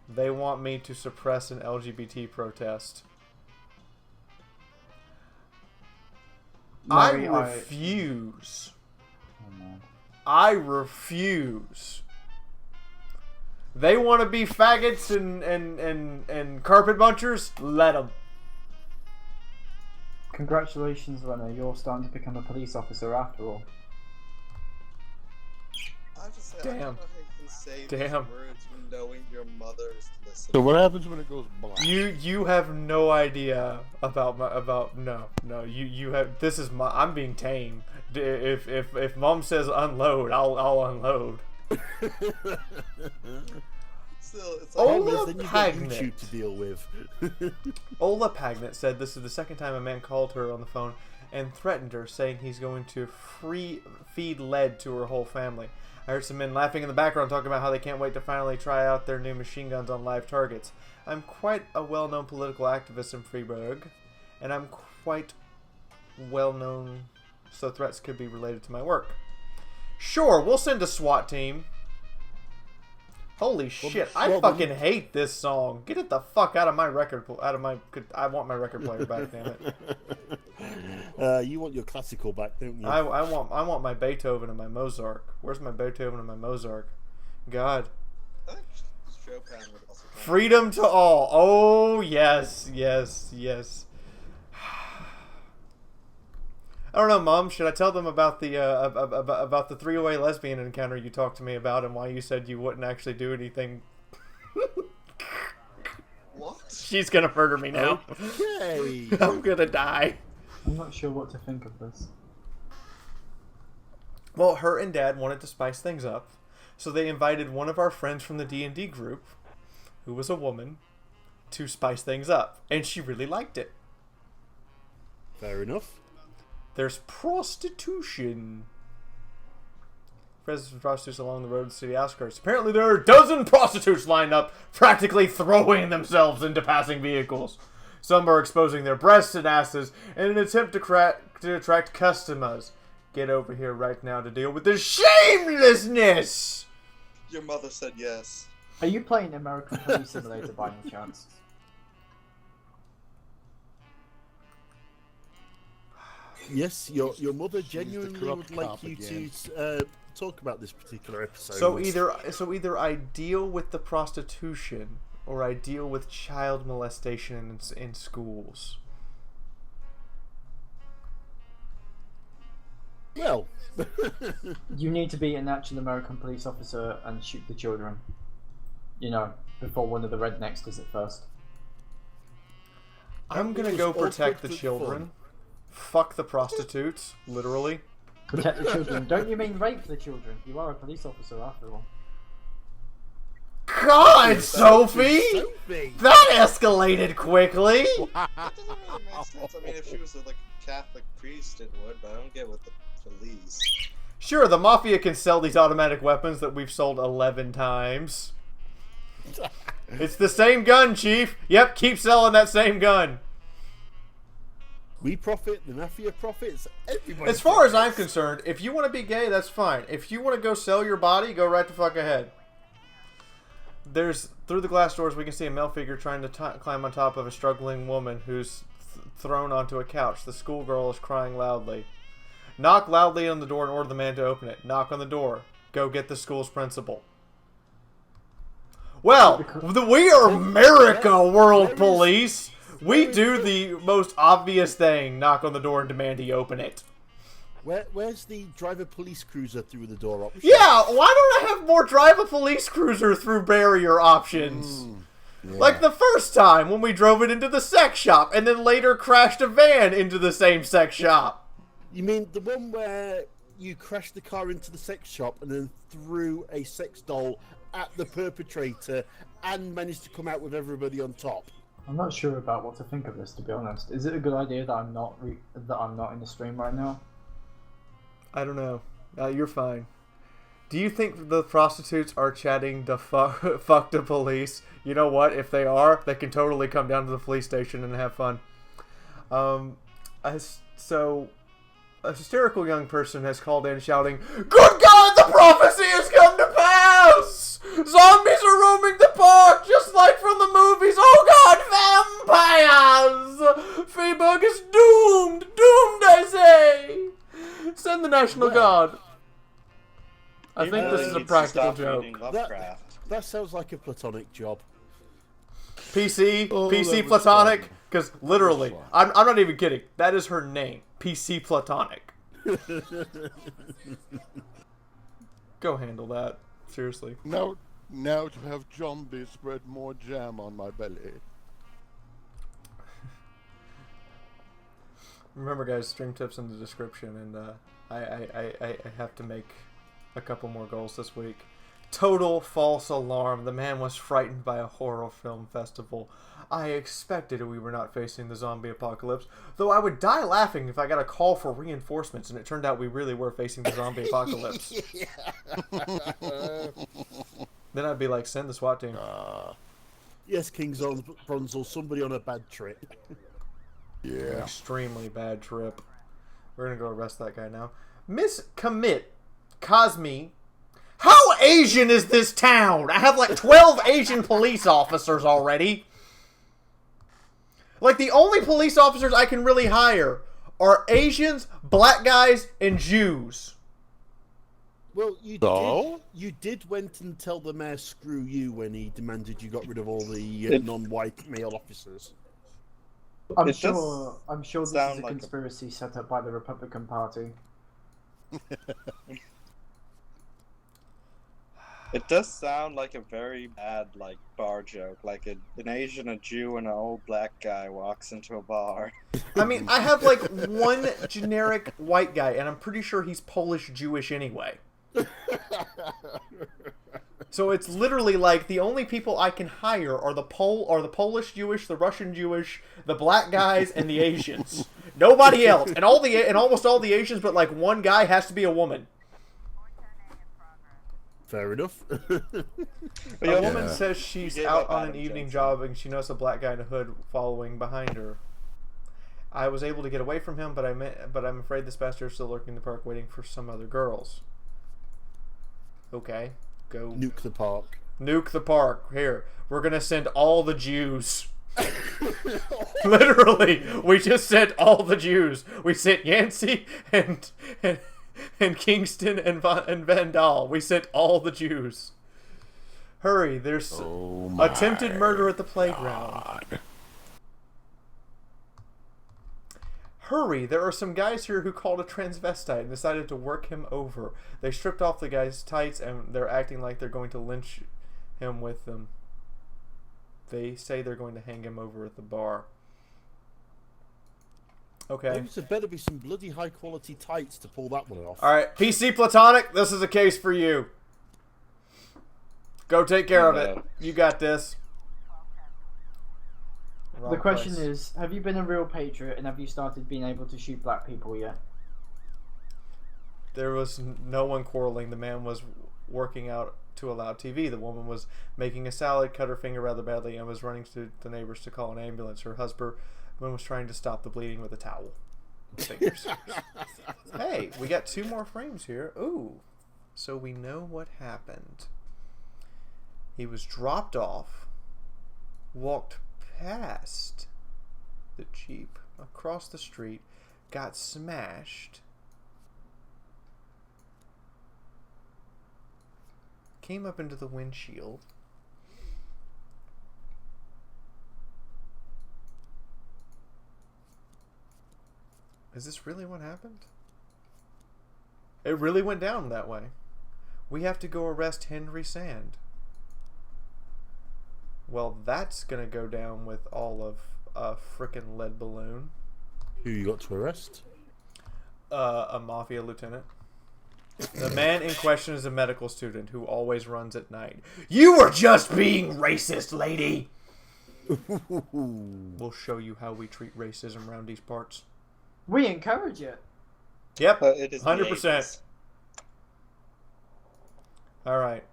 They want me to suppress an LGBT protest. Mary, I refuse. I refuse. They want to be faggots and carpet munchers? Let them. Congratulations, Renner. You're starting to become a police officer after all. I just say, Damn. I don't know how you can say Damn. these words knowing your mother's listening. So what happens when it goes black? You have no idea about no you have this is my I'm being tame. If mom says unload, I'll unload. Still, it's Ola Then you've got YouTube Pagnet. to deal with. Ola Pagnet said this is the second time a man called her on the phone and threatened her, saying he's going to feed lead to her whole family. I heard some men laughing in the background talking about how they can't wait to finally try out their new machine guns on live targets. I'm quite a well-known political activist in Freiburg, and I'm quite well-known, so threats could be related to my work. Sure, we'll send a SWAT team. Holy shit, I fucking hate this song. Get it the fuck out of my record, I want my record player back, damn it. You want your classical back, don't you? I want my Beethoven and my Mozart. Where's my Beethoven and my Mozart? God. I think Chopin would also count. Freedom to all. Oh yes, yes, yes. I don't know, Mom. Should I tell them about the about the three-way lesbian encounter you talked to me about and why you said you wouldn't actually do anything? What? She's gonna murder me now. Okay. I'm gonna die. I'm not sure what to think of this. Well, her and Dad wanted to spice things up, so they invited one of our friends from the D&D group, who was a woman, to spice things up, and she really liked it. Fair enough. There's prostitution. Presents from prostitutes along the road to the city outskirts. Apparently there are a dozen prostitutes lined up, practically throwing themselves into passing vehicles. Some are exposing their breasts and asses in an attempt to attract customers. Get over here right now to deal with the shamelessness! Your mother said yes. Are you playing American Police Simulator by any chance? Yes, your mother genuinely corrupt would like cop you again. to talk about this particular episode. So either I deal with the prostitution or I deal with child molestation in schools. Well, You need to be an actual American police officer and shoot the children. You know, before one of the rednecks does it first. I'm gonna go protect the children. Fuck the prostitutes, literally. Protect the children. Don't you mean rape the children? You are a police officer after all. God, Sophie! That escalated quickly! That doesn't really make sense. I mean, if she was like a Catholic priest, it would, but I don't get with the police. Sure, the Mafia can sell these automatic weapons that we've sold 11 times. It's the same gun, Chief. Yep, keep selling that same gun. We profit, the Mafia profits, everybody. As far as I'm concerned, if you want to be gay, that's fine. If you want to go sell your body, go right the fuck ahead. Through the glass doors, we can see a male figure trying to climb on top of a struggling woman who's thrown onto a couch. The schoolgirl is crying loudly. Knock loudly on the door and order the man to open it. Knock on the door. Go get the school's principal. Well, we are America, World Police. We do the most obvious thing. Knock on the door and demand he open it. Where's the driver police cruiser through the door option? Yeah, why don't I have more drive a police cruiser through barrier options? Yeah. Like the first time when we drove it into the sex shop and then later crashed a van into the same sex shop. You mean the one where you crashed the car into the sex shop and then threw a sex doll at the perpetrator and managed to come out with everybody on top? I'm not sure about what to think of this, to be honest. Is it a good idea that I'm not in the stream right now? I don't know. You're fine. Do you think the prostitutes are chatting to fuck the police? You know what? If they are, they can totally come down to the police station and have fun. So, a hysterical young person has called in shouting, "Good God, the prophecy has come to pass! Zombies are roaming the park, just like from the movies! Oh God, vampires! Freiburg is doomed! Doomed, I say! Send the National Guard!" I think this is a practical joke. That sounds like a platonic job. PC Platonic? Because literally, I'm not even kidding. That is her name. PC Platonic. Go handle that. Seriously. Now to have zombies spread more jam on my belly. Remember, guys, stream tips in the description, and I have to make a couple more goals this week. Total false alarm. The man was frightened by a horror film festival. I expected we were not facing the zombie apocalypse, though I would die laughing if I got a call for reinforcements and it turned out we really were facing the zombie apocalypse. Then I'd be like, send the SWAT team. Yes, King Bronzel, somebody on a bad trip. Yeah. Extremely bad trip. We're gonna go arrest that guy now. Miss Commit Cosme. How Asian is this town? I have like 12 Asian police officers already. Like, the only police officers I can really hire are Asians, black guys, and Jews. Well, you did went and tell the mayor screw you when he demanded you got rid of all the non-white male officers. I'm sure this is a conspiracy set up by the Republican Party. It does sound like a very bad, bar joke. Like an Asian, a Jew, and an old black guy walks into a bar. I mean, I have, one generic white guy, and I'm pretty sure he's Polish-Jewish anyway. So it's literally the only people I can hire are the Polish-Jewish, the Russian-Jewish, the black guys, and the Asians. Nobody else. And almost all the Asians, but, one guy has to be a woman. Fair enough. A woman says she's out on an evening job and she noticed a black guy in a hood following behind her. I was able to get away from him, but I'm afraid this bastard is still lurking in the park waiting for some other girls. Okay, go nuke the park. Nuke the park. Here, we're gonna send all the Jews. Literally, we just sent all the Jews. We sent Yancey and Kingston and Vandal. We sent all the Jews. Hurry, there's attempted murder at the playground. Hurry, there are some guys here who called a transvestite and decided to work him over. They stripped off the guy's tights and they're acting like they're going to lynch him with them. They say they're going to hang him over at the bar. Okay. There better be some bloody high quality tights to pull that one off. Alright, PC Platonic, this is a case for you. Go take care of it. You got this. The question is, have you been a real patriot and have you started being able to shoot black people yet? There was no one quarreling. The man was working out to a loud TV. The woman was making a salad, cut her finger rather badly, and was running to the neighbors to call an ambulance. Her husband was trying to stop the bleeding with a towel. Hey, we got 2 more frames here. Ooh. So we know what happened. He was dropped off, walked past the Jeep, across the street, got smashed, came up into the windshield, is this really what happened? It really went down that way. We have to go arrest Henry Sand. Well, that's gonna go down with all of a frickin' lead balloon. Who you got to arrest? A Mafia lieutenant. The man in question is a medical student who always runs at night. You were just being racist, lady! We'll show you how we treat racism around these parts. We encourage it. Yep, it is 100%. Alright.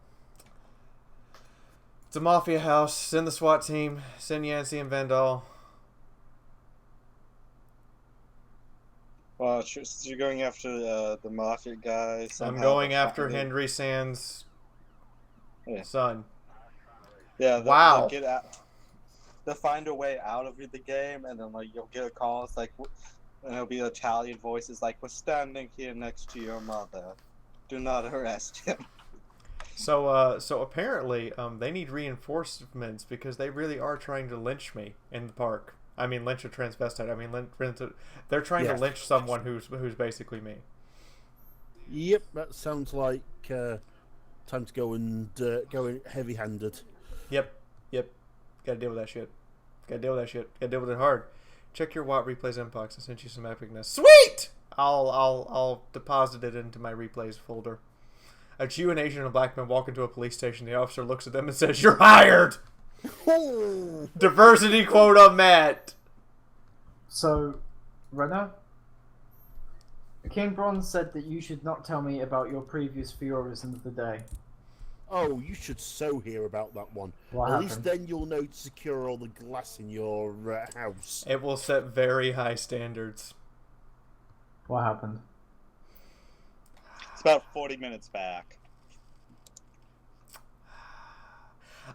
It's a Mafia house. Send the SWAT team. Send Yancey and Vandal. Well, so you're going after the Mafia guys. I'm going after Henry Sand's son. Yeah. Wow. They'll find a way out of the game, and then you'll get a call. It's like, and it'll be Italian voices like, "We're standing here next to your mother. Do not arrest him." So apparently, they need reinforcements because they really are trying to lynch me in the park. I mean, lynch a transvestite. I mean, they're trying to lynch someone who's basically me. Yep, that sounds like time to go and go heavy-handed. Yep. Gotta deal with that shit. Gotta deal with it hard. Check your Watt replays inbox. I sent you some epicness. Sweet. I'll deposit it into my replays folder. A Jew, an Asian, and a black man walk into a police station. The officer looks at them and says, "You're hired!" Diversity quota met. So, Renner? King Bronze said that you should not tell me about your previous Fiauraism of the day. Oh, you should so hear about that one. What At happened? least then you'll know to secure all the glass in your house. It will set very high standards. What happened? It's about 40 minutes back.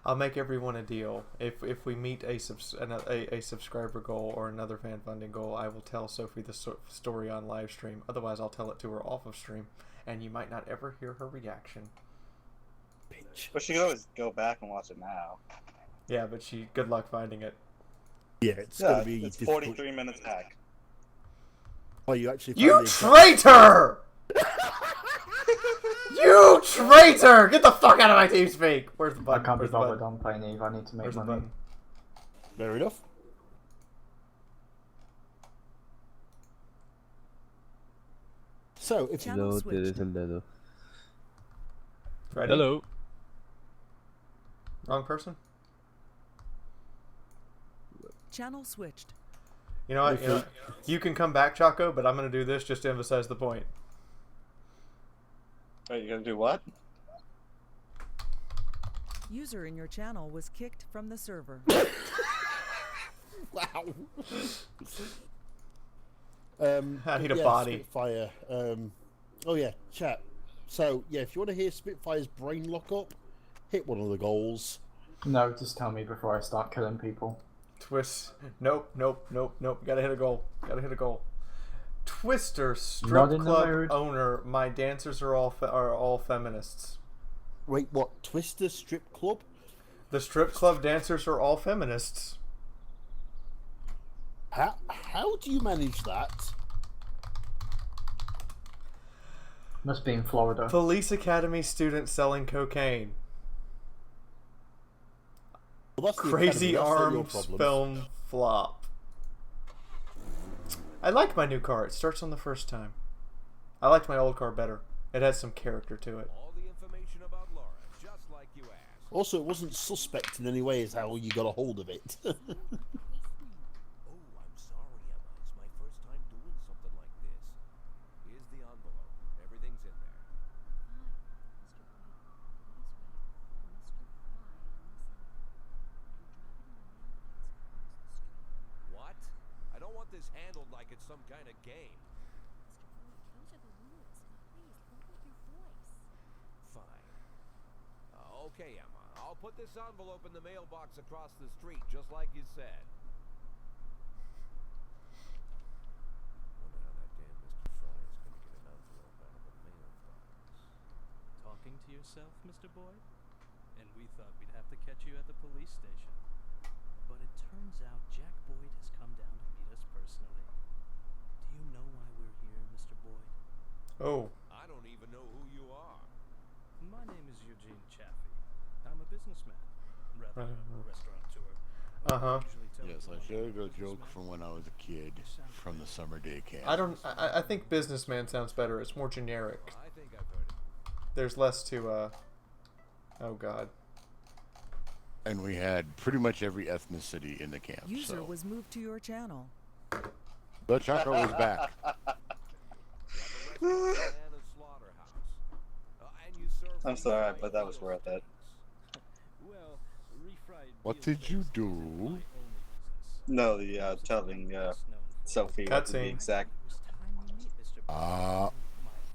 I'll make everyone a deal. If we meet a subscriber goal or another fan funding goal, I will tell Sophie the story on live stream. Otherwise, I'll tell it to her off of stream, and you might not ever hear her reaction. Bitch. But she can always go back and watch it now. Yeah, but good luck finding it. Yeah, it's gonna be. It's difficult. 43 minutes back. Oh, you actually. You traitor! You traitor! Get the fuck out of my TeamSpeak! Where's the button? I can't be Where's the bothered button? on playing Eve. I need to make Where's the money. button? Fair enough. So, if Channel switched. Ready? Hello. Wrong person? Channel switched. You know what? You can come back, Chaco, but I'm going to do this just to emphasize the point. Wait, you're gonna do what? User in your channel was kicked from the server. Wow. I need a body. Spitfire. Oh yeah, chat. So yeah, if you want to hear Spitfire's brain lock up, hit one of the goals. No, just tell me before I start killing people. Twist. Nope. Gotta hit a goal. Twister, Not strip in the club mood. owner. My dancers are all feminists. Wait, what? Twister strip club? The strip club dancers are all feminists. How do you manage that? Must be in Florida. Police academy student selling cocaine. Well, that's the Crazy academy, that's not your Arms problems. film flop. I like my new car. It starts on the first time. I liked my old car better. It has some character to it. All the information about Laura, just like you asked. Also, it wasn't suspect in any way as how you got a hold of it. Oh, I'm sorry, Emma. It's my first time doing something like this. Here's the envelope. Everything's in there. What? I don't want this handled like it's some kind of game. Fine. Okay, Emma. I'll put this envelope in the mailbox across the street, just like you said. Wonder how that damn Mr. Fry's gonna get an envelope out of a mailbox. Talking to yourself, Mr. Boyd? And we thought we'd have to catch you at the police station. But it turns out Jack Boyd has come down to meet us personally. Do you know why we're here, Mr. Boyd? Oh. I don't even know who you are. My name is Eugene Chaffee. I'm a businessman, rather a restaurateur. Uh-huh. Yes, I shared a joke from when I was a kid from the summer day camp. I think businessman sounds better. It's more generic. I think I've heard it. There's less to, oh god. And we had pretty much every ethnicity in the camp. User So was moved to your channel. the Chaco was back. I'm sorry, but that was worth it. What did you do? No, the telling Sophie what the Cutscene. exact. My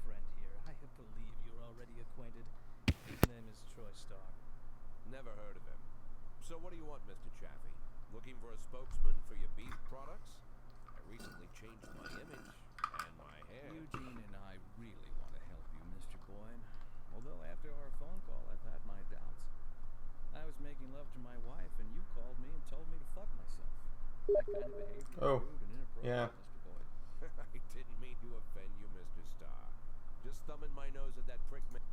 friend here, I believe you're already acquainted. His name is Troy Stark. Never heard of him. So what do you want, Mr. Chaffee? Looking for a spokesman for your beef products? I recently changed my image and my hair. Eugene and I really want to help you, Mr. Boyd. Although after our phone call, I've had my doubts. I was making love to my wife, and you called me and told me to fuck myself. That kind of behavior Oh, is rude and inappropriate, yeah. Mr. Boyd. I didn't mean to offend you, Mr. Starr. Just thumbing my nose at that prick man.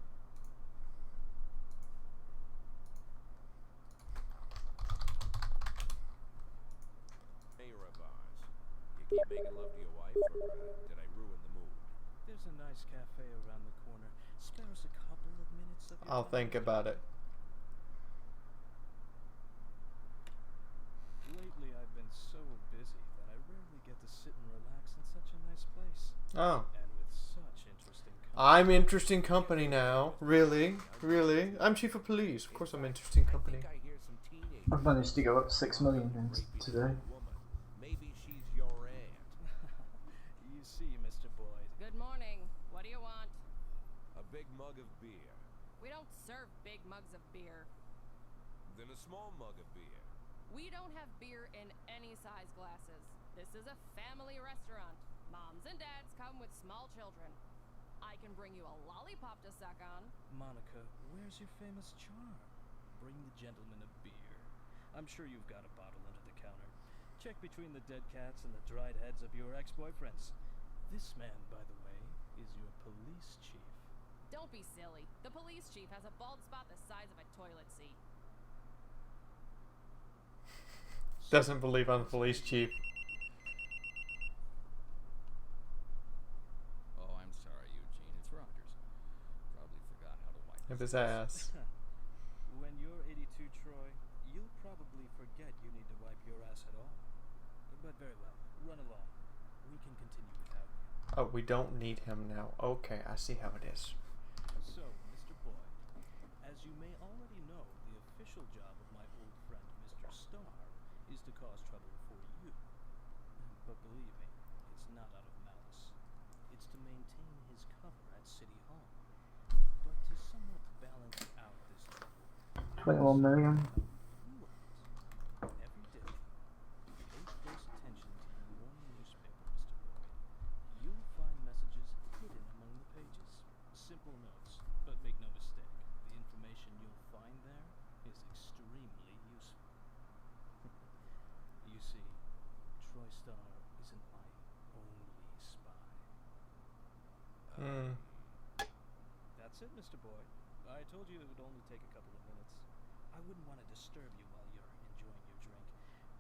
Mayor of ours. You keep making love to your wife, or did I ruin the mood? There's a nice cafe around the corner. Spare us a couple of minutes of your I'll time. think about it. Lately, I've been so busy that I rarely get to sit and relax in such a nice place. Oh. And with such interesting company. I'm interesting company now. Really? Really? I'm chief of police. Of course I'm interesting company. I've managed to go up 6 million today. Maybe she's your aunt. You see, Mr. Boyd. Good morning. What do you want? A big mug of beer. We don't serve big mugs of beer. Then a small mug of beer. We don't have beer in any size glasses. This is a family restaurant. Moms and dads come with small children. I can bring you a lollipop to suck on. Monica, where's your famous charm? Bring the gentleman a beer. I'm sure you've got a bottle under the counter. Check between the dead cats and the dried heads of your ex-boyfriends. This man, by the way, is your police chief. Don't be silly. The police chief has a bald spot the size of a toilet seat. Doesn't believe I'm the police chief. Oh, I'm sorry, Eugene. It's Rogers. Probably forgot how to wipe Of his ass. When you're 82, Troy, you'll probably forget you need to wipe your ass at all. But very well. Run along. We can continue without you. Oh, we don't need him now. Okay, I see how it is. So, Mr. Boyd, as you may already know, the official job of my old friend, Mr. Starr, is to cause trouble for you. But believe me, it's not out of malice. It's to maintain his cover at City Hall. But to somewhat balance out this trouble, 21 million. Every day, pay close attention to the morning newspaper, Mr. Boyd. You'll find messages hidden among the pages. Simple notes, but make no mistake, the information you'll find there is extremely useful. You see, Troy Star isn't my only spy. That's it, Mr. Boyd. I told you it would only take a couple of minutes. I wouldn't want to disturb you while you're enjoying your drink.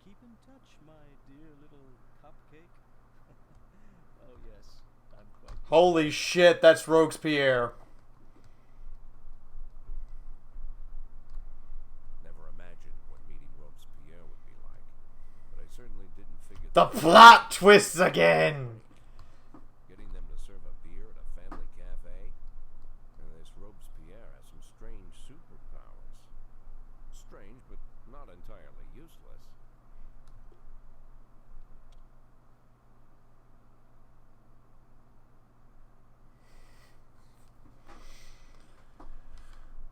Keep in touch, my dear little cupcake. Oh yes, I'm quite... Holy shit, that's Robespierre. Never imagined what meeting Robespierre would be like, but I certainly didn't figure The that plot twists again. Getting them to serve a beer at a family cafe? And this Robespierre has some strange superpowers. Strange, but not entirely useless.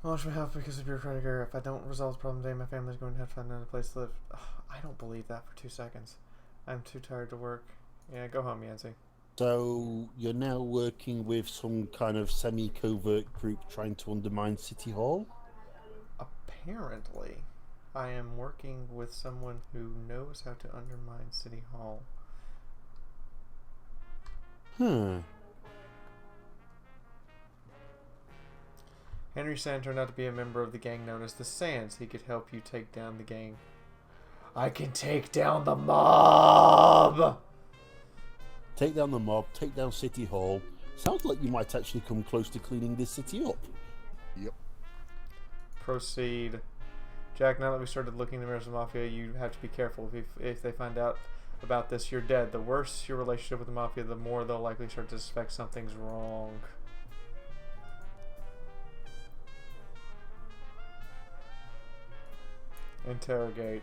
Launch my house because of bureaucratic error. If I don't resolve the problem today, my family's going to have to find another place to live. Ugh, I don't believe that for 2 seconds. I'm too tired to work. Yeah, go home, Yancy. So you're now working with some kind of semi-covert group trying to undermine City Hall? Apparently, I am working with someone who knows how to undermine City Hall. Henry Sand turned out to be a member of the gang known as the Sands. He could help you take down the gang. I can take down the mob! Take down the mob, take down City Hall. Sounds like you might actually come close to cleaning this city up. Yep. Proceed. Jack, now that we started looking at the members of the Mafia, you have to be careful. If they find out about this, you're dead. The worse your relationship with the Mafia, the more they'll likely start to suspect something's wrong. Interrogate.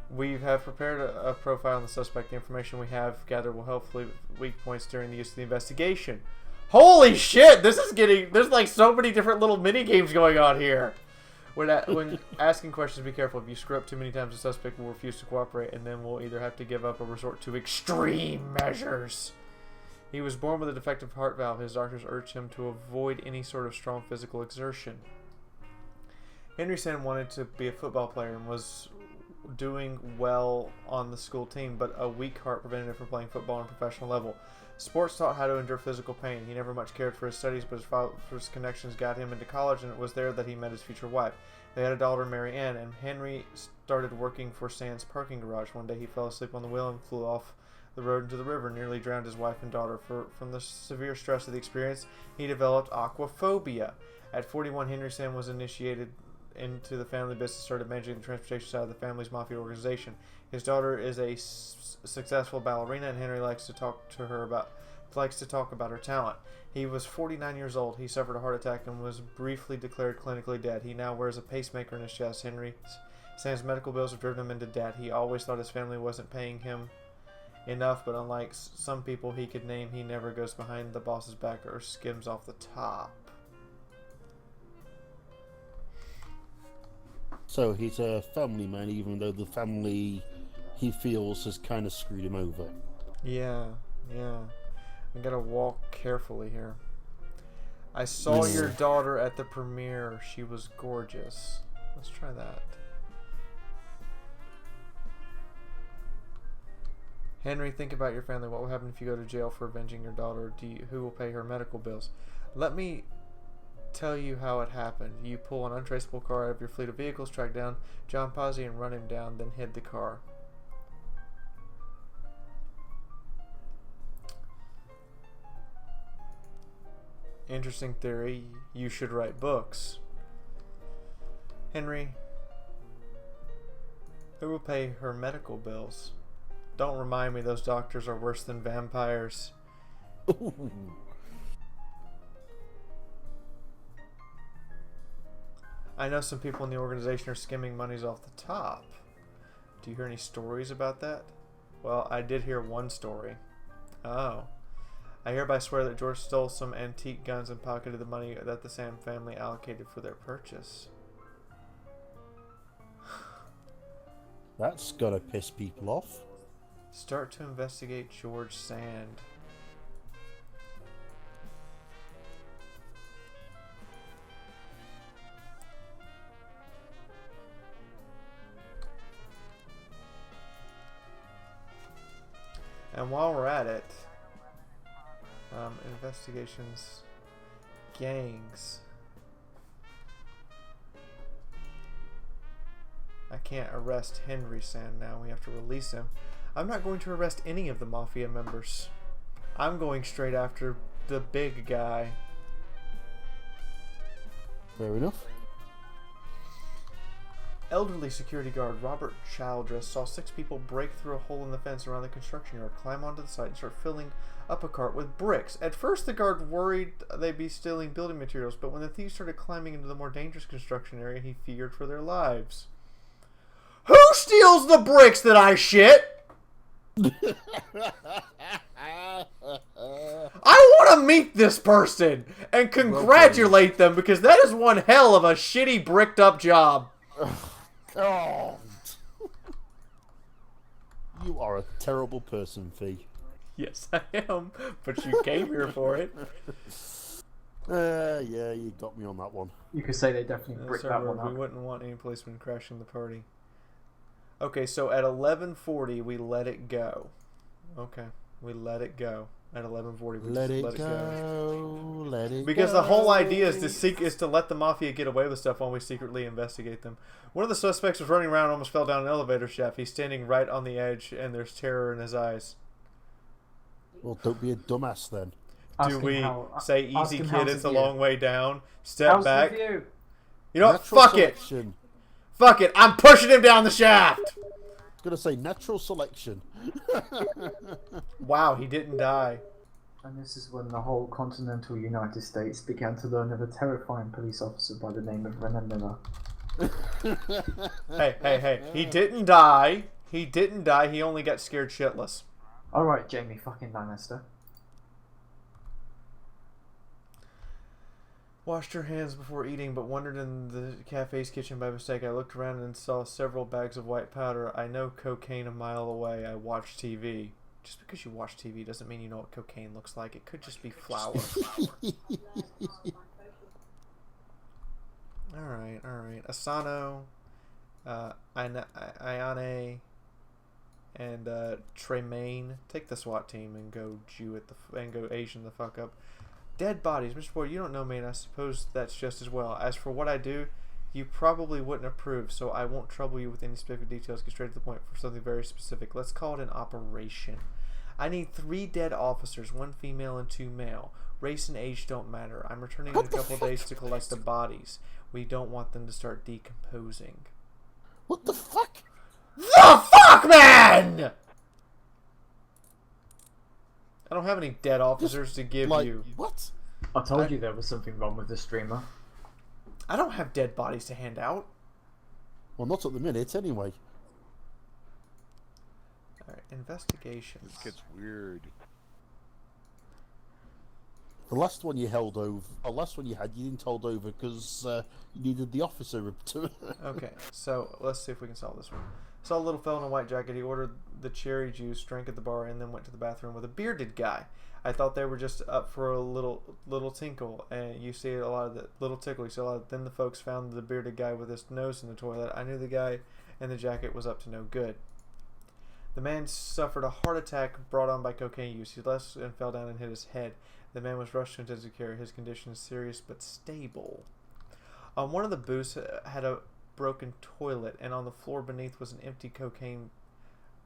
We have prepared a profile on the suspect. The information we have gathered will hopefully weak points during the use of the investigation. Holy shit! This is getting... There's like so many different little mini games going on here. When asking questions, be careful. If you screw up too many times, the suspect will refuse to cooperate, and then we'll either have to give up or resort to extreme measures. He was born with a defective heart valve. His doctors urged him to avoid any sort of strong physical exertion. Henry Sand wanted to be a football player and was doing well on the school team, but a weak heart prevented him from playing football on a professional level. Sports taught how to endure physical pain. He never much cared for his studies, but his father's connections got him into college, and it was there that he met his future wife. They had a daughter, Mary Ann, and Henry started working for Sand's parking garage. One day he fell asleep on the wheel and flew off the road into the river, nearly drowned his wife and daughter. From the severe stress of the experience, he developed aquaphobia. At 41, Henry Sand was initiated into the family business, started managing the transportation side of the family's mafia organization. His daughter is a successful ballerina, and Henry likes to talk about her talent. He was 49 years old. He suffered a heart attack and was briefly declared clinically dead. He now wears a pacemaker in his chest. Henry Sand's medical bills have driven him into debt. He always thought his family wasn't paying him enough, but unlike some people he could name, he never goes behind the boss's back or skims off the top. So he's a family man, even though the family he feels has kind of screwed him over. Yeah. I gotta walk carefully here. I saw your daughter at the premiere. She was gorgeous. Let's try that. Henry, think about your family. What will happen if you go to jail for avenging your daughter? Who will pay her medical bills? Let me tell you how it happened. You pull an untraceable car out of your fleet of vehicles, track down John Pazzi and run him down, then hid the car. Interesting theory. You should write books. Henry, who will pay her medical bills? Don't remind me those doctors are worse than vampires. I know some people in the organization are skimming monies off the top. Do you hear any stories about that? Well, I did hear one story. Oh. I hereby swear that George stole some antique guns and pocketed the money that the Sam family allocated for their purchase. That's gonna piss people off. Start to investigate George Sand. And while we're at it, investigations, gangs. I can't arrest Henry Sand now. We have to release him. I'm not going to arrest any of the Mafia members. I'm going straight after the big guy. Fair enough. Elderly security guard Robert Childress saw 6 people break through a hole in the fence around the construction yard, climb onto the site, and start filling up a cart with bricks. At first, the guard worried they'd be stealing building materials, but when the thieves started climbing into the more dangerous construction area, he feared for their lives. Who steals the bricks that I shit? I want to meet this person and congratulate them because that is one hell of a shitty bricked up job. Oh. You are a terrible person, Fee. Yes, I am, but you came here for it. Yeah, you got me on that one. You could say they definitely bricked that one up. We wouldn't want any policemen crashing the party. Okay, so at 11:40 we let it go. Okay, we let it go. At 11:40 we let it go. Let it because go. The whole idea is to let the Mafia get away with stuff while we secretly investigate them. One of the suspects was running around and almost fell down an elevator shaft. He's standing right on the edge and there's terror in his eyes. Well, don't be a dumbass then. Do we say easy kid, it's a long way down? Step How's back. the view? You know what? Natural Fuck selection. it. Fuck it. I'm pushing him down the shaft. I was gonna say natural selection. Wow, he didn't die. And this is when the whole continental United States began to learn of a terrifying police officer by the name of René Miller. Hey. He didn't die. He didn't die. He only got scared shitless. Alright, Jamie fucking Lannister. Washed her hands before eating, but wandered in the cafe's kitchen by mistake. I looked around and saw several bags of white powder. I know cocaine a mile away. I watch TV. Just because you watch TV doesn't mean you know what cocaine looks like. It could just be flour. Alright. Asano, Ayane, and Tremaine. Take the SWAT team and go go Asian the fuck up. Dead bodies. Mr. Boyd, you don't know me, and I suppose that's just as well. As for what I do, you probably wouldn't approve, so I won't trouble you with any specific details. Get straight to the point for something very specific. Let's call it an operation. I need 3 dead officers, 1 female and 2 male. Race and age don't matter. I'm returning in a couple of days to collect the bodies. We don't want them to start decomposing. What the fuck? The fuck, man! I don't have any dead officers to give you. What? I told you there was something wrong with the streamer. I don't have dead bodies to hand out. Well, not at the minute, anyway. Alright, investigations. This gets weird. The last one you held over, the last one you had, you didn't hold over because you needed the officer to. Okay, so let's see if we can solve this one. Saw a little fellow in a white jacket. He ordered the cherry juice, drank at the bar, and then went to the bathroom with a bearded guy. I thought they were just up for a little tinkle, and you see a lot of the little tickle. You see a lot. Then the folks found the bearded guy with his nose in the toilet. I knew the guy in the jacket was up to no good. The man suffered a heart attack brought on by cocaine use. He left and fell down and hit his head. The man was rushed to intensive care. His condition is serious but stable. One of the booths had a broken toilet, and on the floor beneath was an empty cocaine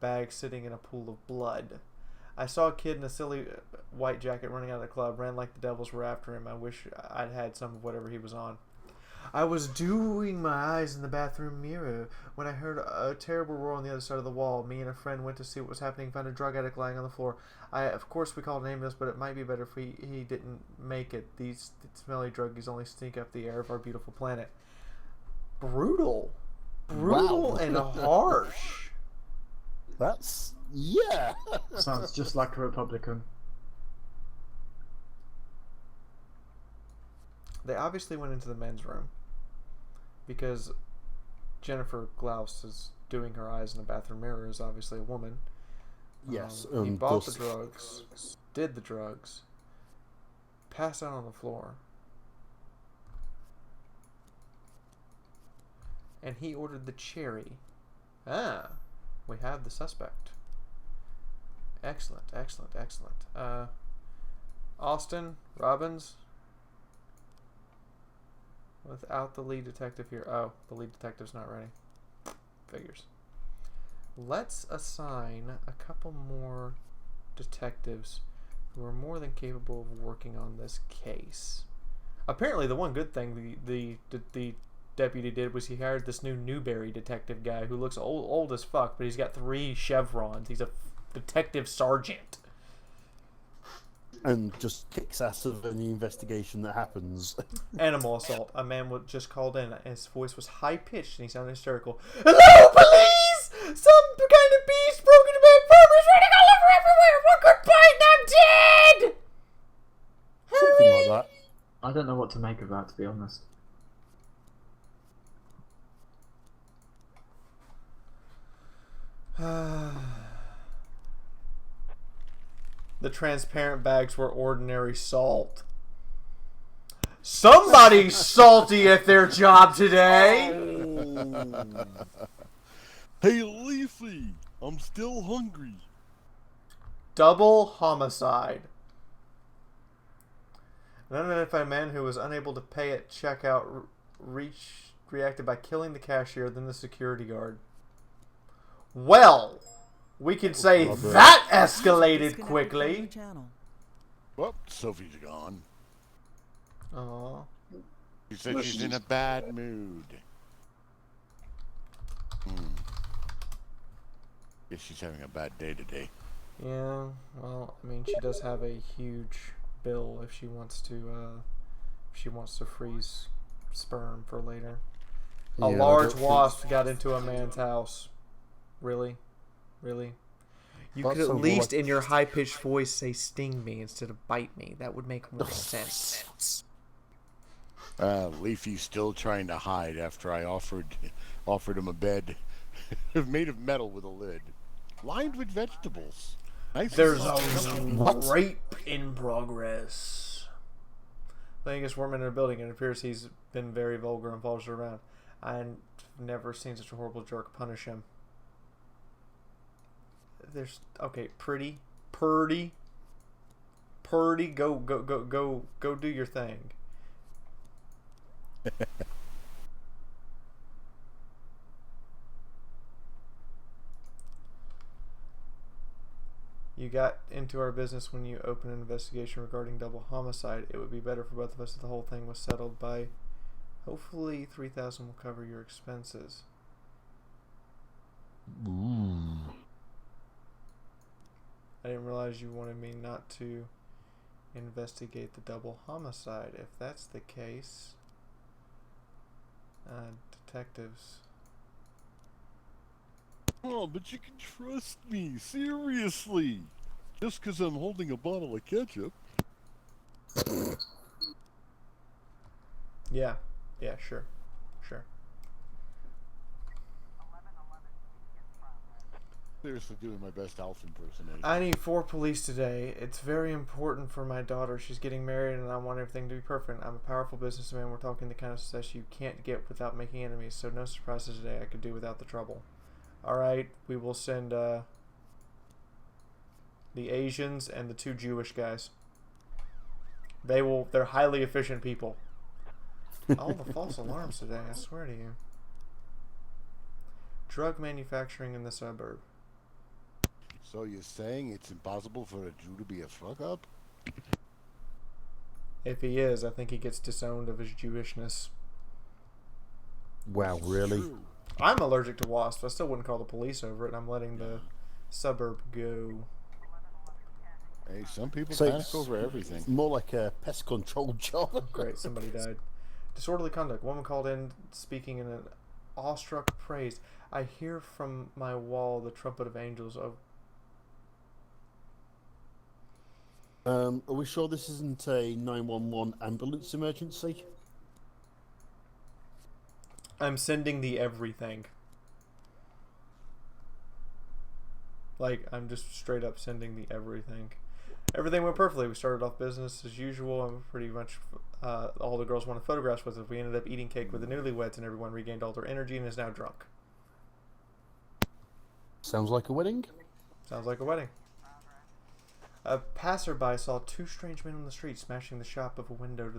bag sitting in a pool of blood. I saw a kid in a silly white jacket running out of the club. Ran like the devils were after him. I wish I'd had some of whatever he was on. I was doing my eyes in the bathroom mirror when I heard a terrible roar on the other side of the wall. Me and a friend went to see what was happening, found a drug addict lying on the floor. Of course we called an ambulance, but it might be better if he didn't make it. These smelly druggies only stink up the air of our beautiful planet. Brutal. Brutal and harsh. That's... yeah. Sounds just like a Republican. They obviously went into the men's room because Jennifer Glaus is doing her eyes in the bathroom mirror is obviously a woman. Yes. He bought the drugs, did the drugs, passed out on the floor, and he ordered the cherry. Ah, we have the suspect. Excellent, excellent, excellent. Austin Robbins. Without the lead detective here. Oh, the lead detective's not ready. Figures. Let's assign a couple more detectives who are more than capable of working on this case. Apparently, the one good thing the deputy did was he hired this new Newberry detective guy who looks old as fuck, but he's got 3 chevrons. He's a detective sergeant. And just kicks ass of any investigation that happens. Animal assault. A man just called in, and his voice was high pitched, and he sounded hysterical. Hello, police! Some kind of beast broke into my apartment, running all over everywhere. One good bite, and I'm dead. Something like that. I don't know what to make of that, to be honest. The transparent bags were ordinary salt. Somebody's salty at their job today. Hey, Leafy, I'm still hungry. Double homicide. An unidentified man who was unable to pay at checkout reacted by killing the cashier, then the security guard. Well, we could say that escalated quickly. Well, Sophie's gone. Aww. She said she's in a bad mood. Guess she's having a bad day today. Yeah, well, I mean, she does have a huge bill if she wants to freeze sperm for later. A large wasp got into a man's house. Really? Really? You could at least in your high-pitched voice say sting me instead of bite me. That would make more sense. Leafy's still trying to hide after I offered him a bed made of metal with a lid, lined with vegetables. Nice. There's a rape in progress. I think it's workman in a building, and it appears he's been very vulgar and follows her around. I've never seen such a horrible jerk. Punish him. There's Purdy, go do your thing. You got into our business when you opened an investigation regarding double homicide. It would be better for both of us if the whole thing was settled by. Hopefully, $3,000 will cover your expenses. I didn't realize you wanted me not to investigate the double homicide. If that's the case, detectives. Oh, but you can trust me, seriously. Just because I'm holding a bottle of ketchup. Yeah, sure. Seriously, doing my best Alf impersonation. I need 4 police today. It's very important for my daughter. She's getting married, and I want everything to be perfect. I'm a powerful businessman. We're talking the kind of success you can't get without making enemies, so no surprises today. I could do without the trouble. Alright, we will send the Asians and the 2 Jewish guys. They're highly efficient people. All the false alarms today, I swear to you. Drug manufacturing in the suburb. So you're saying it's impossible for a Jew to be a fuck-up? If he is, I think he gets disowned of his Jewishness. Wow, really? I'm allergic to wasps. I still wouldn't call the police over it. I'm letting the suburb go. Hey, some people So panic over everything. More like a pest control job. Great, somebody died. Disorderly conduct. Woman called in speaking in an awestruck praise. I hear from my wall the trumpet of angels. Are we sure this isn't a 911 ambulance emergency? I'm sending the everything. Like, I'm just straight up sending the everything. Everything went perfectly. We started off business as usual, and pretty much all the girls wanted photographs with us. We ended up eating cake with the newlyweds, and everyone regained all their energy and is now drunk. Sounds like a wedding. Sounds like a wedding. A passerby saw two strange men on the street smashing the shop of a window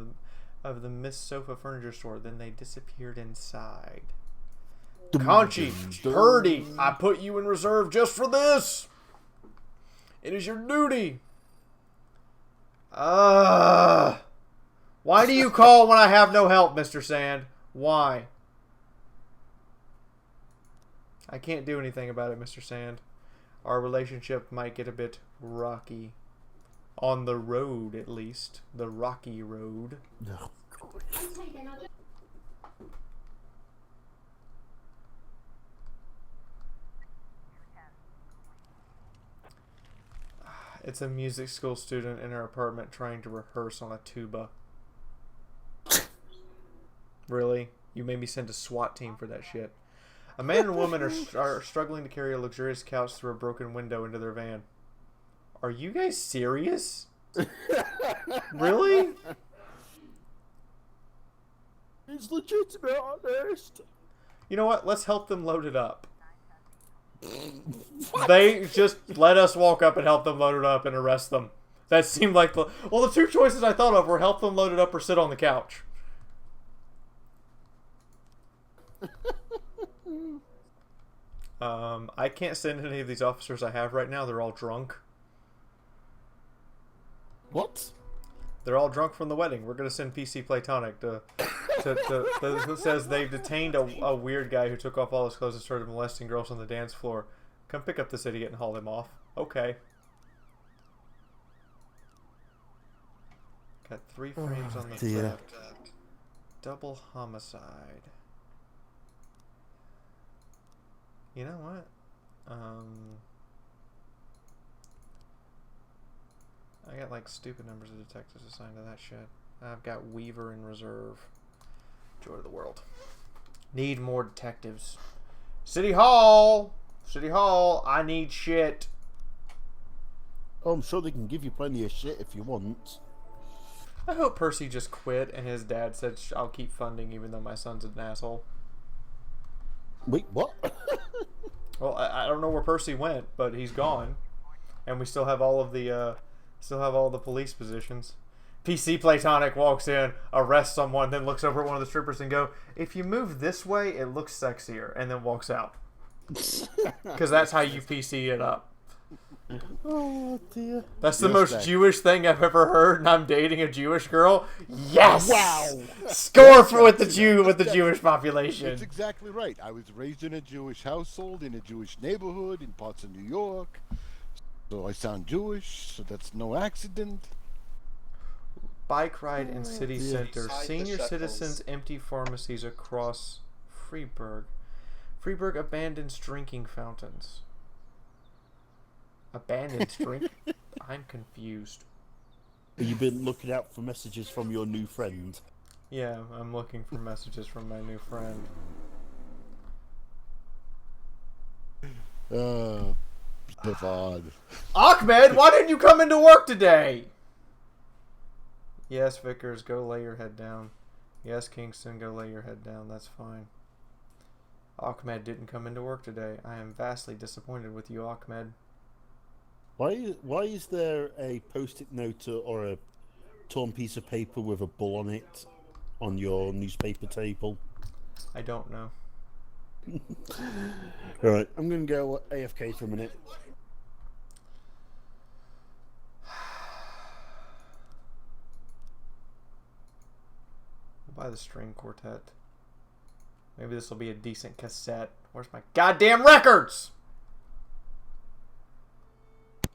of the Miss Sofa furniture store. Then they disappeared inside. Conchi, Purdy, I put you in reserve just for this. It is your duty. Why do you call when I have no help, Mr. Sand? Why? I can't do anything about it, Mr. Sand. Our relationship might get a bit rocky. On the road, at least. The rocky road. It's a music school student in her apartment trying to rehearse on a tuba. Really? You made me send a SWAT team for that shit. A man and woman are struggling to carry a luxurious couch through a broken window into their van. Are you guys serious? Really? It's legitimate, honest. You know what? Let's help them load it up. They just let us walk up and help them load it up and arrest them. That seemed like the... Well, the two choices I thought of were help them load it up or sit on the couch. I can't send any of these officers I have right now. They're all drunk. What? They're all drunk from the wedding. We're going to send PC Platonic who says they've detained a weird guy who took off all his clothes and started molesting girls on the dance floor. Come pick up this idiot and haul him off. Okay. Got 3 frames on the theft. Double homicide. You know what? I got like stupid numbers of detectives assigned to that shit. I've got Weaver in reserve. Joy of the world. Need more detectives. City Hall! City Hall, I need shit. Oh, I'm sure they can give you plenty of shit if you want. I hope Percy just quit and his dad said, I'll keep funding even though my son's an asshole. Wait, what? Well, I don't know where Percy went, but he's gone. And we still have all of the police positions. PC Platonic walks in, arrests someone, then looks over at one of the strippers and go, if you move this way, it looks sexier, and then walks out. Because that's how you PC it up. Oh dear. That's the most Jewish thing I've ever heard, and I'm dating a Jewish girl. Yes! Wow! Score for with the Jewish population. That's exactly right. I was raised in a Jewish household, in a Jewish neighborhood, in parts of New York. So I sound Jewish, so that's no accident. Bike ride in city center. Senior citizens empty pharmacies across Freiburg. Freiburg abandons drinking fountains. Abandoned drink? I'm confused. Have you been looking out for messages from your new friend? Yeah, I'm looking for messages from my new friend. Pavad. Ahmed, why didn't you come into work today? Yes, Vickers, go lay your head down. Yes, Kingston, go lay your head down. That's fine. Ahmed didn't come into work today. I am vastly disappointed with you, Ahmed. Why is there a post-it note or a torn piece of paper with a bull on it on your newspaper table? I don't know. Alright, I'm going to go AFK for a minute. We'll buy the string quartet. Maybe this will be a decent cassette. Where's my goddamn records?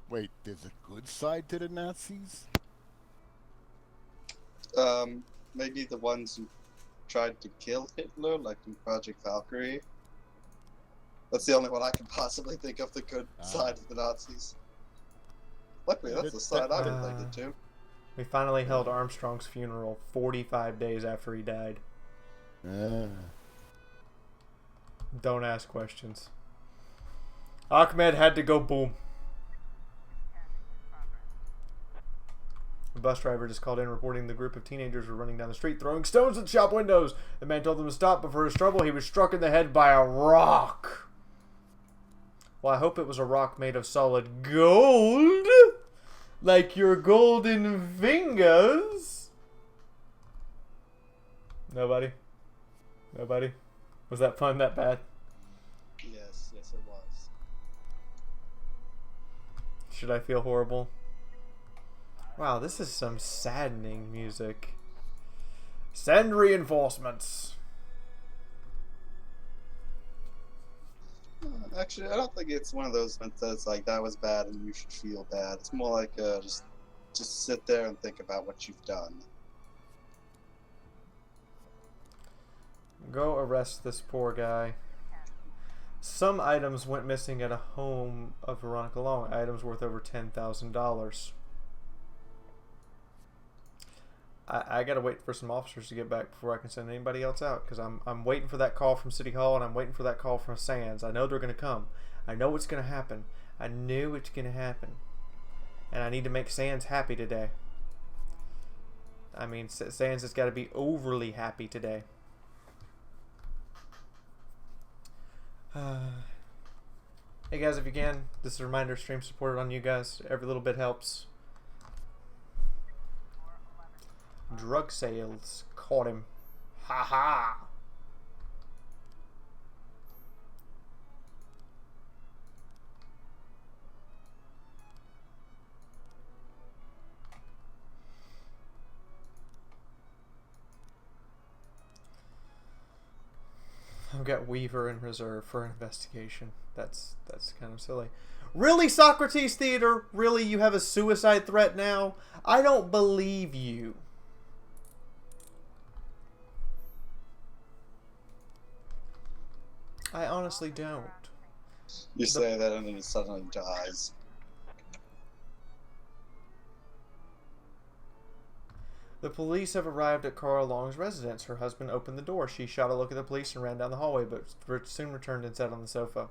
Wait, there's a good side to the Nazis? Maybe the ones who tried to kill Hitler, like in Project Valkyrie. That's the only one I can possibly think of the good side of the Nazis. Luckily, that's the side I'm related to. We finally held Armstrong's funeral 45 days after he died. Don't ask questions. Ahmed had to go boom. The bus driver just called in reporting the group of teenagers were running down the street throwing stones at shop windows. The man told them to stop, but for his trouble he was struck in the head by a rock. Well, I hope it was a rock made of solid gold. Like your golden fingers. Nobody? Nobody? Was that fun that bad? Yes, it was. Should I feel horrible? Wow, this is some saddening music. Send reinforcements. Actually, I don't think it's one of those ones that's like, that was bad and you should feel bad. It's more like, just sit there and think about what you've done. Go arrest this poor guy. Some items went missing at a home of Veronica Long. Items worth over $10,000. I gotta wait for some officers to get back before I can send anybody else out, because I'm waiting for that call from City Hall and I'm waiting for that call from Sands. I know they're gonna come. I know it's gonna happen. I knew it's gonna happen, and I need to make Sands happy today. I mean, Sands has got to be overly happy today. Hey guys, if you can, this is a reminder: stream supported on you guys. Every little bit helps. Drug sales. Caught him. Ha ha. I've got Weaver in reserve for an investigation. That's kind of silly. Really, Socrates Theater? Really, you have a suicide threat now? I don't believe you. I honestly don't. You say that and then it suddenly dies. The police have arrived at Carl Long's residence. Her husband opened the door. She shot a look at the police and ran down the hallway, but soon returned and sat on the sofa.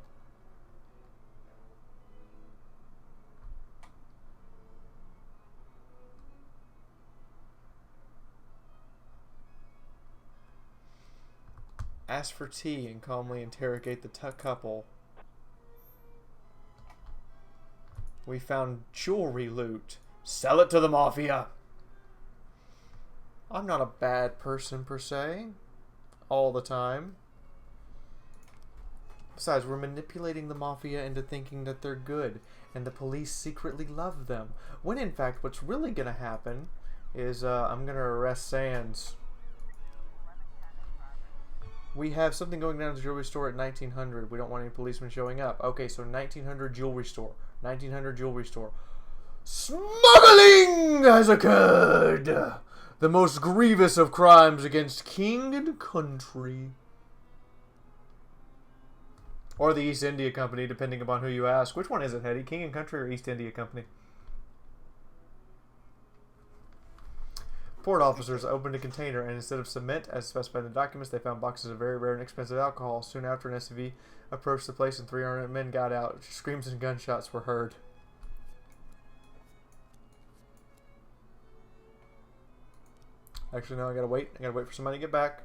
Ask for tea and calmly interrogate the couple. We found jewelry loot. Sell it to the Mafia. I'm not a bad person per se. All the time. Besides, we're manipulating the Mafia into thinking that they're good, and the police secretly love them. When in fact, what's really going to happen is I'm going to arrest Sands. We have something going down at the jewelry store at 1900. We don't want any policemen showing up. Okay, so 1900 jewelry store. 1900 jewelry store. Smuggling has occurred! The most grievous of crimes against king and country. Or the East India Company, depending upon who you ask. Which one is it, Hetty? King and Country or East India Company? Port officers opened a container, and instead of cement, as specified in the documents, they found boxes of very rare and expensive alcohol. Soon after, an SUV approached the place, and 3 armed men got out. Screams and gunshots were heard. Actually, no, I gotta wait. I gotta wait for somebody to get back.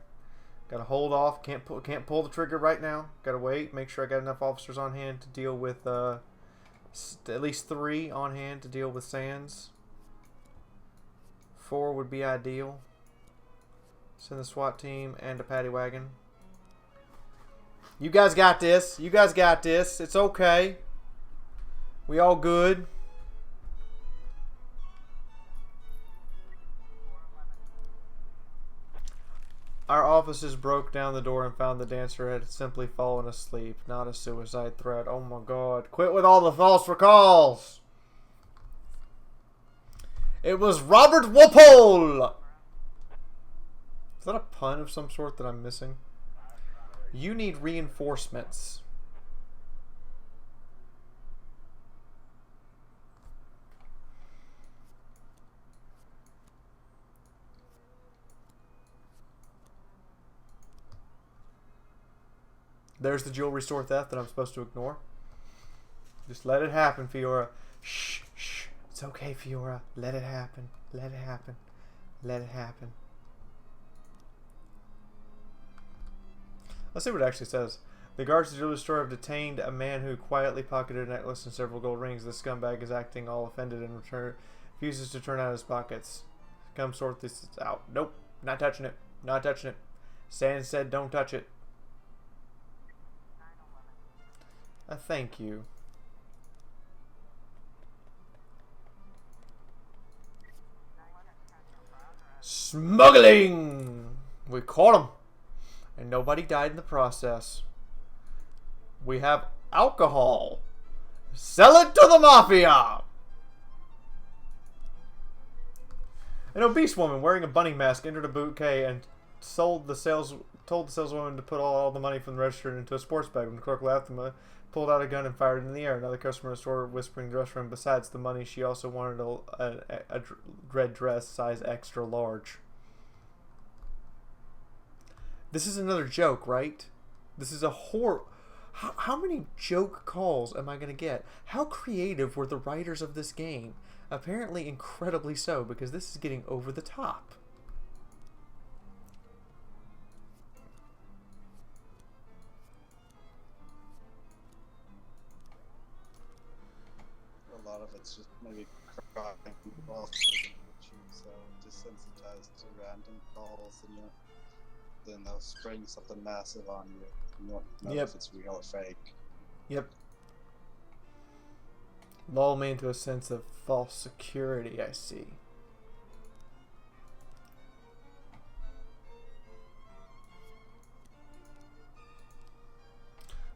Gotta hold off. Can't pull the trigger right now. Gotta wait. Make sure I got enough officers on hand to deal with at least 3 on hand to deal with Sands. 4 would be ideal. Send the SWAT team and a paddy wagon. You guys got this. You guys got this. It's okay. We all good. Our officers broke down the door and found the dancer had simply fallen asleep. Not a suicide threat. Oh my god. Quit with all the false recalls. It was Robert Walpole! Is that a pun of some sort that I'm missing? You need reinforcements. There's the jewelry store theft that I'm supposed to ignore. Just let it happen, Fiaura. Shh, shh. It's okay, Fiaura. Let it happen. Let it happen. Let it happen. Let's see what it actually says. The guards at the jewelry store have detained a man who quietly pocketed a necklace and several gold rings. The scumbag is acting all offended and refuses to turn out his pockets. Come sort this out. Nope. Not touching it. Not touching it. Stan said don't touch it. Thank you. Smuggling! We caught him. And nobody died in the process. We have alcohol. Sell it to the Mafia! An obese woman wearing a bunny mask entered a bouquet and told the saleswoman to put all the money from the register into a sports bag. When the clerk laughed, the pulled out a gun and fired it in the air. Another customer in the store whispering in the restaurant, besides the money, she also wanted a red dress, size extra large. This is another joke, right? This is a horror. How many joke calls am I going to get? How creative were the writers of this game? Apparently incredibly so, because this is getting over the top. A lot of it's just maybe cracking people off, so desensitized to random calls, and then they'll spring something massive on you. You don't know if it's real or fake. Yep. Lull me into a sense of false security, I see.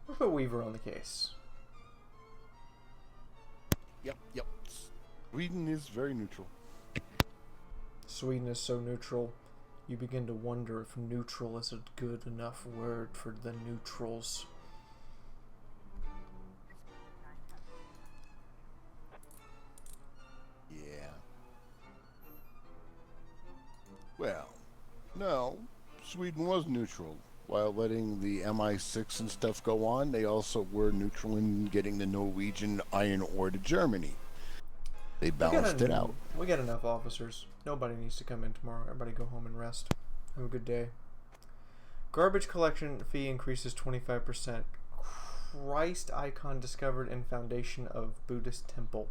We'll put Weaver on the case. Yep. Sweden is very neutral. Sweden is so neutral, you begin to wonder if neutral is a good enough word for the neutrals. Yeah. Well, no. Sweden was neutral. While letting the MI6 and stuff go on, they also were neutral in getting the Norwegian iron ore to Germany. They balanced it out. We got enough officers. Nobody needs to come in tomorrow. Everybody go home and rest. Have a good day. Garbage collection fee increases 25%. Christ icon discovered in foundation of Buddhist temple.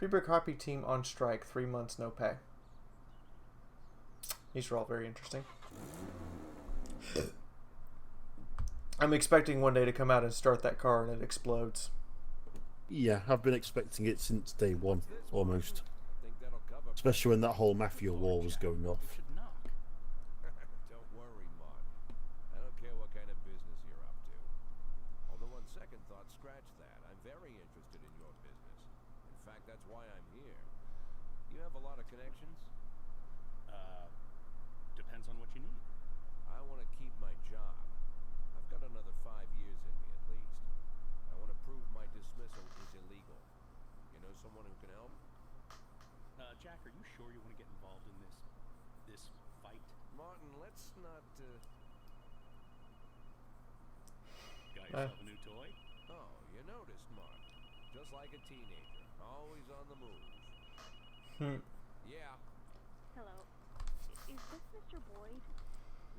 Freeburg Hockey team on strike. 3 months, no pay. These are all very interesting. I'm expecting one day to come out and start that car and it explodes. Yeah, I've been expecting it since day one, almost. Especially when that whole Mafia war was going off. Don't worry, Mark. I don't care what kind of business you're up to. Although on second thought, scratch that. I'm very interested in your business. In fact, that's why I'm here. You have a lot of connections? Depends on what you need. I want to keep my job. I've got another 5 years in me at least. I want to prove my dismissal is illegal. You know someone who can help? Jack, are you sure you want to get involved in this fight? Martin, let's not, Got yourself a new toy? Oh, you noticed, Mark. Just like a teenager. Always on the move. Yeah. Hello. Is this Mr. Boyd?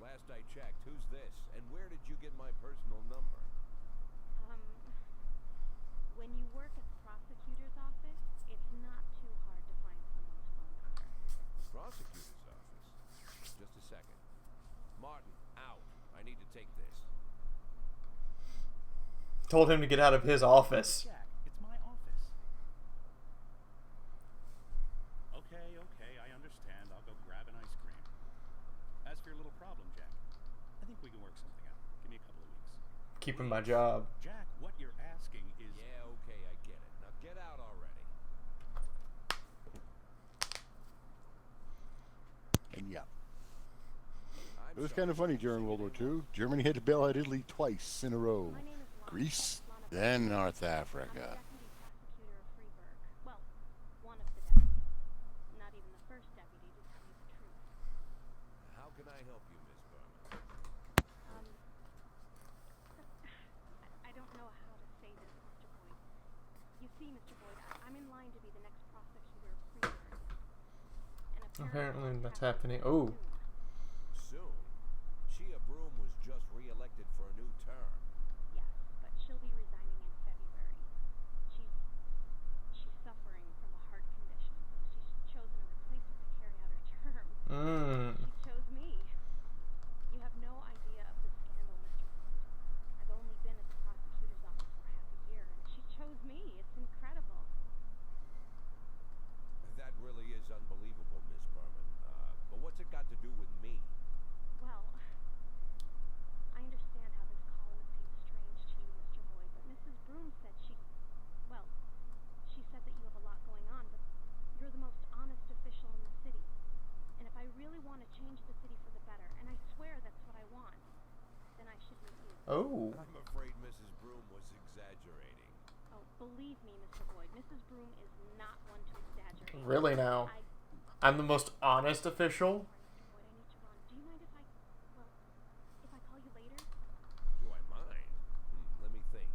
Last I checked, who's this? And where did you get my personal number? When you work at the prosecutor's office, it's not too hard to find someone's phone number. Prosecutor's office? Just a second. Martin, out. I need to take this. Told him to get out of his office. Jack, it's my office. Okay, I understand. I'll go grab an ice cream. As for your little problem, Jack, I think we can work something out. Give me a couple of weeks. Keeping my job. Jack, what you're asking is... Yeah, okay, I get it. Now get out already. And yeah. It was kind of funny during World War II. Germany had to bail out Italy twice in a row. Greece, then North Africa. Well, one of the deputies. Not even the first deputy to tell you the truth. How can I help you, Miss Berman? see, Mr. Boyd, I'm in line to be the next prosecutor of Freeburg. And Apparently that's happening. Oh. Soon. Shia Broom was just re-elected for a new term. Yes, but she'll be resigning in February. She's suffering from a heart condition, so she's chosen a replacement to carry out her term. She chose me. You have no idea of the scandal, Mr. Boyd. I've only been at the prosecutor's office for half a year, and she chose me. It's incredible. That really is unbelievable, Miss Berman. But what's it got to do with me? Well, I understand how this call would seem strange to you, Mr. Boyd, but Mrs. Broom said she said that you have a lot going on, but you're the most honest official in the city. And if I really want to change the city for the better, and I swear that's what I want, then I should meet you. Oh. I'm afraid Mrs. Broom was exaggerating. Oh, believe me, Mr. Boyd, Mrs. Broom is not one to exaggerate. Really now? I'm the most honest official? Do you mind if I call you later? Do I mind? Let me think.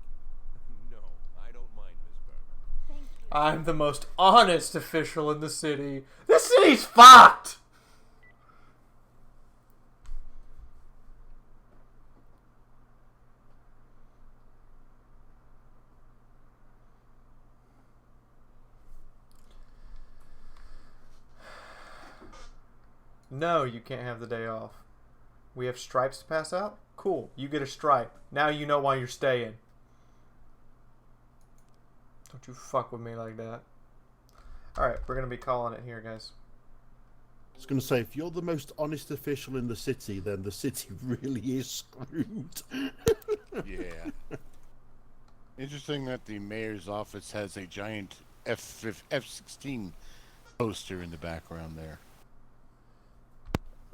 No, I don't mind, Miss Berman. Thank you. I'm the most honest official in the city. This city's fucked! No, you can't have the day off. We have stripes to pass out? Cool, you get a stripe. Now you know why you're staying. Don't you fuck with me like that. Alright, we're going to be calling it here, guys. I was going to say, if you're the most honest official in the city, then the city really is screwed. Yeah. Interesting that the mayor's office has a giant F-16 poster in the background there.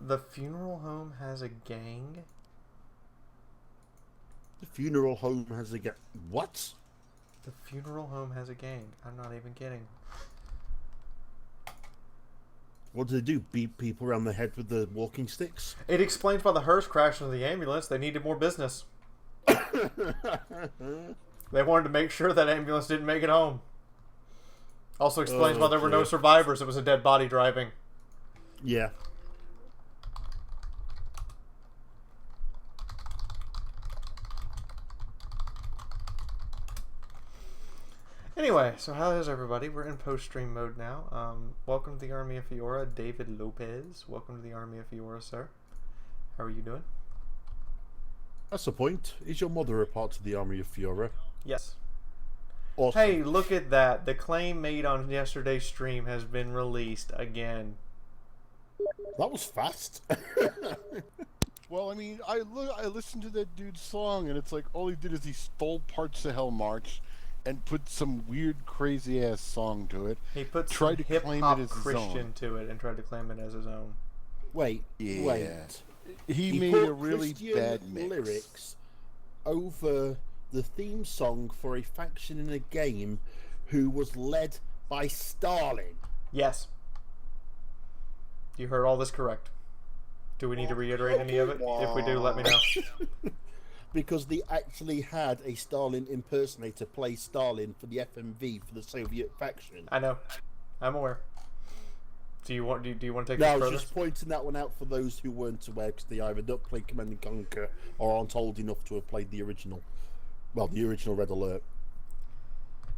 The funeral home has a gang? The funeral home has a gang. What? The funeral home has a gang. I'm not even kidding. What do they do? Beat people around the head with the walking sticks? It explains why the hearse crashed into the ambulance. They needed more business. They wanted to make sure that ambulance didn't make it home. Also explains why there were no survivors. It was a dead body driving. Yeah. Anyway, so how is everybody? We're in post-stream mode now. Welcome to the Army of Fiaura, David Lopez. Welcome to the Army of Fiaura, sir. How are you doing? That's the point. Is your mother a part of the Army of Fiaura? Yes. Awesome. Hey, look at that. The claim made on yesterday's stream has been released again. That was fast. Well, I mean, I listened to that dude's song, and it's like all he did is he stole parts of Hell March and put some weird, crazy-ass song to it. He put tried some to claim it as his Christian own. to it and tried to claim it as his own. Wait, Yeah. wait. He made put a really Christian bad mix. lyrics over the theme song for a faction in a game who was led by Stalin. Yes. You heard all this correct. Do we need to reiterate any of it? If we do, let me know. Because they actually had a Stalin impersonator play Stalin for the FMV for the Soviet faction. I know. I'm aware. Do you want to take No, this I was further? just pointing that one out for those who weren't aware, because they either don't play Command and Conquer or aren't old enough to have played the original. Well, the original Red Alert.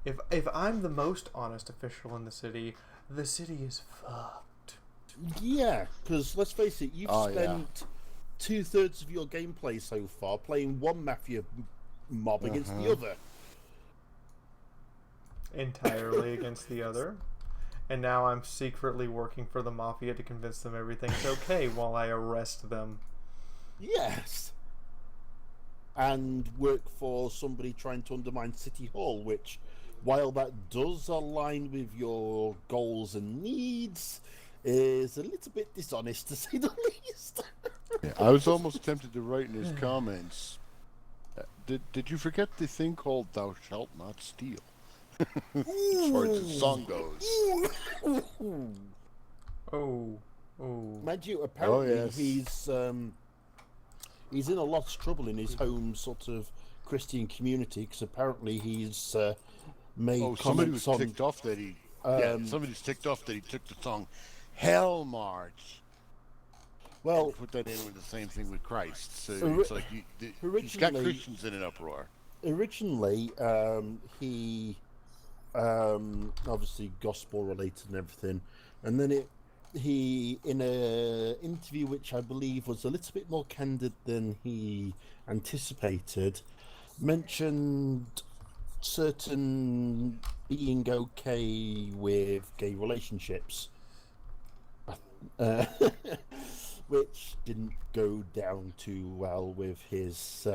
If I'm the most honest official in the city is fucked. Yeah, because let's face it, you've Oh, yeah. spent 2/3 of your gameplay so far playing one Mafia mob against the other. Entirely against the other. And now I'm secretly working for the Mafia to convince them everything's okay while I arrest them. Yes. And work for somebody trying to undermine City Hall, which, while that does align with your goals and needs, is a little bit dishonest to say the least. Yeah, I was almost tempted to write in his comments, did you forget the thing called "Thou shalt not steal"? As far as the song goes. Oh. Mind you, apparently yes. he's in a lot of trouble in his home sort of Christian community, because apparently he's made somebody was comments on. ticked off that he. Somebody's ticked off that he took the song "Hell March." Well, and put that in with the same thing with Christ. So it's like he's got Christians in an uproar. Originally, he obviously gospel related and everything, and then he in a interview which I believe was a little bit more candid than he anticipated, mentioned certain being okay with gay relationships, which didn't go down too well with his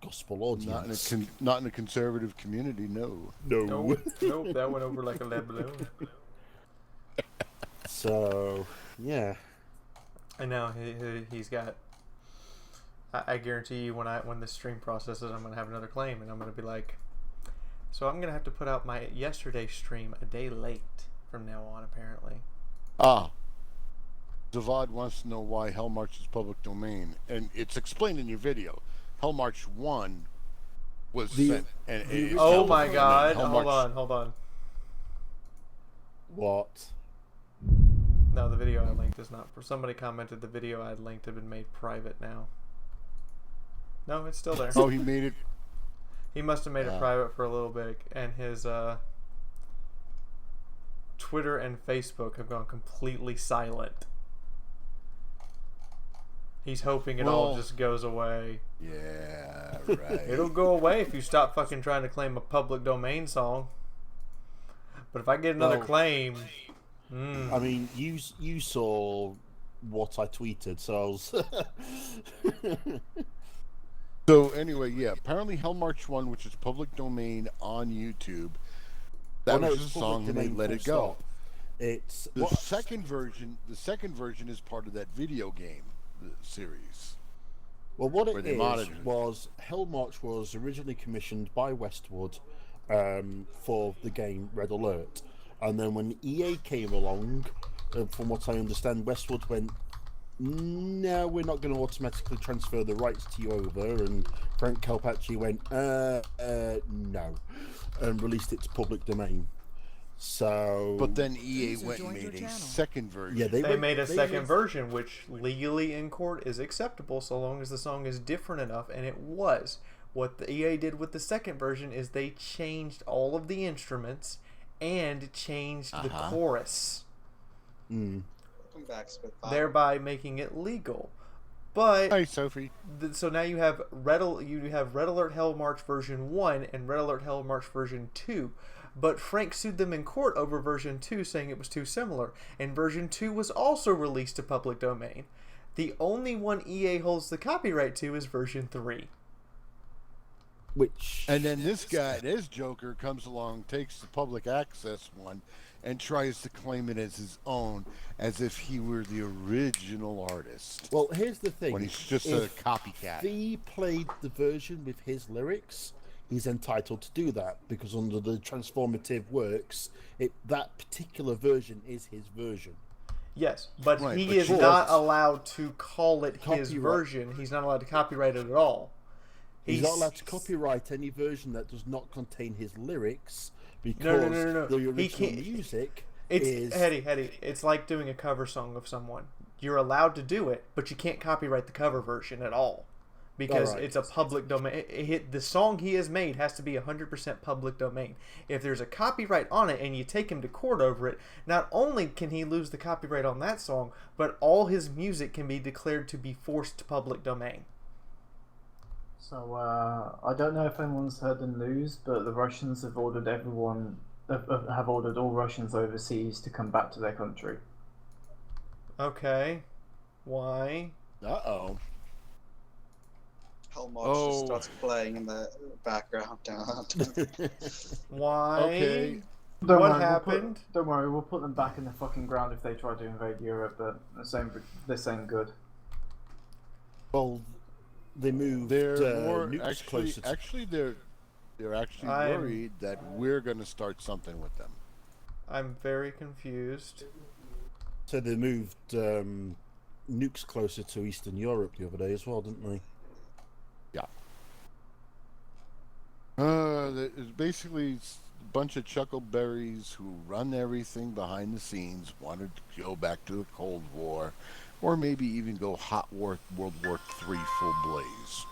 gospel audience. Not in a conservative community, no. Nope, that went over like a lead balloon. So, yeah. I know he's got. I guarantee you, when this stream processes, I'm gonna have another claim, and I'm gonna be like, so I'm gonna have to put out my yesterday stream a day late from now on, apparently. Zavad wants to know why Hell March is public domain, and it's explained in your video. Hell March 1 was sent. Oh my God! Hold on. What? No, the video I linked is not. For somebody commented the video I linked had been made private now. No, it's still there. Oh, he made it. He must have made it private for a little bit, and his Twitter and Facebook have gone completely silent. He's hoping it all just goes away. Yeah, right. It'll go away if you stop fucking trying to claim a public domain song. But if I get another claim... I mean, you saw what I tweeted, so I was... So anyway, yeah, apparently Hell March 1, which is public domain on YouTube, that was a song and they let it go. It's the second version is part of that video game series. Well, what it is was Hell March was originally commissioned by Westwood for the game Red Alert, and then when EA came along, from what I understand, Westwood went, no, we're not going to automatically transfer the rights to you over, and Frank Calpacci went, no, and released it to public domain. So, but then EA went and made a second version. Yeah, they made a second version, which legally in court is acceptable so long as the song is different enough, and it was. What the EA did with the second version is they changed all of the instruments and changed the chorus. Thereby making it legal. But hi, Sophie. So now you have Red Alert Hell March version 1 and Red Alert Hell March version 2. But Frank sued them in court over version 2, saying it was too similar. And version 2 was also released to public domain. The only one EA holds the copyright to is version 3. And then this Joker comes along, takes the public access one, and tries to claim it as his own, as if he were the original artist. Well, here's the thing. When he's just a copycat. If he played the version with his lyrics, he's entitled to do that, because under the transformative works, that particular version is his version. Yes, but he is not allowed to call it his version. He's not allowed to copyright it at all. He's not allowed to copyright any version that does not contain his lyrics, because no. the original music is... Hetty, it's like doing a cover song of someone. You're allowed to do it, but you can't copyright the cover version at all. Because it's a public domain. The song he has made has to be 100% public domain. If there's a copyright on it and you take him to court over it, not only can he lose the copyright on that song, but all his music can be declared to be forced to public domain. So, I don't know if anyone's heard the news, but the Russians have ordered have ordered all Russians overseas to come back to their country. Okay. Why? Uh-oh. Hell March just starts playing in the background. Why? Okay. What happened? Don't worry, we'll put them back in the fucking ground if they try to invade Europe, but this ain't good. Well, they moved nukes closer. Actually, they're worried that we're going to start something with them. I'm very confused. So they moved nukes closer to Eastern Europe the other day as well, didn't they? Yeah. Basically, bunch of chuckleberries who run everything behind the scenes wanted to go back to the Cold War, or maybe even go hot war World War III full blaze.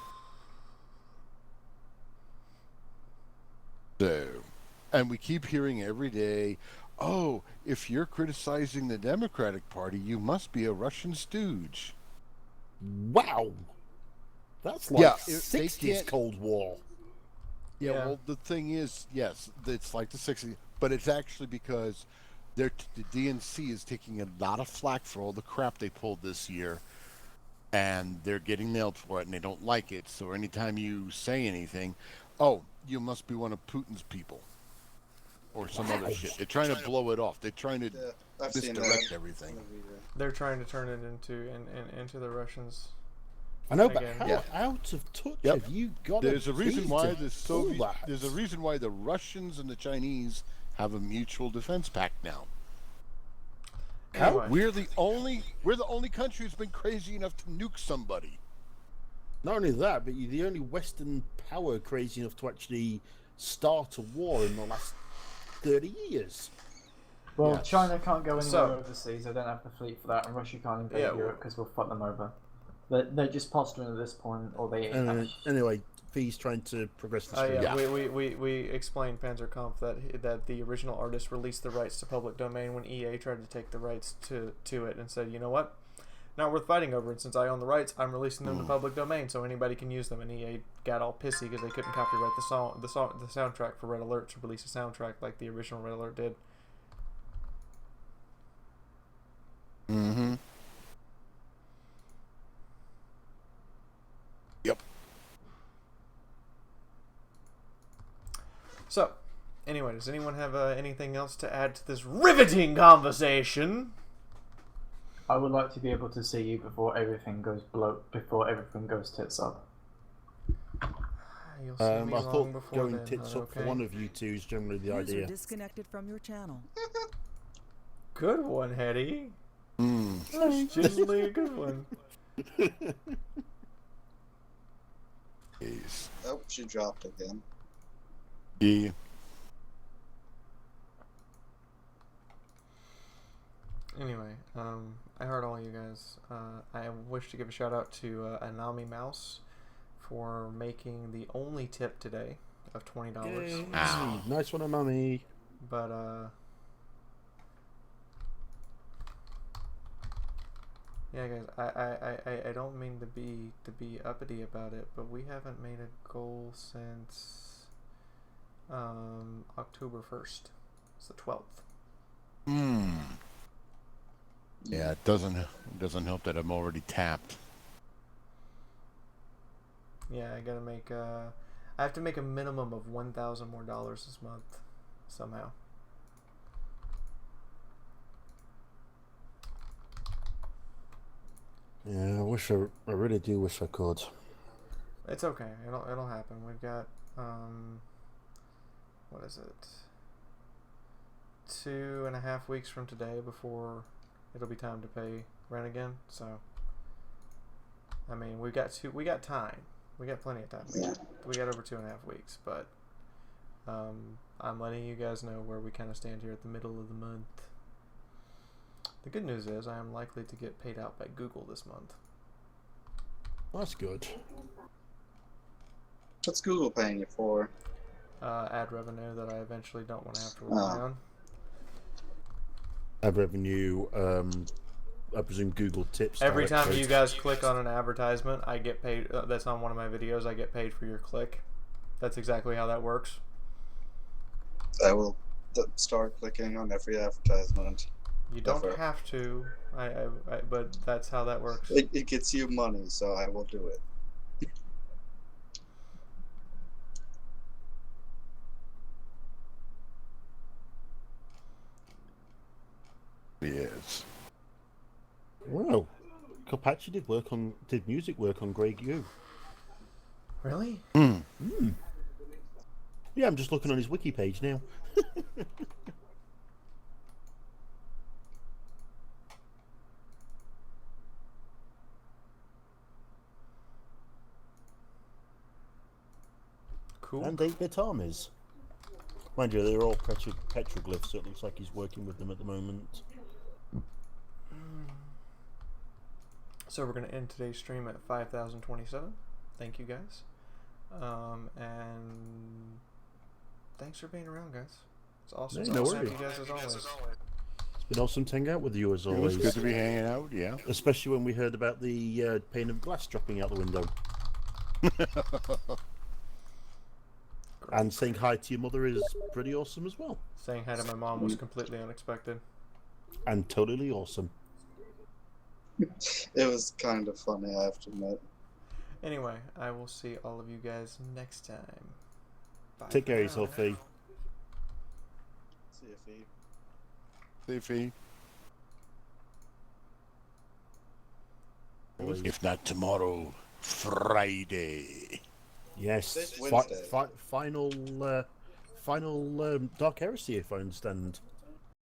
So, and we keep hearing every day, oh, if you're criticizing the Democratic Party, you must be a Russian stooge. Wow. That's like Yeah, 60s Cold War. Yeah, well, the thing is, yes, it's like the 60s, but it's actually because the DNC is taking a lot of flack for all the crap they pulled this year, and they're getting nailed for it, and they don't like it. So anytime you say anything, oh, you must be one of Putin's people, or some other shit. They're trying to blow it off. They're trying to misdirect everything. They're trying to turn it into the Russians. I know, but again. how out of touch have you got? There's a reason why there's a reason why the Russians and the Chinese have a mutual defense pact now. Anyway. We're the only country who's been crazy enough to nuke somebody. Not only that, but you're the only Western power crazy enough to actually start a war in the last 30 years. Well, Yes. China can't go anywhere overseas. They don't have the fleet for that, and Russia can't invade Europe because we'll fuck them over. They're just posturing at this point, or they. Anyway, V's trying to progress the story. We explained Panzerkampf that the original artist released the rights to public domain when EA tried to take the rights to it and said, you know what, not worth fighting over. And since I own the rights, I'm releasing them to public domain so anybody can use them. And EA got all pissy because they couldn't copyright the soundtrack for Red Alert to release a soundtrack like the original Red Alert did. Mm-hmm. Yep. So, anyway, does anyone have anything else to add to this riveting conversation? I would like to be able to see you before everything goes tits up. You'll see me I long thought before going then, tits up for okay? one of you two is generally the User idea. disconnected from your channel. Good one, Hetty. Mm. That's generally a good one. Jeez. Oh, she dropped again. Yeah. Anyway, I heard all you guys. I wish to give a shout out to Anami Mouse for making the only tip today of $20. Nice one, Mummy. But yeah, guys, I don't mean to be uppity about it, but we haven't made a goal since October 1st. It's the 12th. Hmm. Yeah, it doesn't help that I'm already tapped. Yeah, I gotta make I have to make a minimum of $1,000 more this month somehow. Yeah, I really do wish I could. It's okay. It'll happen. We've got what is it? 2.5 weeks from today before it'll be time to pay rent again. So I mean, we got time. We got plenty of time. We got over 2.5 weeks, but I'm letting you guys know where we kind of stand here at the middle of the month. The good news is I am likely to get paid out by Google this month. That's good. What's Google paying you for? Ad revenue that I eventually don't want to have to rely on. Ad revenue, I presume Google tips. Every time directly. you guys click on an advertisement, I get paid. That's on one of my videos. I get paid for your click. That's exactly how that works. I will start clicking on every advertisement. You don't have to, but that's how that works. It gets you money, so I will do it. Yes. Wow. Kopachi did music work on Grey Goo. Really? Yeah, I'm just looking on his wiki page now. Cool. And 8-bit armies. Mind you, they're all petroglyphs, so it looks like he's working with them at the moment. So we're going to end today's stream at 5,027. Thank you, guys. And thanks for being around, guys. It's awesome. Yeah, no Awesome to worries. have you guys as always. It's been awesome to hang out with you as It always. was good to be hanging out, yeah. Especially when we heard about the pane of glass dropping out the window. And saying hi to your mother is pretty awesome as well. Saying hi to my mom was completely unexpected. And totally awesome. It was kind of funny, I have to admit. Anyway, I will see all of you guys next time. Bye Take for care of now. yourself, Fee. See you, Fee. See you, Fee. Always. If not tomorrow, Friday. Yes, This Wednesday. final Dark Heresy, if I understand.